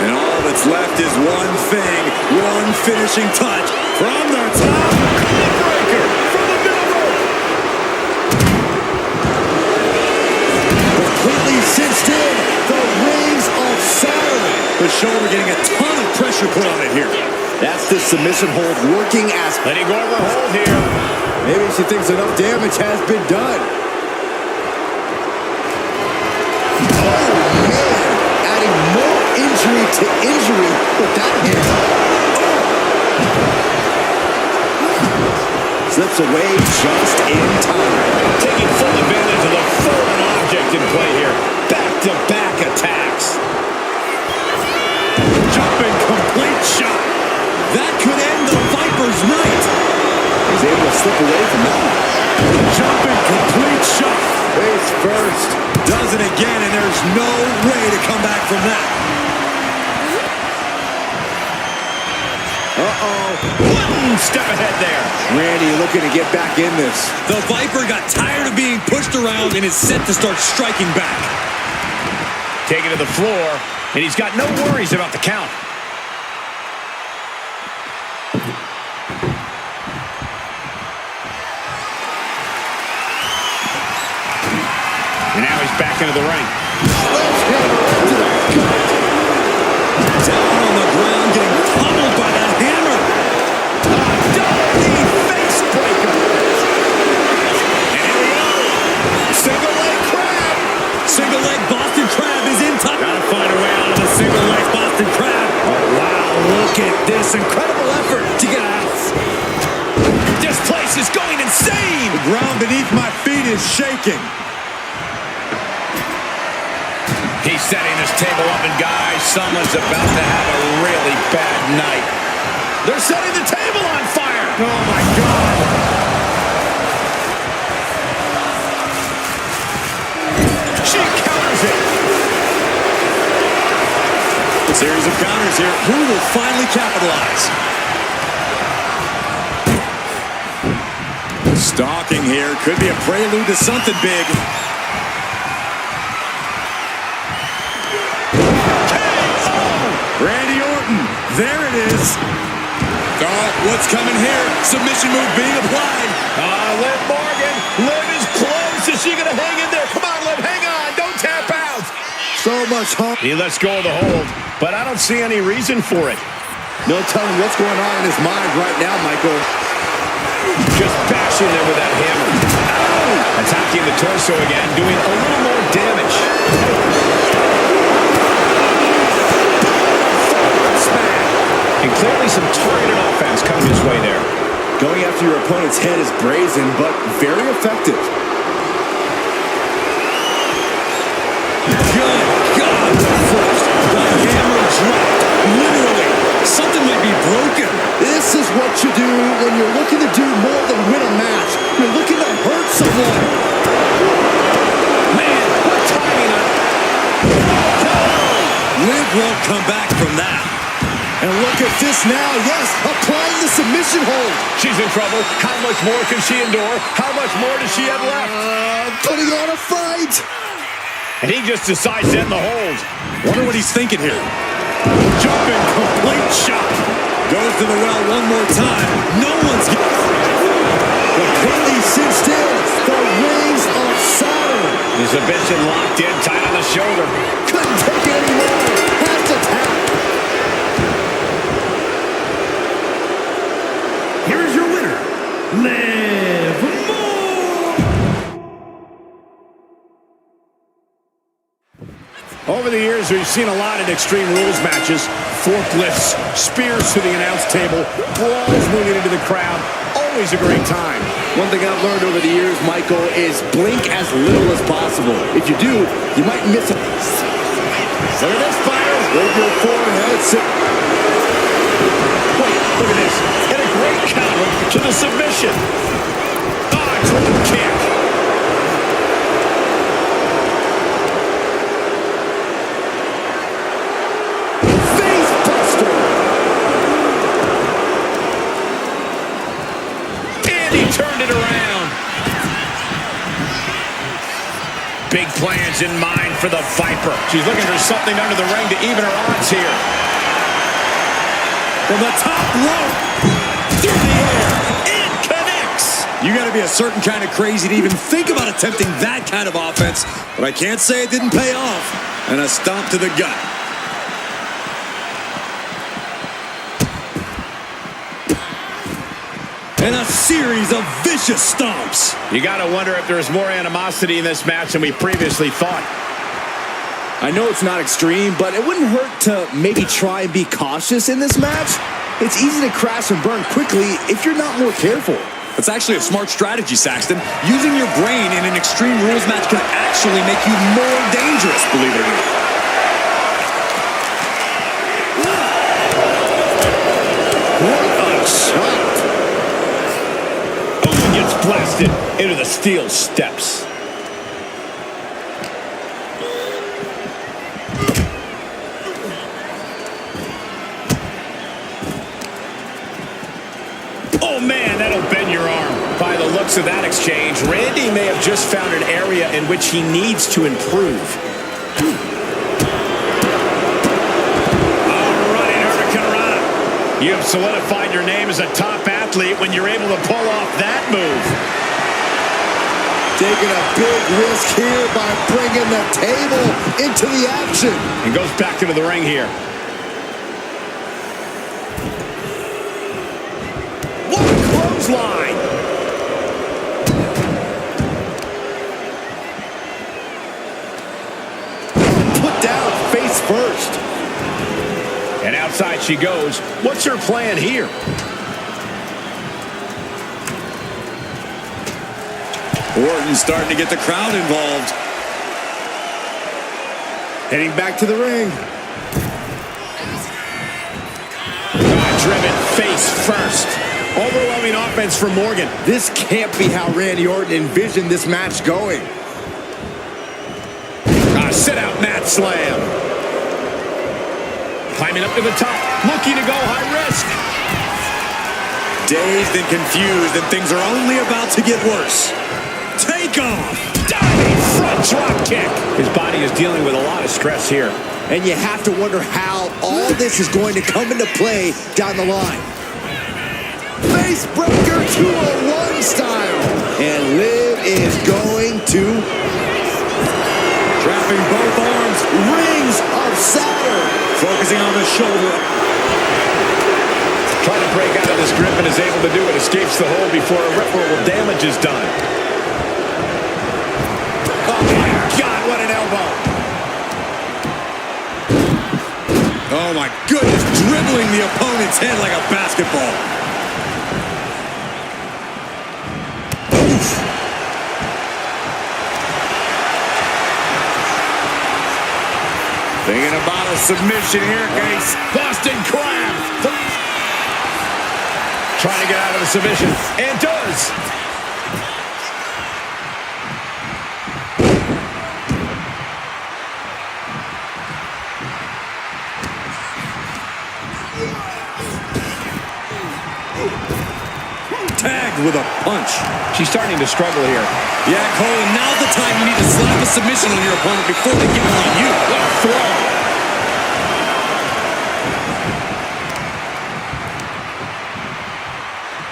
And all that's left is one thing, one finishing touch from the top. The breaker from the middle rope. Completely cinched in. The rings of Saturn. The shoulder getting a ton of pressure put on it here. That's the submission hold working as... Letting go of her hold here. Maybe she thinks enough damage has been done. Oh, man. Adding more injury to injury with that hit. Slips away just in time. Taking full advantage of the foreign object in play here. Back-to-back attacks. Jumping complete shot. That could end the Viper's night. He's able to slip away from that. Jumping complete shot. Face first. Does it again, and there's no way to come back from that. One step ahead there. Randy looking to get back in this. The Viper got tired of being pushed around and is set to start striking back. Taken to the floor, and he's got no worries about the count. And now he's back into the ring. Down on the ground, getting pummeled by that hammer. Double knee face breaker. And here we go. Single leg crab. Single leg Boston Crab is in top. Gotta find a way out of the single leg Boston Crab. Oh, wow, look at this incredible effort to get out. This place is going insane. The ground beneath my feet is shaking. He's setting this table up, and guys, someone's about to have a really bad night. They're setting the table on fire. Oh, my God. She counters it. A series of counters here. Who will finally capitalize? Stalking here. Could be a prelude to something big. Randy Orton. There it is. Oh, what's coming here? Submission move being applied. Liv Morgan. Liv is close. Is she going to hang in there? Come on, Liv. Hang on. Don't tap out. So much hump. He lets go of the hold, but I don't see any reason for it. No telling what's going on in his mind right now, Michael. Just bashing there with that hammer. Ow! Attacking the torso again, doing a little more damage. Smack. And clearly some targeted offense coming his way there. Going after your opponent's head is brazen, but very effective. Good God, the first. The hammer dropped. Literally. Something might be broken. This is what you do when you're looking to do more than win a match. You're looking to hurt someone. Man, what timing on... Liv won't come back from that. And look at this now. Yes, applying the submission hold. She's in trouble. How much more can she endure? How much more does she have left? Putting on a fight. And he just decides to end the hold. Wonder what he's thinking here. Jumping complete shot. Goes to the well one more time. No one's getting... Completely cinched in. The rings of Saturn. He's a bitch and locked in, tight on the shoulder. Couldn't take it anymore. Has to tap. Here is your winner, Liv Morgan. Over the years, we've seen a lot of Extreme Rules matches. Forklifts, spears to the announce table, brawls moving into the crowd. Always a great time. One thing I've learned over the years, Michael, is blink as little as possible. If you do, you might miss a... Look at this fire. With your forehead. Wait, look at this. And a great counter to the submission. Drop kick. Face buster. And he turned it around. Big plans in mind for the Viper. She's looking for something under the ring to even her odds here. From the top rope. Through the air. It connects. You got to be a certain kind of crazy to even think about attempting that kind of offense. But I can't say it didn't pay off. And a stomp to the gut. And a series of vicious stomps. You got to wonder if there's more animosity in this match than we previously thought. I know it's not extreme, but it wouldn't hurt to maybe try and be cautious in this match. It's easy to crash and burn quickly if you're not more careful. It's actually a smart strategy, Saxton. Using your brain in an Extreme Rules match can actually make you more dangerous, believe it or not. What a shot. Owen gets blasted into the steel steps. Oh, man, that'll bend your arm. By the looks of that exchange, Randy may have just found an area in which he needs to improve. Oh, running Hurricane Rana. You've solidified your name as a top athlete when you're able to pull off that move. Taking a big risk here by bringing the table into the action. And goes back into the ring here. clothesline. Put down face first. And outside she goes. What's her plan here? Orton's starting to get the crowd involved. Heading back to the ring. Driven face first. Overwhelming offense for Morgan. This can't be how Randy Orton envisioned this match going. Sit out mat slam. Climbing up to the top. Looking to go high risk. Dazed and confused, and things are only about to get worse. Take off. Diving front drop kick. His body is dealing with a lot of stress here. And you have to wonder how all this is going to come into play down the line. Face breaker 201 style. And Liv is going to... Trapping both arms. Rings of Saturn. Focusing on the shoulder. Trying to break out of this grip and is able to do it. Escapes the hold before irreparable damage is done. Oh my God, what an elbow. Oh my goodness, dribbling the opponent's head like a basketball. Oof. Thinking about a submission here, guys. Boston Crab. Trying to get out of the submission. And does. Tagged with a punch. She's starting to struggle here. Yeah, Cole, now's the time you need to slap a submission on your opponent before they get one on you. What a throw.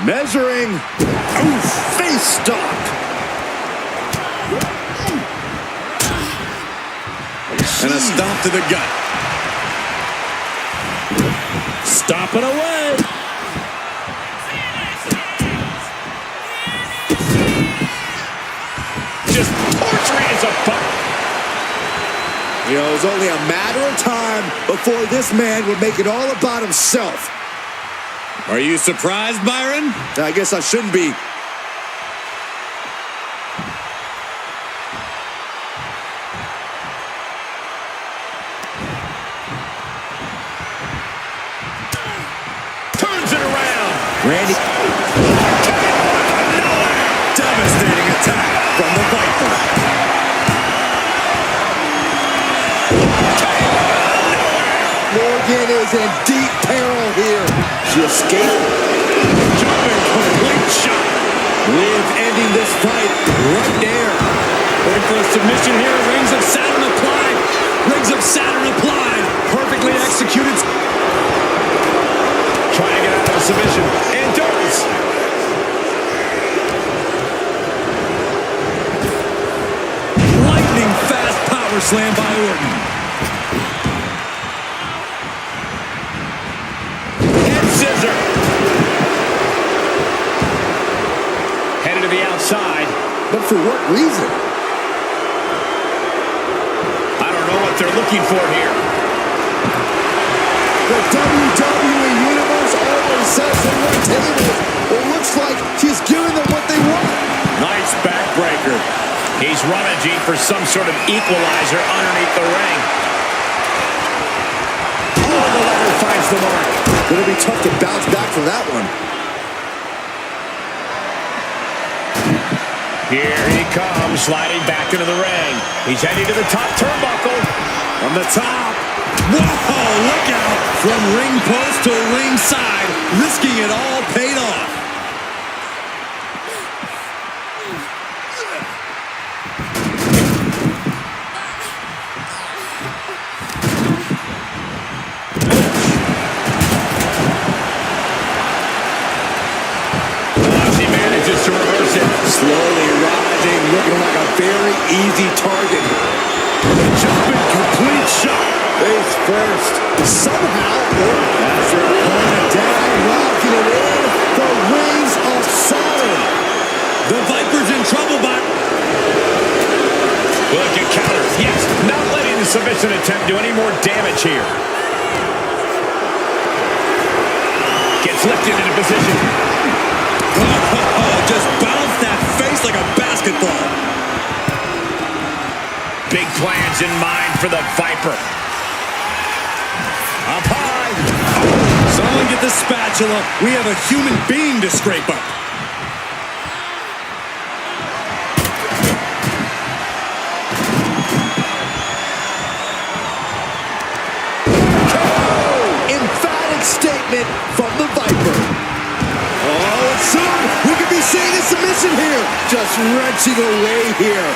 Measuring. Oof, face stop. And a stomp to the gut. Stomping away. Just torturing his opponent. You know, it was only a matter of time before this man would make it all about himself. Are you surprised, Byron? I guess I shouldn't be. Turns it around. Randy. Devastating attack from the Viper. Morgan is in deep peril here. She escaped. Jumping complete shot. Liv ending this fight right there. Looking for a submission here. Rings of Saturn applied. Rings of Saturn applied. Perfectly executed. Trying to get out of the submission. And does. Lightning fast power slam by Orton. Head scissor. Headed to the outside. But for what reason? I don't know what they're looking for here. The WWE Universe always says they want tables. It looks like she's giving them what they want. Nice backbreaker. He's rummaging for some sort of equalizer underneath the ring. Oh, the ladder finds the mark. Gonna be tough to bounce back from that one. Here he comes, sliding back into the ring. He's heading to the top turnbuckle. From the top. Whoa, look out. From ring post to ringside. Risking it all paid off. She manages to reverse it. Slowly rising, looking like a very easy target. Jumping complete shot. Face first. Somehow, Orton has her opponent down, locking it in. The Rings of submission attempt do any more damage here? Gets lifted into position. Just bounced that face like a basketball. Big plans in mind for the Viper. Up high. Someone get the spatula. We have a human being to scrape up. Emphatic statement from the Viper. Oh, and soon we could be seeing a submission here. Just wrenching away here.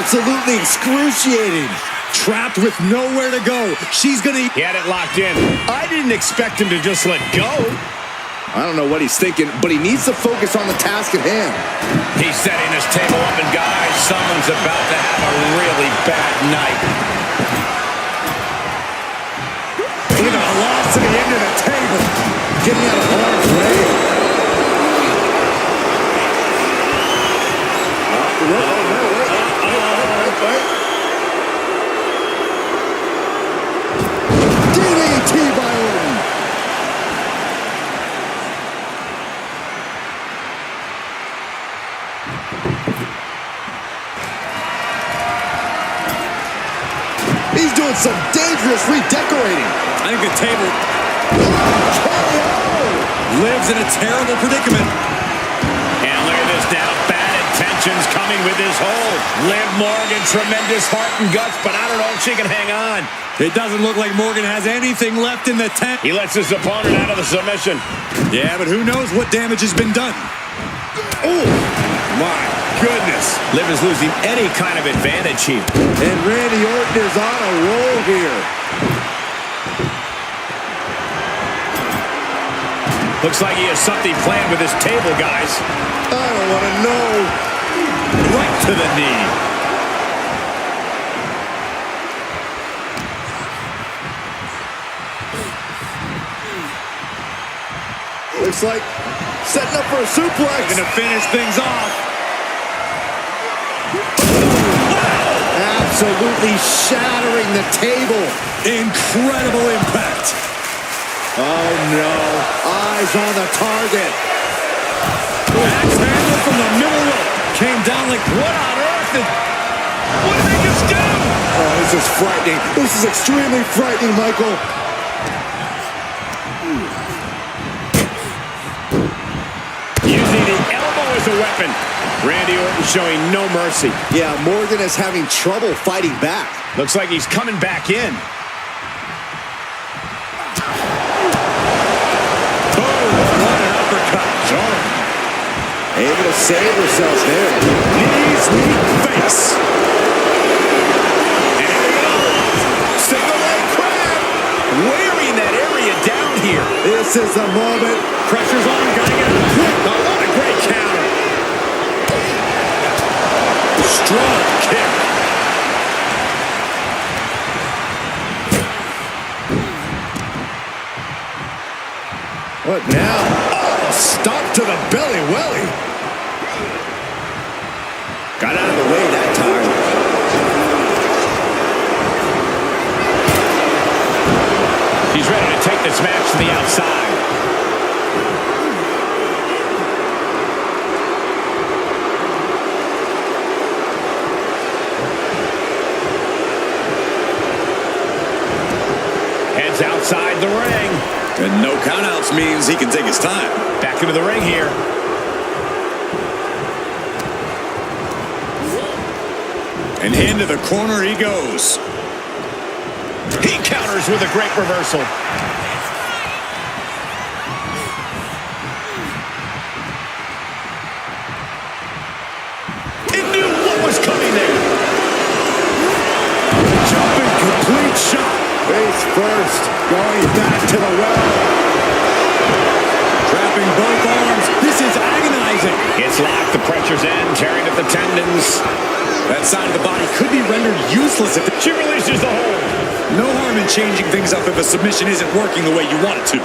Absolutely excruciating. Trapped with nowhere to go. She's gonna... He had it locked in. I didn't expect him to just let go. I don't know what he's thinking, but he needs to focus on the task at hand. He's setting his table up, and guys, someone's about to have a really bad night. Look at the velocity into the table. Getting out of harm's way. DDT by Orton. He's doing some dangerous redecorating. I think the table lives in a terrible predicament. And look at this now. Bad intentions coming with this hold. Liv Morgan, tremendous heart and guts, but I don't know if she can hang on. It doesn't look like Morgan has anything left in the tank. He lets his opponent out of the submission. Yeah, but who knows what damage has been done. Oh, my goodness. Liv is losing any kind of advantage here. And Randy Orton is on a roll here. Looks like he has something planned with his table, guys. I don't want to know. Right to the knee. Looks like setting up for a suplex. Going to finish things off. Absolutely shattering the table. Incredible impact. Oh, no. Eyes on the target. Axe handle from the middle rope. Came down like, what on earth? What did they just do? Oh, this is frightening. This is extremely frightening, Michael. Using the elbow as a weapon. Randy Orton showing no mercy. Yeah, Morgan is having trouble fighting back. Looks like he's coming back in. Able to save herself there. Knees, knee, face. And here we go. Single leg crab. Wearing that area down here. This is the moment. Pressure's on. Gotta get it quick. Oh, what a great counter. Strong kick. What now? Oh, stop to the belly welly. Got out of the way that time. He's ready to take this match to the outside. Heads outside the ring. And no countouts means he can take his time. Back into the ring here. And into the corner he goes. He counters with a great reversal. He knew what was coming there. Jumping complete shot. Face first. Going back to the well. Trapping both arms. This is agonizing. It's locked. The pressure's in. Tearing at the tendons. That side of the body could be rendered useless if She releases the hold. No harm in changing things up if a submission isn't working the way you want it to.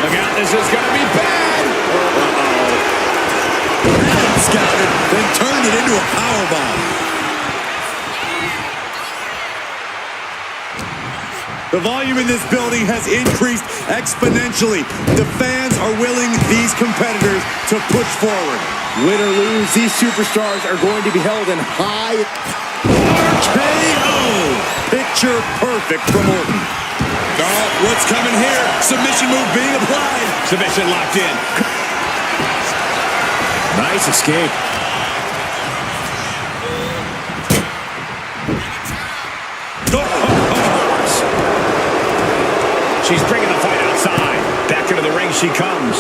Look out, this is going to be bad. That's scouted, then turned it into a powerbomb. The volume in this building has increased exponentially. The fans are willing these competitors to push forward. Win or lose, these superstars are going to be held in high RKO! Picture perfect from Orton. Oh, what's coming here? Submission move being applied. Submission locked in. Nice escape. She's bringing the fight outside. Back into the ring she comes.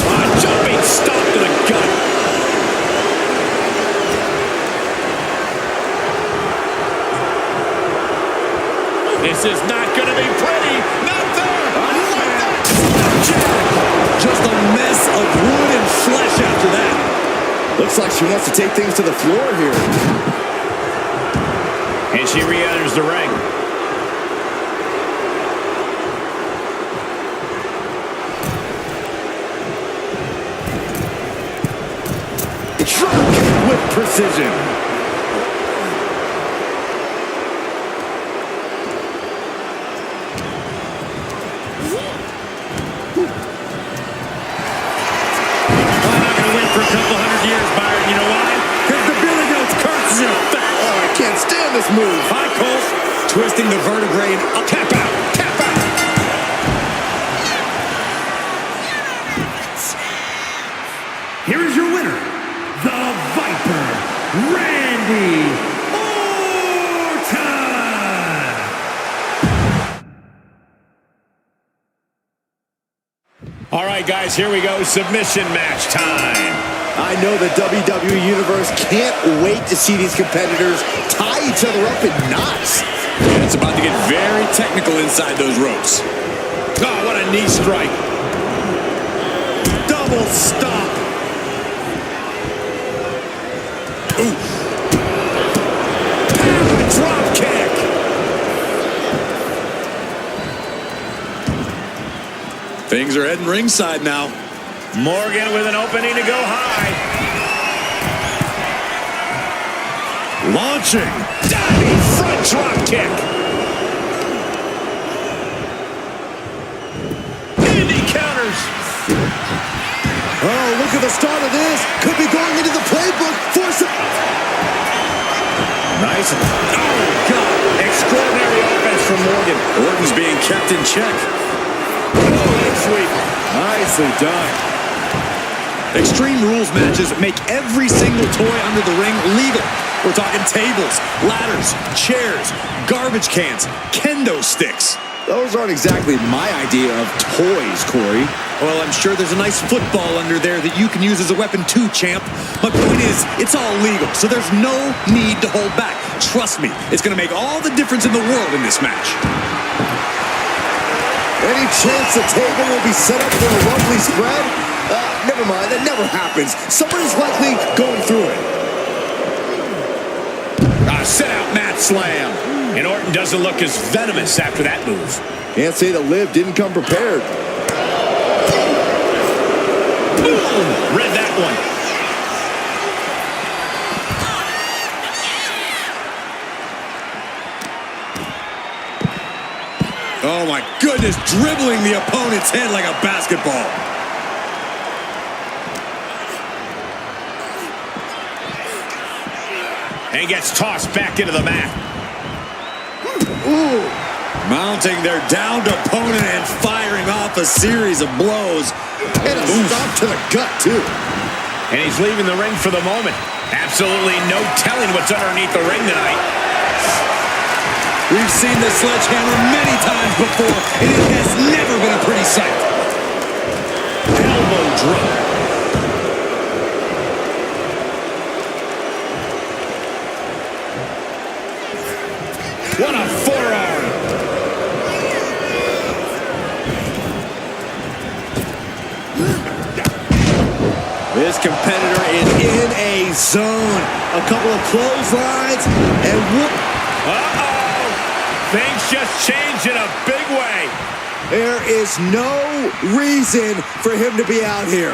A jumping stop to the gut. This is not going to be pretty. Not there. Just a mess of wood and flesh after that. Looks like she wants to take things to the floor here. And she re-enters the ring. Struck with precision. For a couple hundred years, Byron. You know why? Because the Billy Goat's curse is in effect. Oh, I can't stand this move. Hi, Cole. Twisting the vertebrae and up. Tap out. Tap out. Here is your winner, the Viper, Randy Orton. All right, guys, here we go. Submission match time. I know the WWE Universe can't wait to see these competitors tie each other up in knots. And it's about to get very technical inside those ropes. Oh, what a knee strike. Double stop. Ooh. Power drop kick. Things are heading ringside now. Morgan with an opening to go high. Launching. Diving front drop kick. Indy counters. Oh, look at the start of this. Could be going into the playbook for some... Nice. Oh, God. Extraordinary offense from Morgan. Orton's being kept in check. Oh, leg sweep. Nicely done. Extreme Rules matches make every single toy under the ring legal. We're talking tables, ladders, chairs, garbage cans, kendo sticks. Those aren't exactly my idea of toys, Corey. Well, I'm sure there's a nice football under there that you can use as a weapon too, champ. My point is, it's all legal, so there's no need to hold back. Trust me, it's going to make all the difference in the world in this match. Any chance the table will be set up for a lovely spread? Never mind, that never happens. Someone is likely going through it. Set out mat slam. And Orton doesn't look as venomous after that move. Can't say that Liv didn't come prepared. Boom! Read that one. Oh my goodness, dribbling the opponent's head like a basketball. And gets tossed back into the mat. Ooh. Mounting their downed opponent and firing off a series of blows. And a stop to the gut, too. And he's leaving the ring for the moment. Absolutely no telling what's underneath the ring tonight. We've seen this sledgehammer many times before, and it has never been a pretty sight. Elbow drop. What a forearm. This competitor is in a zone. A couple of clotheslines and whoop. Uh-oh. Things just changed in a big way. There is no reason for him to be out here.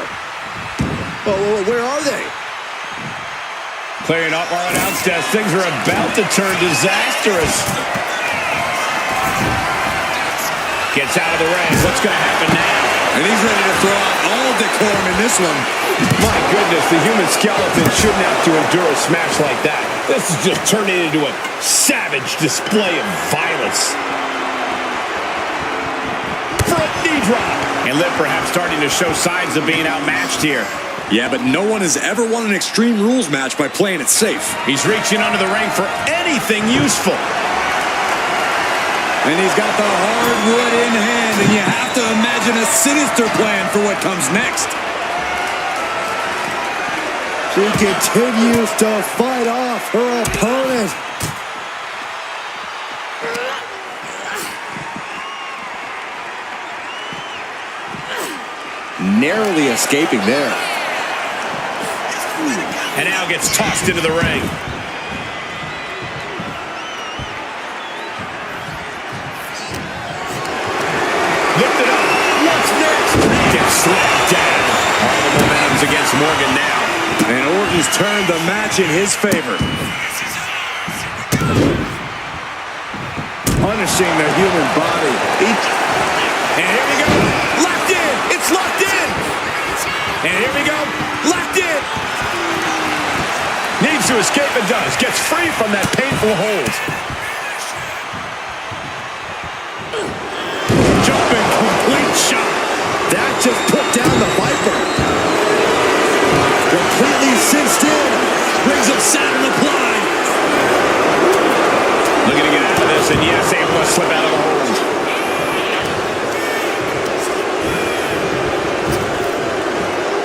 Oh, where are they? Clearing up our announce desk. Things are about to turn disastrous. Gets out of the ring. What's going to happen now? And he's ready to throw out all decorum in this one. My goodness, the human skeleton shouldn't have to endure a smash like that. This is just turning into a savage display of violence. Front knee drop. And Liv perhaps starting to show signs of being outmatched here. Yeah, but no one has ever won an Extreme Rules match by playing it safe. He's reaching under the ring for anything useful. And he's got the hardwood in hand, and you have to imagine a sinister plan for what comes next. She continues to fight off her opponent. Narrowly escaping there. And now gets tossed into the ring. Lifted up. What's next? Gets slapped down. All the momentum's against Morgan now. And Orton's turned the match in his favor. Punishing the human body. And here we go. Locked in. It's locked in. And here we go. Locked in. Needs to escape and does. Gets free from that painful hold. Jumping complete shot. That just put down the Viper. Completely cinched in. Rings of Saturn applied. Looking to get out of this, and yes, able to slip out of the hold.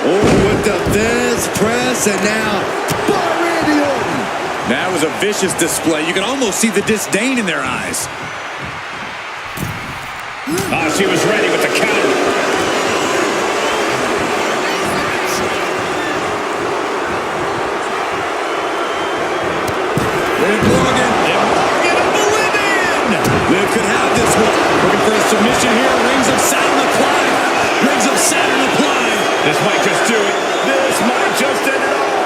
Oh, with the Viz press, and now by Randy Orton. That was a vicious display. You can almost see the disdain in their eyes. She was ready with the counter. Liv Morgan. Oblivion. Liv could have this one. Looking for a submission here. Rings of Saturn applied. Rings of Saturn applied. This might just do it. This might just end it all.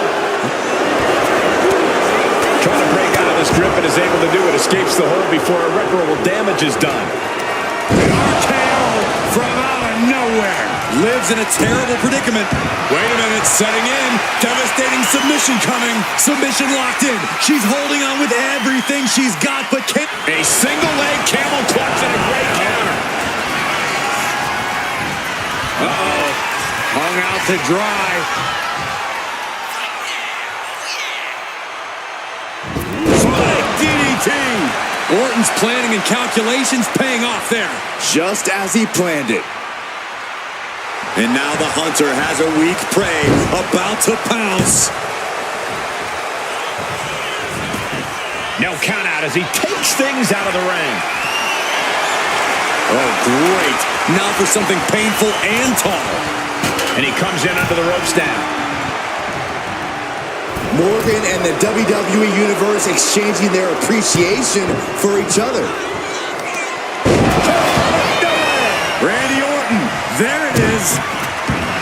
Trying to break out of this grip and is able to do it. Escapes the hold before irreparable damage is done. RKO from out of nowhere. Liv's in a terrible predicament. Wait a minute, setting in. Devastating submission coming. Submission locked in. She's holding on with everything she's got, but can't. A single leg camel clutch and a great counter. Uh-oh. Hung out to dry. Spike DDT. Orton's planning and calculations paying off there. Just as he planned it. And now the hunter has a weak prey about to pounce. No count out as he takes things out of the ring. Oh, great. Now for something painful and tall. And he comes in under the ropes now. Morgan and the WWE Universe exchanging their appreciation for each other. Randy Orton. There it is.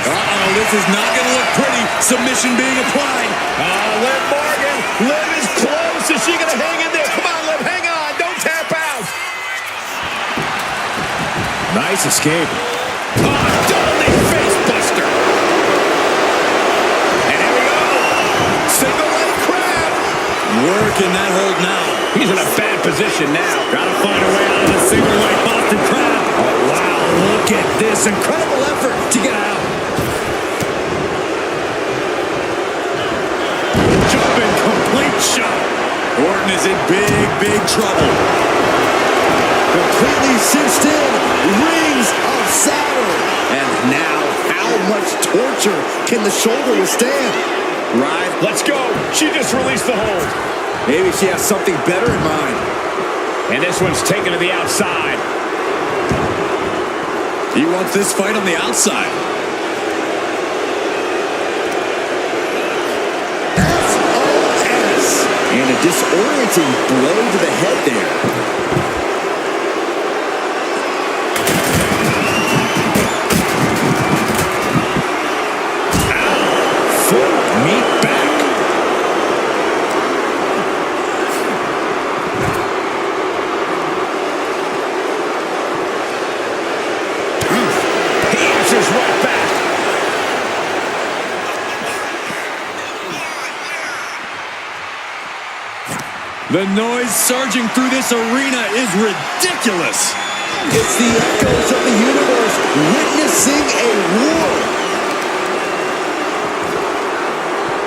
Uh-oh, this is not going to look pretty. Submission being applied. Liv Morgan. Liv is close. Is she going to hang in there? Come on, Liv. Hang on. Don't tap out. Nice escape. Deadly face buster. And here we go. Single leg crab. Working that hold now. He's in a bad position now. Gotta find a way out of the single leg Boston Crab. Oh, wow, look at this incredible effort to get out. Jumping complete shot. Orton is in big trouble. Completely cinched in. Rings of Saturn. And now, how much torture can the shoulder withstand? Right. Let's go. She just released the hold. Maybe she has something better in mind. And this one's taken to the outside. He wants this fight on the outside. SOS. And a disorienting blow to the head there. Meat back. He answers right back. The noise surging through this arena is ridiculous. It's the echoes of the universe witnessing a war.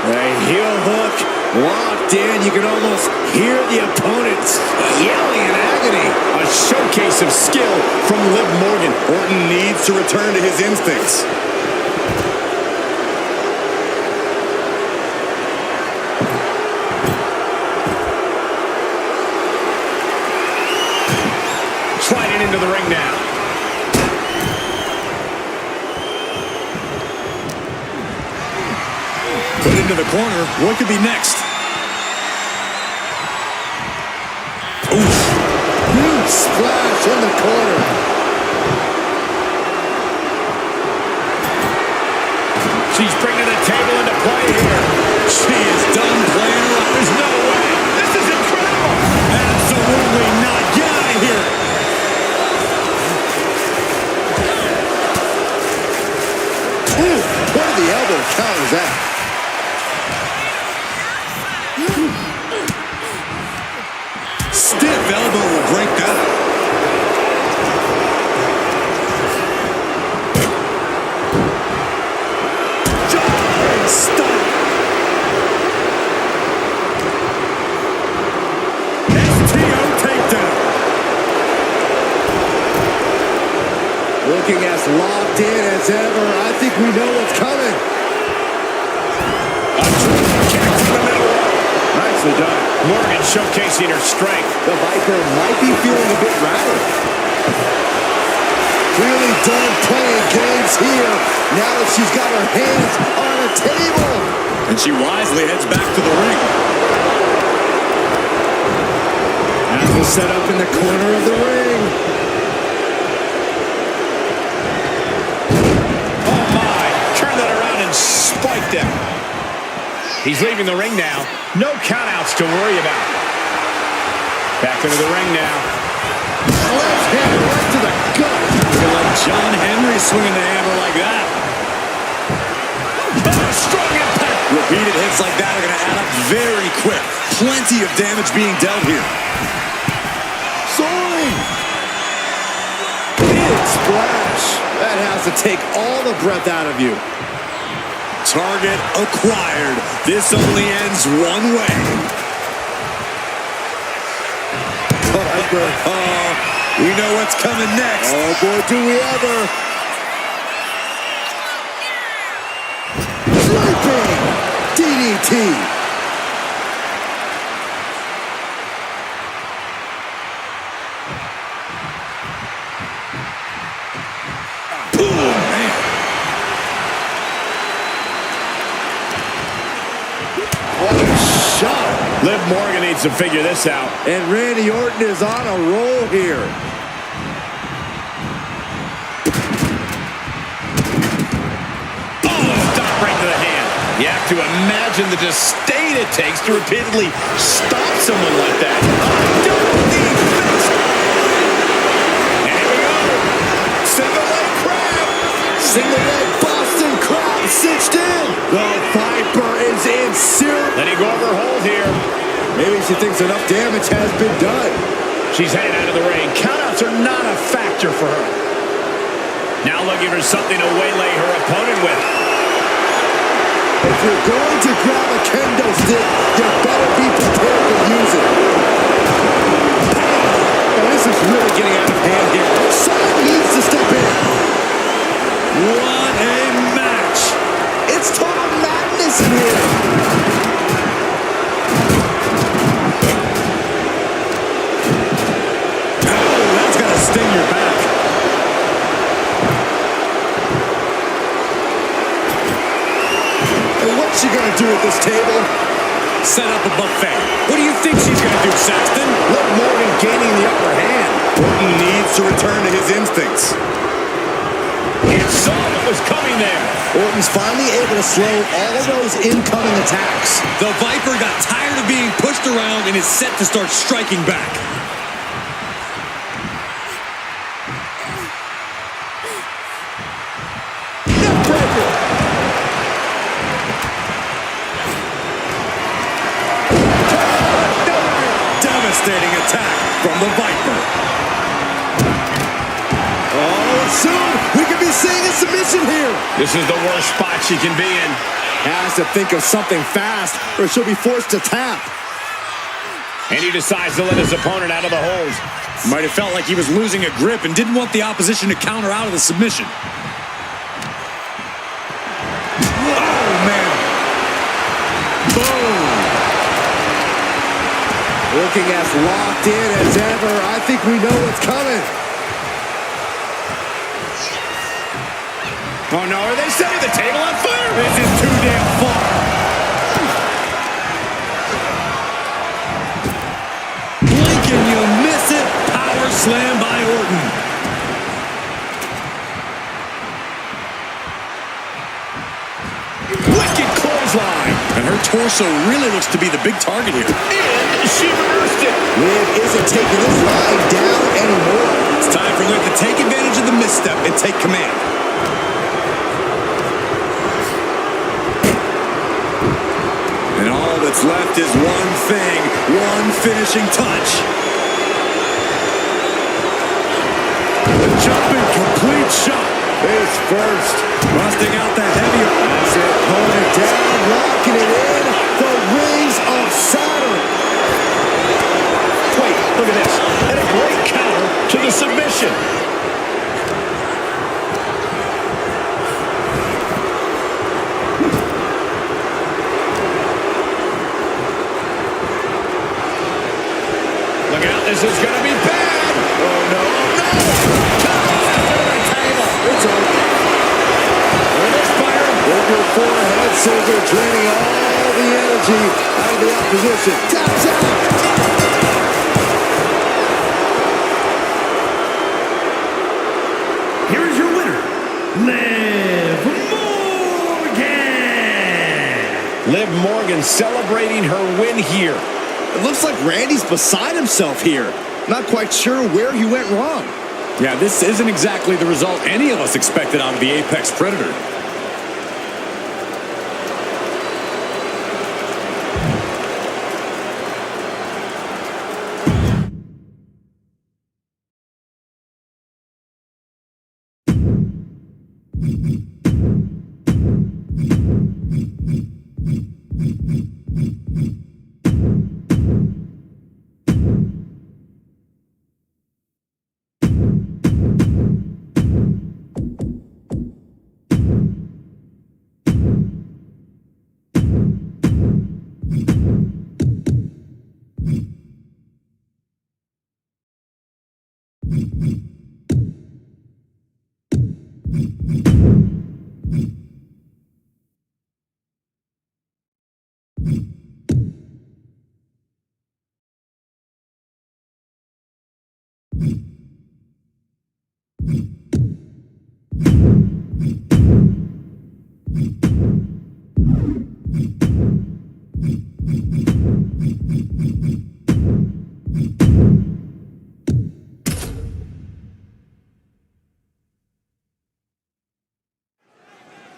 A heel hook locked in. You can almost hear the opponents yelling in agony. A showcase of skill from Liv Morgan. Orton needs to return to his instincts. Sliding into the ring now. Put into the corner. What could be next? Oof. Huge splash in the corner. She's bringing the table into play here. She is done playing around. There's no way. This is incredible. Absolutely not. Get out of here. Ooh, what are the elbow counters that? Stiff elbow will break that. Stop. STO takedown. Looking as locked in as ever. I think we know what's coming. A drop kick to the middle rope. Nicely done. Morgan showcasing her strength. The Viper might be feeling a bit rattled. Really done playing games here. Now that she's got her hands on a table. And she wisely heads back to the ring. As the setup in the corner of the ring. Oh my. Turn that around and spiked him. He's leaving the ring now. No countouts to worry about. Back into the ring now. Left hand right to the gut. Let John Henry swinging the hammer like that. Oh, strong impact. Repeated hits like that are going to add up very quick. Plenty of damage being dealt here. Soaring. Big splash. That has to take all the breath out of you. Target acquired. This only ends one way. We know what's coming next. Oh boy, do we ever. Flipping DDT. Oh, man. What a shot. Liv Morgan needs to figure this out. And Randy Orton is on a roll here. You have to imagine the disdain it takes to repeatedly stop someone like that. And here we go. Single leg crab. Single leg Boston crab cinched in. The Viper is in serious. Letting go of her hold here. Maybe she thinks enough damage has been done. She's heading out of the ring. Countouts are not a factor for her. Now looking for something to waylay her opponent with. If you're going to grab a kendo stick, you better be prepared to use it. Oh, this is really getting out of hand here. Someone needs to step in. What a match. It's total madness in here. Oh, that's going to sting your back. And what's she gonna do at this table? set up a buffet. What do you think she's going to do, Saxton? Liv Morgan gaining the upper hand. Orton needs to return to his instincts. It saw what was coming there. Orton's finally able to slow all of those incoming attacks. The Viper got tired of being pushed around and is set to start striking back. Devastating attack from the Viper. Oh, soon we could be seeing a submission here. This is the worst spot she can be in. Has to think of something fast or she'll be forced to tap. And he decides to let his opponent out of the hold. Might have felt like he was losing a grip and didn't want the opposition to counter out of the submission. Oh, man. Boom. Looking as locked in as ever. I think we know what's coming. Oh, no. Are they setting the table on fire? This is too damn far. Blink and you miss it. Power slam by Orton. Wicked clothesline. And her torso really looks to be the big target here. And she reversed it. Liv isn't taking this line down anymore. It's time for Liv to take advantage of the misstep and take command. And all that's left is one thing, one finishing touch. The jumping complete shot. Face first. Busting out the heavy. That's it. Pulling it down. Locking it in. The rings of Saturn. Wait, look at this. And a great counter to the submission. Look out, this is going to be bad. Oh, no. It's over. With this fire. With your forehead scissor draining all the energy out of the opposition. Taps out. Here is your winner, Liv Morgan. Liv Morgan celebrating her win here. It looks like Randy's beside himself here. Not quite sure where he went wrong. Yeah, this isn't exactly the result any of us expected out of the Apex Predator.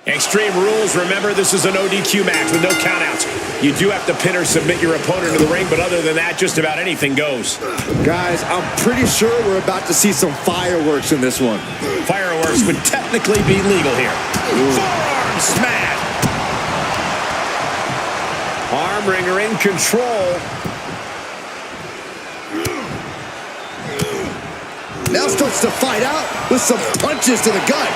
Extreme Rules, remember, this is an ODQ match with no countouts. You do have to pin or submit your opponent to the ring, but other than that, just about anything goes. Guys, I'm pretty sure we're about to see some fireworks in this one. Fireworks would technically be legal here. Forearm smash. Arm wringer in control. Now starts to fight out with some punches to the gut.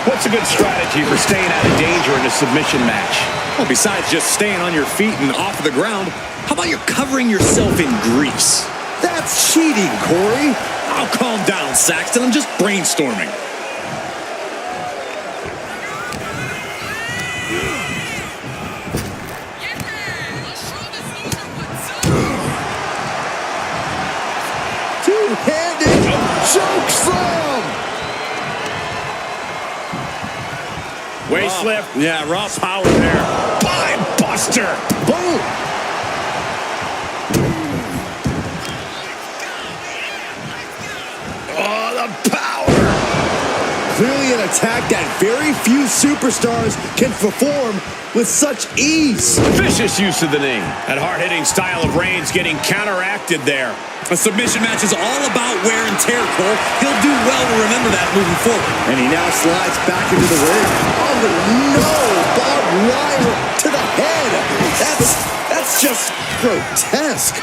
What's a good strategy for staying out of danger in a submission match? Well, besides just staying on your feet and off the ground, how about you covering yourself in grease? That's cheating, Corey. I'll calm down, Saxton. I'm just brainstorming. choke slam. Waist lift. Yeah, raw Power there. Spine buster. Boom. Oh, the power. Clearly an attack that very few superstars can perform with such ease. Vicious use of the knee. That hard-hitting style of Reigns getting counteracted there. A submission match is all about wear and tear, Cole. He'll do well to remember that moving forward. And he now slides back into the ring. Oh no! Barbed wire to the head. That's just grotesque.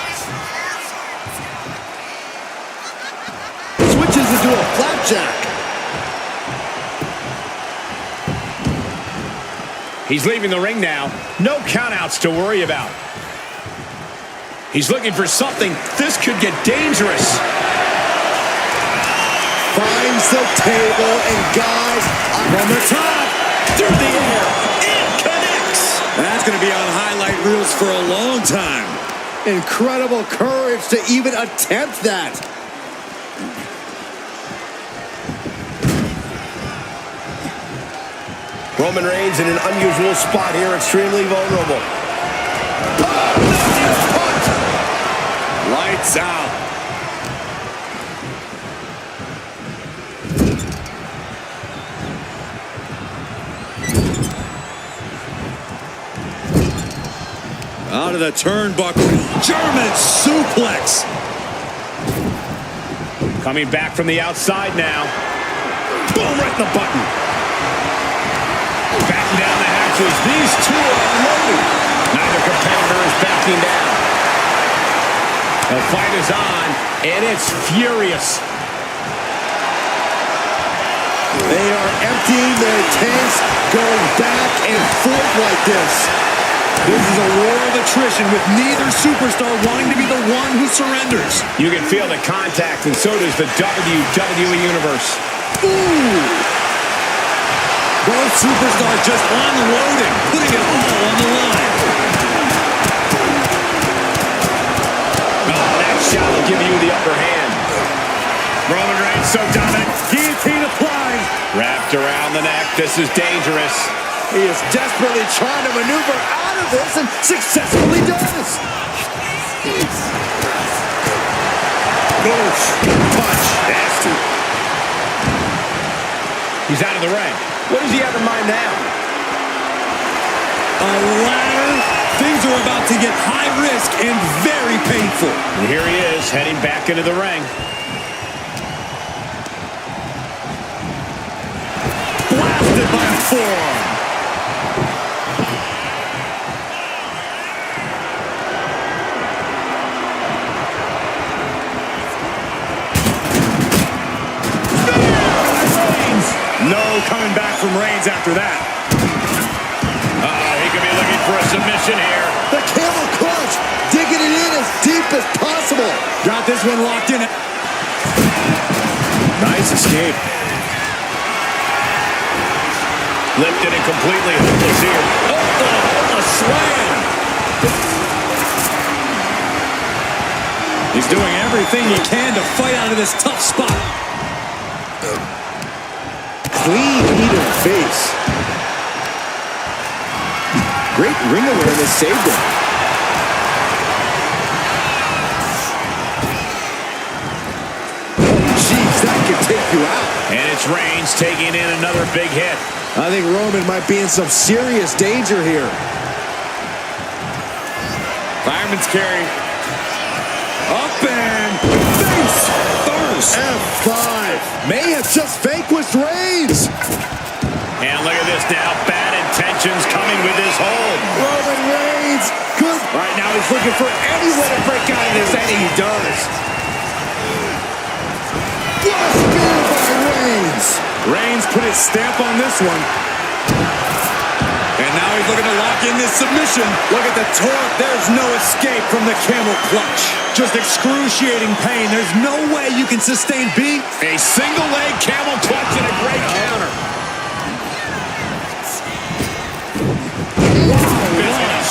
Switches into a flapjack. He's leaving the ring now. No countouts to worry about. He's looking for something. This could get dangerous. Finds the table, and guys, From the top, through the air, it connects. That's going to be on highlight reels for a long time. incredible courage to even attempt that. Roman Reigns in an unusual spot here, extremely vulnerable. Lights out. Out of the turnbuckle, German suplex. Coming back from the outside now. Boom, right in the button. Backing down the hatches. These two are unloaded. Neither competitor is backing down. The fight is on, and it's furious. They are emptying their tanks, going back and forth like this. This is a war of attrition with neither superstar wanting to be the one who surrenders. You can feel the contact, and so does the WWE Universe. Ooh! Both superstars just unloading, putting it all on the line. Oh, that shot will give you the upper hand. Roman Reigns so dominant. Guillotine applied. Wrapped around the neck. This is dangerous. He is desperately trying to maneuver out of this and successfully does. Oof. Punch. Nasty. He's out of the ring. What does he have in mind now? A ladder. Things are about to get high risk and very painful. And here he is, heading back into the ring. Blasted by a forearm. No coming back from Reigns after that. Uh-oh, he could be looking for a submission here. The camel clutch, digging it in as deep as possible. Got this one locked in. Nice escape. Lifted it completely. Hopeless here. Oh, a slam. He's doing everything he can to fight out of this tough spot. Clean knee to the face. Great ring awareness saved him. Jeez, that could take you out. And it's Reigns taking in another big hit. I think Roman might be in some serious danger here. Fireman's carry. Up and face first. F5 may have just vanquished Reigns. And look at this now. Bad intentions coming with his hold. Roman Reigns good. Right now he's looking for any way to break out of this, and he does. What a spear by Reigns. Reigns put his stamp on this one. And now he's looking to lock in this submission. Look at the torque. There's no escape from the camel clutch. Just excruciating pain. There's no way you can sustain being A single leg camel clutch and a great counter.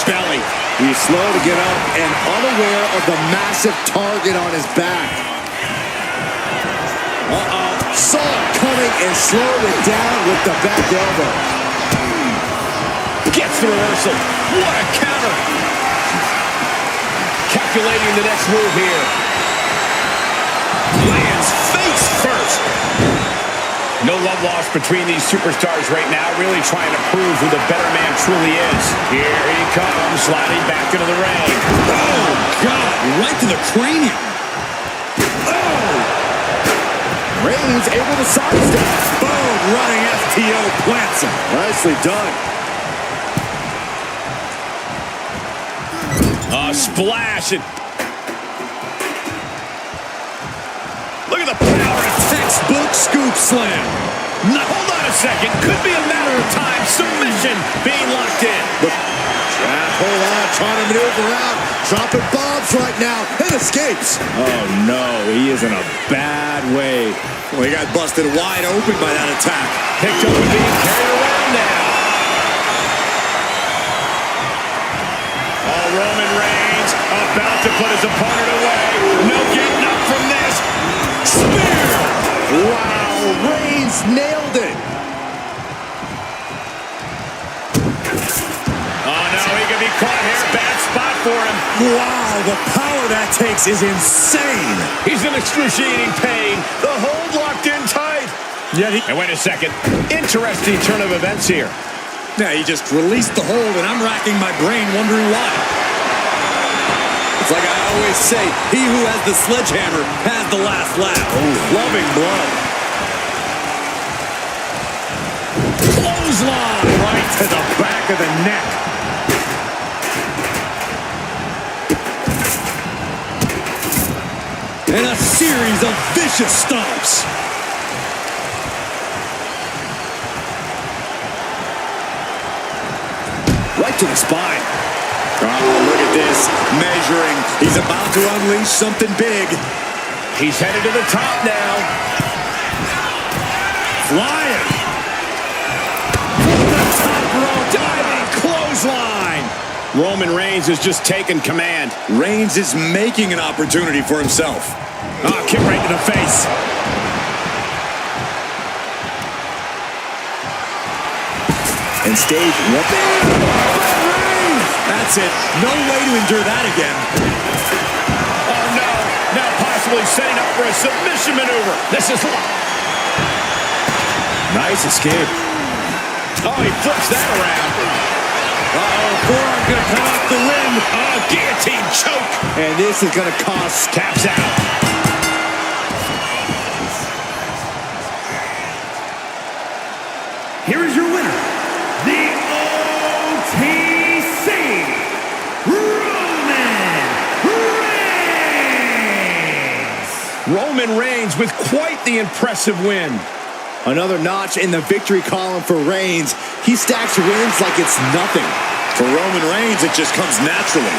Belly. He's slow to get up and unaware of the massive target on his back. Saw it coming and slowed it down with the back elbow. Gets the reversal. What a counter. Calculating the next move here. Lands face first. No love lost between these superstars right now, really trying to prove who the better man truly is. Here he comes, sliding back into the ring. Oh, God, right to the cranium. Reigns able to sidestep. Boom, running FTO plants him. Nicely done. Splash it. Look at the power. Textbook scoop slam. No, hold on a second. Could be a matter of time. Submission being locked in. Hold on, trying to maneuver out. Dropping bombs right now and escapes. Oh, no, he is in a bad way. Well, he got busted wide open by that attack. Picked up and being carried around now. Oh, Roman Reigns about to put his opponent away. No getting up from this. Spear! Wow, Reigns nailed it. Oh, no, he could be caught here. Bad spot for him. Wow, the power that takes is insane. He's in excruciating pain. The hold locked in tight. And wait a second. Interesting turn of events here. Yeah, he just released the hold, and I'm racking my brain wondering why. It's like I always say, he who has the sledgehammer has the last laugh. Loving blood. Clothesline right to the back of the neck. And a series of vicious stomps. Right to the spine. Oh, look at this. Measuring. He's about to unleash something big. He's headed to the top now. Flying. From the top rope, diving clothesline. Roman Reigns is just taking command. Reigns is making an opportunity for himself. Oh, kick right to the face. And stage one. That's it. No way to endure that again. Oh, no. Now possibly setting up for a submission maneuver. This is... Nice escape. Oh, he flips that around. Uh-oh, forearm gonna come off the rim. Oh, guillotine choke. And this is gonna cost. Taps out. Here is your winner, the OTC, Roman Reigns. Roman Reigns with quite the impressive win. Another notch in the victory column for Reigns. He stacks wins like it's nothing. For Roman Reigns, it just comes naturally.